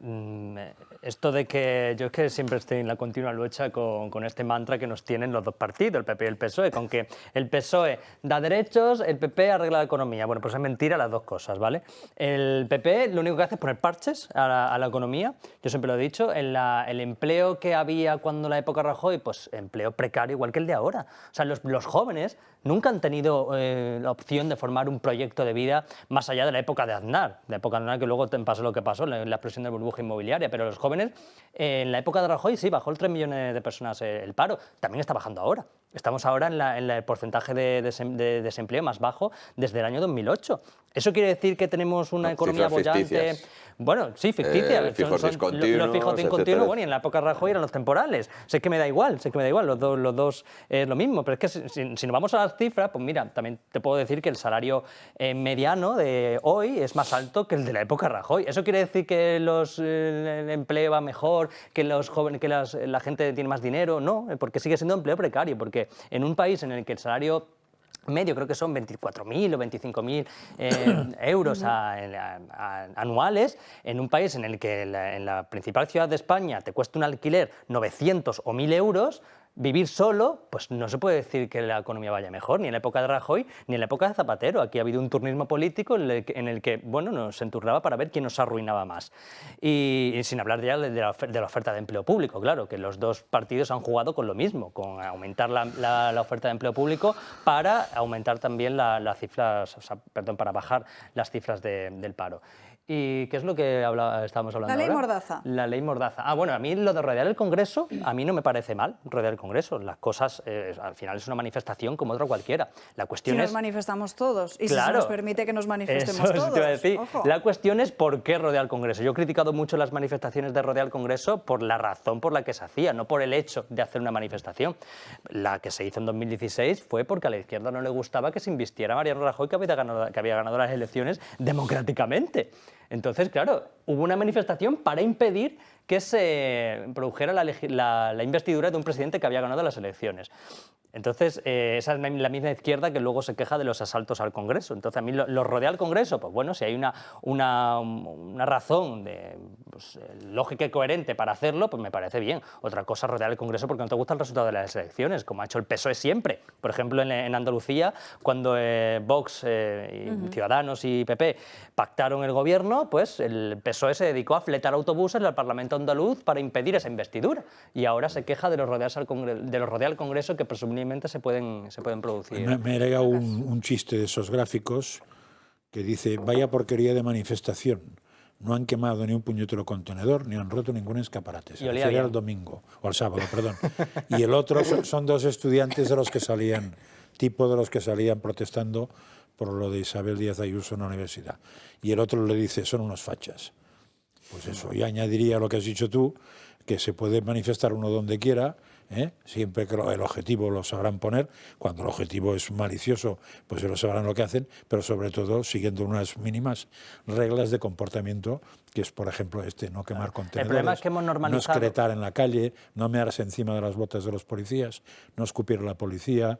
Speaker 3: esto de que yo es que siempre estoy en la continua lucha con este mantra que nos tienen los dos partidos, el PP y el PSOE, con que el PSOE da derechos, el PP arregla la economía. Bueno, pues es mentira las dos cosas, ¿vale? El PP lo único que hace es poner parches a la economía. Yo siempre lo he dicho, el empleo que había cuando la época Rajoy, pues empleo precario igual que el de ahora. O sea, los jóvenes nunca han tenido la opción de formar un proyecto de vida más allá de la época de Aznar, que luego pasó lo que pasó, la explosión de burbuja inmobiliaria, pero los jóvenes, en la época de Rajoy sí, bajó el 3 millones de personas el paro, también está bajando ahora. Estamos ahora en el porcentaje de desempleo más bajo desde el año 2008. ¿Eso quiere decir que tenemos una economía bollante? Bueno, sí, ficticia.
Speaker 4: Fijos discontinuos,
Speaker 3: los fijos discontinuos, bueno, y en la época de Rajoy eran los temporales. Sé que me da igual, los dos es lo mismo. Pero es que si nos vamos a las cifras, pues mira, también te puedo decir que el salario mediano de hoy es más alto que el de la época de Rajoy. ¿Eso quiere decir que el empleo va mejor, que los jóvenes, que la gente tiene más dinero? No, porque sigue siendo empleo precario, porque en un país en el que el salario medio creo que son 24.000 o 25.000 euros anuales, en un país en el que en la principal ciudad de España te cuesta un alquiler 900 o 1.000 euros, vivir solo, pues no se puede decir que la economía vaya mejor, ni en la época de Rajoy, ni en la época de Zapatero. Aquí ha habido un turnismo político en el que bueno, nos enturnaba para ver quién nos arruinaba más. Y sin hablar ya de la oferta de empleo público, claro, que los dos partidos han jugado con lo mismo, con aumentar la oferta de empleo público para aumentar también las cifras, para bajar las cifras del paro. ¿Y qué es lo que estábamos hablando ahora?
Speaker 1: La ley Mordaza.
Speaker 3: La ley Mordaza. Bueno, a mí lo de rodear el Congreso, a mí no me parece mal rodear el Congreso. Las cosas, al final es una manifestación como otra cualquiera. La cuestión es...
Speaker 1: nos manifestamos todos y
Speaker 3: claro,
Speaker 1: si se nos permite que nos manifestemos todos.
Speaker 3: Te iba a decir.
Speaker 1: Ojo.
Speaker 3: La cuestión es por qué rodear el Congreso. Yo he criticado mucho las manifestaciones de rodear el Congreso por la razón por la que se hacía, no por el hecho de hacer una manifestación. La que se hizo en 2016 fue porque a la izquierda no le gustaba que se invistiera a Mariano Rajoy, que había ganado las elecciones democráticamente. Entonces, claro, hubo una manifestación para impedir que se produjera la investidura de un presidente que había ganado las elecciones. Entonces, esa es la misma izquierda que luego se queja de los asaltos al Congreso. Entonces, a mí lo rodea al Congreso, pues bueno, si hay una razón lógica y coherente para hacerlo, pues me parece bien. Otra cosa es rodear el Congreso porque no te gusta el resultado de las elecciones, como ha hecho el PSOE siempre. Por ejemplo, en Andalucía, cuando Vox, Ciudadanos y PP pactaron el gobierno, pues el PSOE se dedicó a fletar autobuses al Parlamento andaluz para impedir esa investidura. Y ahora se queja de los rodear al Congreso que presumiblemente se pueden producir.
Speaker 11: Me ha llegado un chiste de esos gráficos que dice: vaya porquería de manifestación. No han quemado ni un puñetero contenedor, ni han roto ningún escaparate. Se refiere al domingo, o al sábado, perdón. Y el otro son dos estudiantes de los que salían protestando por lo de Isabel Díaz Ayuso en la universidad. Y el otro le dice: son unos fachas. Pues eso, y añadiría lo que has dicho tú, que se puede manifestar uno donde quiera, siempre que el objetivo lo sabrán poner. Cuando el objetivo es malicioso, pues ellos sabrán lo que hacen, pero sobre todo siguiendo unas mínimas reglas de comportamiento, que es, por ejemplo, no quemar contenedores,
Speaker 3: el problema es que hemos normalizado...
Speaker 11: no excretar en la calle, no mearse encima de las botas de los policías, no escupir a la policía,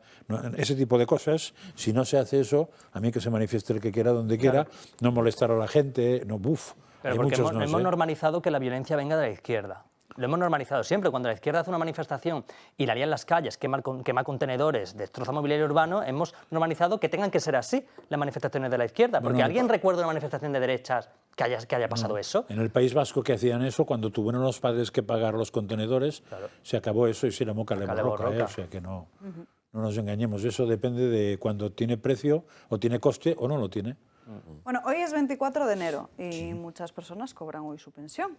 Speaker 11: ese tipo de cosas. Si no se hace eso, a mí que se manifieste el que quiera donde quiera, no molestar a la gente,
Speaker 3: Pero porque hemos normalizado que la violencia venga de la izquierda. Lo hemos normalizado siempre. Cuando la izquierda hace una manifestación y la lía en las calles, quema contenedores, destroza mobiliario urbano, hemos normalizado que tengan que ser así las manifestaciones de la izquierda. Porque ¿alguien recuerda una manifestación de derechas que haya pasado eso?
Speaker 11: En el País Vasco que hacían eso, cuando tuvieron los padres que pagar los contenedores, se acabó eso y se llamó Kale Borroka. O sea que no nos engañemos. Eso depende de cuando tiene precio o tiene coste o no lo tiene.
Speaker 1: Bueno, hoy es 24 de enero y muchas personas cobran hoy su pensión.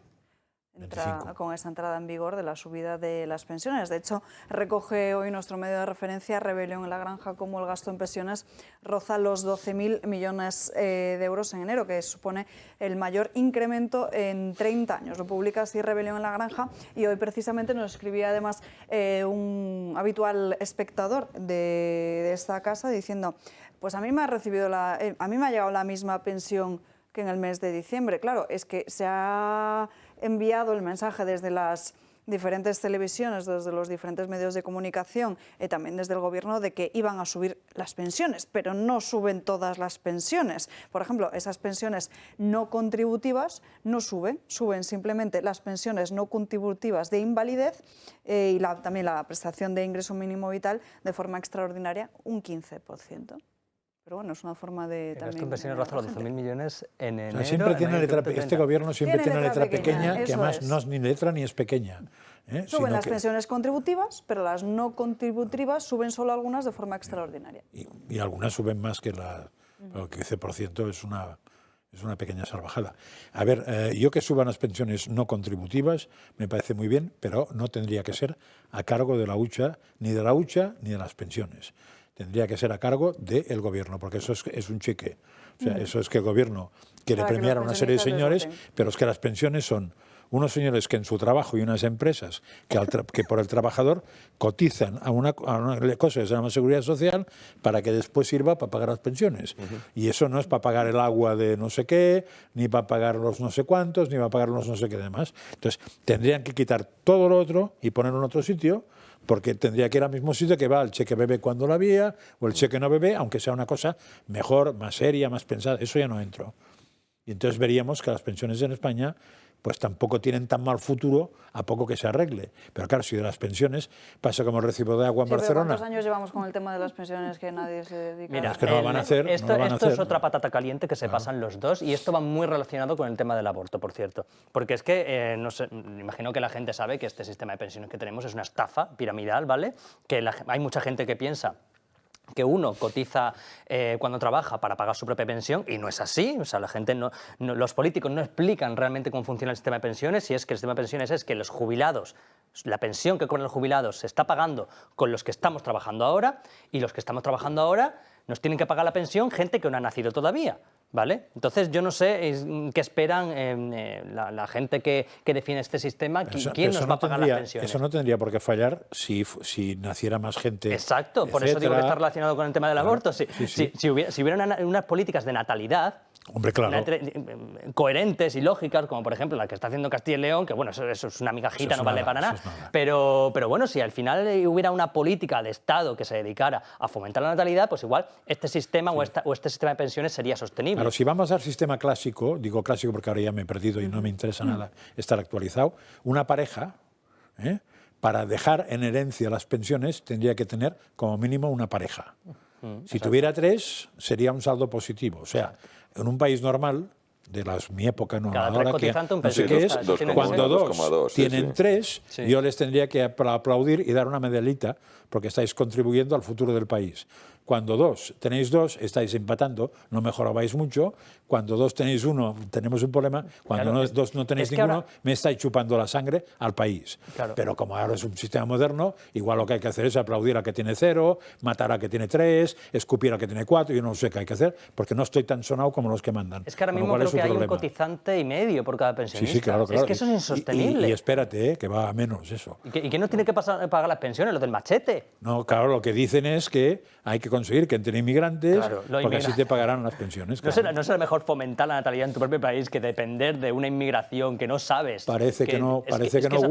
Speaker 1: Con esa entrada en vigor de la subida de las pensiones. De hecho, recoge hoy nuestro medio de referencia Rebelión en la Granja como el gasto en pensiones roza los 12.000 millones de euros en enero, que supone el mayor incremento en 30 años. Lo publica así Rebelión en la Granja y hoy precisamente nos escribía además un habitual espectador de esta casa diciendo: pues a mí me ha llegado la misma pensión que en el mes de diciembre. Claro, es que se ha enviado el mensaje desde las diferentes televisiones, desde los diferentes medios de comunicación y también desde el gobierno de que iban a subir las pensiones, pero no suben todas las pensiones. Por ejemplo, esas pensiones no contributivas no suben simplemente las pensiones no contributivas de invalidez y también la prestación de ingreso mínimo vital de forma extraordinaria un 15%. Pero bueno, es una forma de
Speaker 3: también... Esto en pensiones roza los 12.000 millones en enero...
Speaker 11: Siempre tiene este gobierno siempre tiene letra pequeña, que además no es ni letra ni es pequeña.
Speaker 1: Suben las pensiones contributivas, pero las no contributivas suben solo algunas de forma extraordinaria.
Speaker 11: Y algunas suben más que el 15% Es una pequeña salvajada. A ver, yo que suban las pensiones no contributivas me parece muy bien, pero no tendría que ser a cargo de la hucha, ni de la hucha ni de las pensiones. Tendría que ser a cargo del gobierno, porque eso es un cheque. O sea, eso es que el gobierno quiere premiar a una serie de señores, pero es que las pensiones son unos señores que en su trabajo y unas empresas que por el trabajador cotizan a una cosa que se llama seguridad social para que después sirva para pagar las pensiones. Y eso no es para pagar el agua de no sé qué, ni para pagar los no sé cuántos, ni para pagar los no sé qué demás. Entonces, tendrían que quitar todo lo otro y ponerlo en otro sitio, porque tendría que ir al mismo sitio que va el cheque bebé cuando lo había, o el cheque no bebé, aunque sea una cosa mejor, más seria, más pensada. Eso ya no entro. Y entonces veríamos que las pensiones en España pues tampoco tienen tan mal futuro a poco que se arregle. Pero claro, si de las pensiones pasa como el recibo de agua en Barcelona.
Speaker 1: ¿Cuántos años llevamos con el tema de las pensiones que nadie se dedica?
Speaker 3: Mira,
Speaker 11: es que no lo van a hacer.
Speaker 3: Esto es otra patata caliente que se pasan los dos, y esto va muy relacionado con el tema del aborto, por cierto. Porque es que, no sé, me imagino que la gente sabe que este sistema de pensiones que tenemos es una estafa piramidal, ¿vale? Que hay mucha gente que piensa que uno cotiza cuando trabaja para pagar su propia pensión, y no es así. O sea, la gente los políticos no explican realmente cómo funciona el sistema de pensiones, y es que el sistema de pensiones es que los jubilados, la pensión que cobran los jubilados se está pagando con los que estamos trabajando ahora, y los que estamos trabajando ahora nos tienen que pagar la pensión gente que no ha nacido todavía, ¿vale? Entonces yo no sé qué esperan la gente que defiende este sistema, quién nos va a pagar las pensiones.
Speaker 11: Eso no tendría por qué fallar si naciera más gente.
Speaker 3: Exacto, por eso digo que está relacionado con el tema del aborto. Si hubiera unas políticas de natalidad,
Speaker 11: hombre, claro,
Speaker 3: coherentes y lógicas, como por ejemplo la que está haciendo Castilla y León, que bueno, eso es una migajita, no vale para nada. Pero bueno, si al final hubiera una política de Estado que se dedicara a fomentar la natalidad, pues igual este sistema o este sistema de pensiones sería sostenible.
Speaker 11: Claro, si vamos al sistema clásico, digo clásico porque ahora ya me he perdido y no me interesa nada estar actualizado, una pareja, para dejar en herencia las pensiones, tendría que tener como mínimo una pareja. Si tuviera tres, sería un saldo positivo. O sea, en un país normal, mi época, no ahora, que no sé qué es, cuando dos tienen tres, yo les tendría que aplaudir y dar una medallita, porque estáis contribuyendo al futuro del país. Cuando tenéis dos, estáis empatando, no mejorabais mucho. Cuando dos tenéis uno, tenemos un problema. Cuando dos no tenéis ninguno, me estáis chupando la sangre al país. Claro. Pero como ahora es un sistema moderno, igual lo que hay que hacer es aplaudir a que tiene 0, matar a que tiene 3, escupir a que tiene 4, yo no sé qué hay que hacer, porque no estoy tan sonado como los que mandan.
Speaker 3: Es que ahora mismo creo que hay un cotizante y medio por cada pensionista.
Speaker 11: Sí, claro.
Speaker 3: Es que eso es insostenible.
Speaker 11: Y espérate, que va a menos eso.
Speaker 3: ¿Y que no tiene que pagar las pensiones, los del machete?
Speaker 11: No, claro, lo que dicen es que hay que conseguir que entren inmigrantes, porque así te pagarán las pensiones. Claro.
Speaker 3: ¿No será mejor fomentar la natalidad en tu propio país que depender de una inmigración que no sabes?
Speaker 11: Parece que no gusta eso.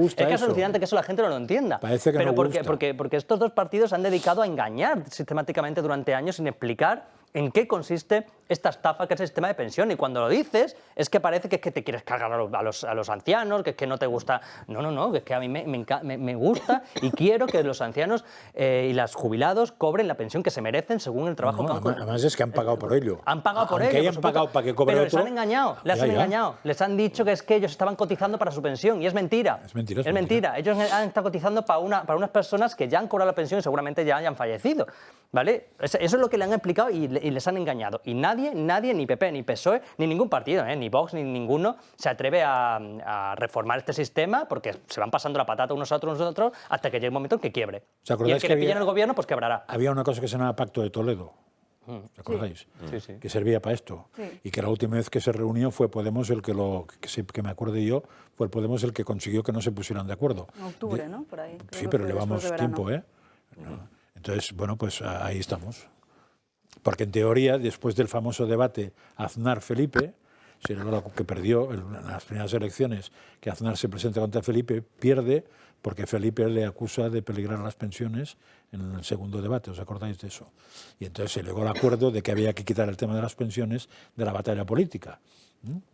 Speaker 3: Es que es alucinante que eso la gente no lo entienda.
Speaker 11: Parece que no gusta.
Speaker 3: Porque estos dos partidos se han dedicado a engañar sistemáticamente durante años sin explicar en qué consiste esta estafa que es el sistema de pensión. Y cuando lo dices, es que parece que es que te quieres cargar a los ancianos, que es que no te gusta. No, que es que a mí me gusta y quiero que los ancianos y los jubilados cobren la pensión que se merecen según el trabajo que han hecho.
Speaker 11: Además es que han pagado por ello.
Speaker 3: Han pagado por ello.
Speaker 11: Aunque hayan pagado para que cobre
Speaker 3: pero
Speaker 11: otro.
Speaker 3: Les han engañado, han engañado. Les han dicho que es que ellos estaban cotizando para su pensión, y es mentira.
Speaker 11: Es mentira.
Speaker 3: Ellos han estado cotizando para unas personas que ya han cobrado la pensión y seguramente ya hayan fallecido, ¿vale? Eso es lo que le han explicado y les han engañado. Y nadie, ni PP, ni PSOE, ni ningún partido, ni Vox, ni ninguno, se atreve a reformar este sistema, porque se van pasando la patata unos a otros hasta que llegue un momento en que quiebre. Y el que le pillen el gobierno, pues quebrará.
Speaker 11: Había una cosa que se llamaba Pacto de Toledo. ¿Te acordáis?
Speaker 3: Sí.
Speaker 11: Que servía para esto.
Speaker 1: Sí.
Speaker 11: Y que la última vez que se reunió fue Podemos que me acuerde yo, fue el Podemos el que consiguió que no se pusieran de acuerdo.
Speaker 1: En octubre, ¿no? Por ahí.
Speaker 11: Sí, pero llevamos tiempo, ¿eh? No. Entonces, bueno, pues ahí estamos. Porque en teoría, después del famoso debate Aznar-Felipe, que perdió en las primeras elecciones, que Aznar se presenta contra Felipe, pierde porque Felipe le acusa de peligrar las pensiones en el segundo debate, ¿os acordáis de eso? Y entonces se llegó al acuerdo de que había que quitar el tema de las pensiones de la batalla política.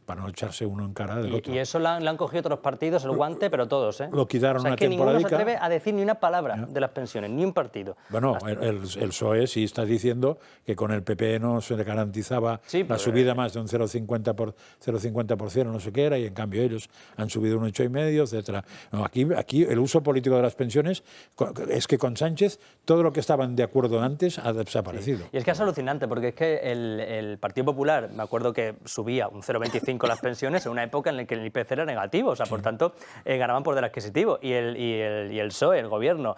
Speaker 11: para no echarse uno en cara del otro.
Speaker 3: Y eso lo han cogido otros partidos, el guante, pero todos, ¿eh?
Speaker 11: Lo quitaron
Speaker 3: o sea,
Speaker 11: una
Speaker 3: que ninguno
Speaker 11: temporadica.
Speaker 3: se atreve a decir ni una palabra de las pensiones, ni un partido.
Speaker 11: Bueno, el PSOE sí está diciendo que con el PP no se le garantizaba la subida más de un 0,50%, no sé qué era, y en cambio ellos han subido un 8,5%, etcétera. No, aquí el uso político de las pensiones es que con Sánchez todo lo que estaban de acuerdo antes ha desaparecido.
Speaker 3: Sí. Y es que es alucinante, porque es que el Partido Popular, me acuerdo que subía un 0,25 las pensiones en una época en la que el IPC era negativo, o sea, por tanto, ganaban poder adquisitivo. Y el PSOE, el gobierno,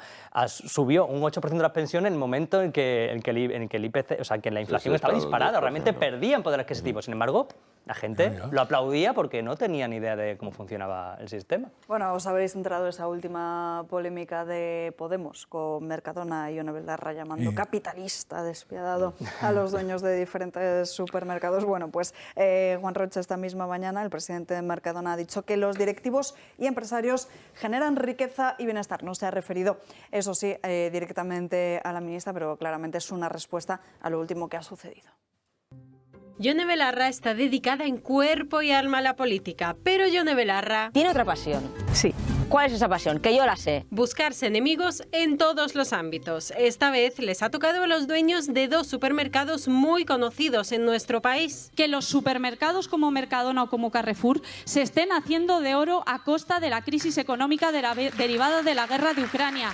Speaker 3: subió un 8% de las pensiones en el momento en que el IPC, o sea, que la inflación estaba disparada, realmente perdían poder adquisitivo. Sin embargo, la gente lo aplaudía porque no tenía ni idea de cómo funcionaba el sistema.
Speaker 1: Bueno, os habréis enterado de esa última polémica de Podemos con Mercadona y Ione Belarra llamando capitalista despiadado a los dueños de diferentes supermercados. Bueno, pues Juan Roig esta misma mañana, el presidente de Mercadona, ha dicho que los directivos y empresarios generan riqueza y bienestar. No se ha referido, eso sí, directamente a la ministra, pero claramente es una respuesta a lo último que ha sucedido.
Speaker 7: Ione Belarra está dedicada en cuerpo y alma a la política, pero Ione Belarra
Speaker 8: tiene otra pasión. Sí. ¿Cuál es esa pasión? Que yo la sé.
Speaker 7: Buscarse enemigos en todos los ámbitos. Esta vez les ha tocado a los dueños de 2 supermercados muy conocidos en nuestro país.
Speaker 9: Que los supermercados como Mercadona o como Carrefour se estén haciendo de oro a costa de la crisis económica derivada de la guerra de Ucrania.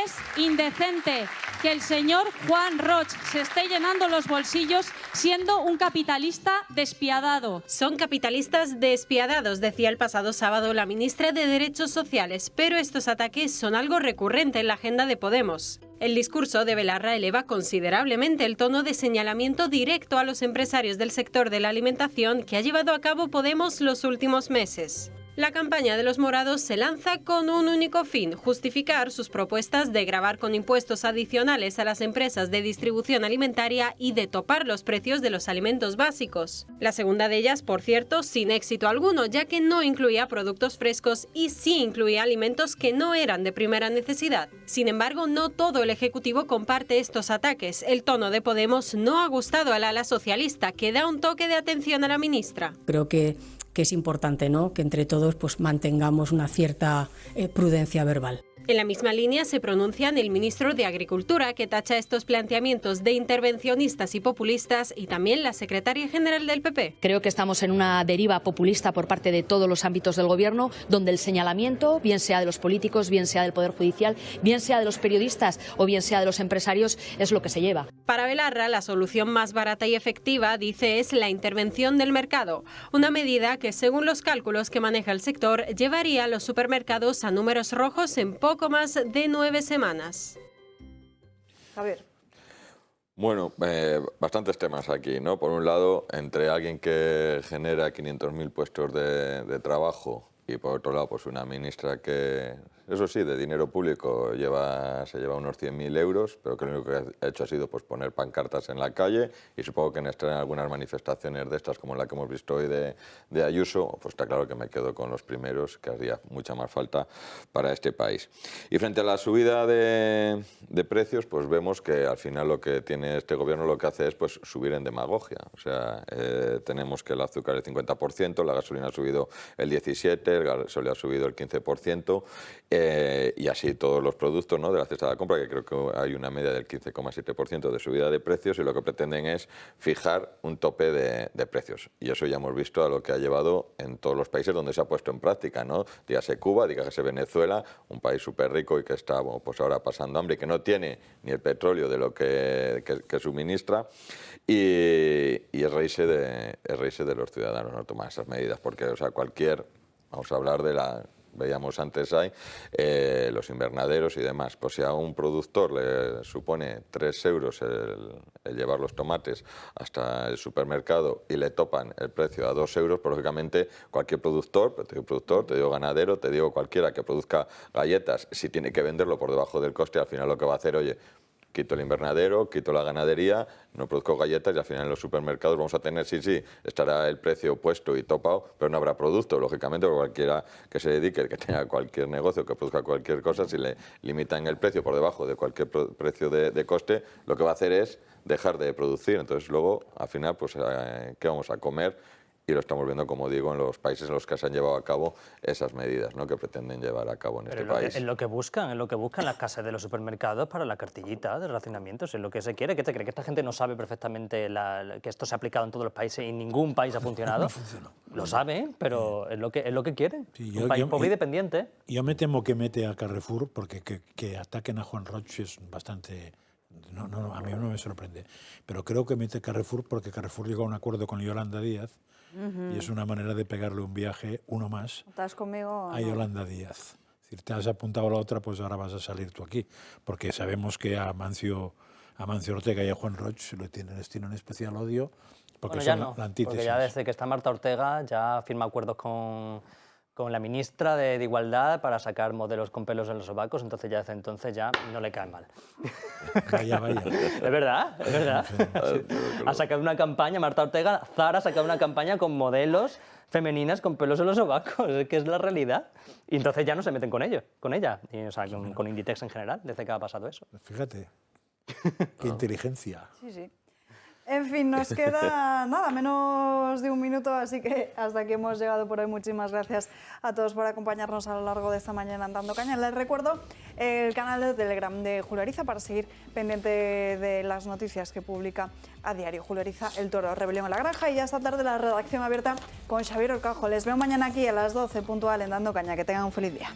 Speaker 9: Es indecente que el señor Juan Roig se esté llenando los bolsillos siendo un capitalista despiadado.
Speaker 7: Son capitalistas despiadados, decía el pasado sábado la ministra de Derechos Sociales, pero estos ataques son algo recurrente en la agenda de Podemos. El discurso de Belarra eleva considerablemente el tono de señalamiento directo a los empresarios del sector de la alimentación que ha llevado a cabo Podemos los últimos meses. La campaña de los morados se lanza con un único fin: justificar sus propuestas de gravar con impuestos adicionales a las empresas de distribución alimentaria y de topar los precios de los alimentos básicos. La segunda de ellas, por cierto, sin éxito alguno, ya que no incluía productos frescos y sí incluía alimentos que no eran de primera necesidad. Sin embargo, no todo el Ejecutivo comparte estos ataques. El tono de Podemos no ha gustado al ala socialista, que da un toque de atención a la ministra.
Speaker 10: Creo que es importante, ¿no?, que entre todos pues mantengamos una cierta prudencia verbal.
Speaker 7: En la misma línea se pronuncian el ministro de Agricultura, que tacha estos planteamientos de intervencionistas y populistas, y también la secretaria general del PP.
Speaker 8: Creo que estamos en una deriva populista por parte de todos los ámbitos del Gobierno, donde el señalamiento, bien sea de los políticos, bien sea del Poder Judicial, bien sea de los periodistas o bien sea de los empresarios, es lo que se lleva.
Speaker 7: Para Belarra, la solución más barata y efectiva, dice, es la intervención del mercado. Una medida que, según los cálculos que maneja el sector, llevaría a los supermercados a números rojos en poco más de 9 semanas.
Speaker 1: Javier.
Speaker 4: Bueno, bastantes temas aquí, ¿no? Por un lado, entre alguien que genera 500.000 puestos de trabajo y por otro lado, pues una ministra que, eso sí, de dinero público se lleva unos 100.000 euros, pero que lo único que ha hecho ha sido pues, poner pancartas en la calle, y supongo que en algunas manifestaciones de estas, como la que hemos visto hoy de Ayuso, pues está claro que me quedo con los primeros, que haría mucha más falta para este país. Y frente a la subida de precios, pues vemos que al final lo que tiene este gobierno lo que hace es pues, subir en demagogia. O sea, tenemos que el azúcar el 50%, la gasolina ha subido el 17%, el gasóleo ha subido el 15%, y así todos los productos, ¿no?, de la cesta de la compra, que creo que hay una media del 15,7% de subida de precios, y lo que pretenden es fijar un tope de precios. Y eso ya hemos visto a lo que ha llevado en todos los países donde se ha puesto en práctica, ¿no? Dígase Cuba, dígase Venezuela, un país súper rico y que está bueno, pues ahora pasando hambre y que no tiene ni el petróleo de lo que suministra, y es reírse de los ciudadanos, no tomar esas medidas, porque o sea, vamos a hablar de veíamos antes ahí, los invernaderos y demás, pues si a un productor le supone 3 euros el llevar los tomates hasta el supermercado y le topan el precio a 2 euros, pues lógicamente cualquier productor, te digo ganadero, te digo cualquiera que produzca galletas, si tiene que venderlo por debajo del coste, al final lo que va a hacer, oye, quito el invernadero, quito la ganadería, no produzco galletas y al final en los supermercados vamos a tener, sí, estará el precio puesto y topado, pero no habrá producto, lógicamente, porque cualquiera que se dedique, que tenga cualquier negocio, que produzca cualquier cosa, si le limitan el precio por debajo de cualquier precio de coste, lo que va a hacer es dejar de producir. Entonces luego, al final, pues, ¿qué vamos a comer? Y lo estamos viendo, como digo, en los países en los que se han llevado a cabo esas medidas, ¿no?, que pretenden llevar a cabo en este país.
Speaker 3: Es lo que buscan las casas de los supermercados para la cartillita de racionamientos, es lo que se quiere. ¿Qué te cree? ¿Que esta gente no sabe perfectamente que esto se ha aplicado en todos los países y en ningún país ha funcionado?
Speaker 11: No funcionó.
Speaker 3: Lo saben, pero es lo que quieren.
Speaker 11: Sí,
Speaker 3: un país pobre y dependiente.
Speaker 11: Yo me temo que mete a Carrefour, porque que ataquen a Juan Roig es bastante... No, a mí no me sorprende. Pero creo que mete Carrefour porque Carrefour llegó a un acuerdo con Yolanda Díaz y es una manera de pegarle un viaje, uno más,
Speaker 1: ¿Estás conmigo?
Speaker 11: a Yolanda Díaz. Es decir, te has apuntado a la otra, pues ahora vas a salir tú aquí. Porque sabemos que a Amancio Ortega y a Juan Roig les tienen especial odio porque
Speaker 3: Bueno,
Speaker 11: son
Speaker 3: ya no,
Speaker 11: la antítesis.
Speaker 3: porque ya desde que está Marta Ortega ya firma acuerdos con la ministra de Igualdad para sacar modelos con pelos en los sobacos, entonces ya desde entonces ya no le cae mal.
Speaker 11: Vaya.
Speaker 3: Es verdad. Sí. Ha sacado una campaña, Marta Ortega, Zara ha sacado una campaña con modelos femeninas con pelos en los sobacos, que es la realidad. Y entonces ya no se meten con ella, y, o sea, con Inditex en general, desde que ha pasado eso.
Speaker 11: Fíjate, qué inteligencia.
Speaker 1: Sí. En fin, nos queda nada, menos de un minuto, así que hasta aquí hemos llegado por hoy. Muchísimas gracias a todos por acompañarnos a lo largo de esta mañana en Dando Caña. Les recuerdo el canal de Telegram de Julio Ariza para seguir pendiente de las noticias que publica a diario. Julio Ariza, El Toro, Rebelión en la Granja, y ya esta tarde la redacción abierta con Xavier Orcajo. Les veo mañana aquí a las 12 puntual en Dando Caña. Que tengan un feliz día.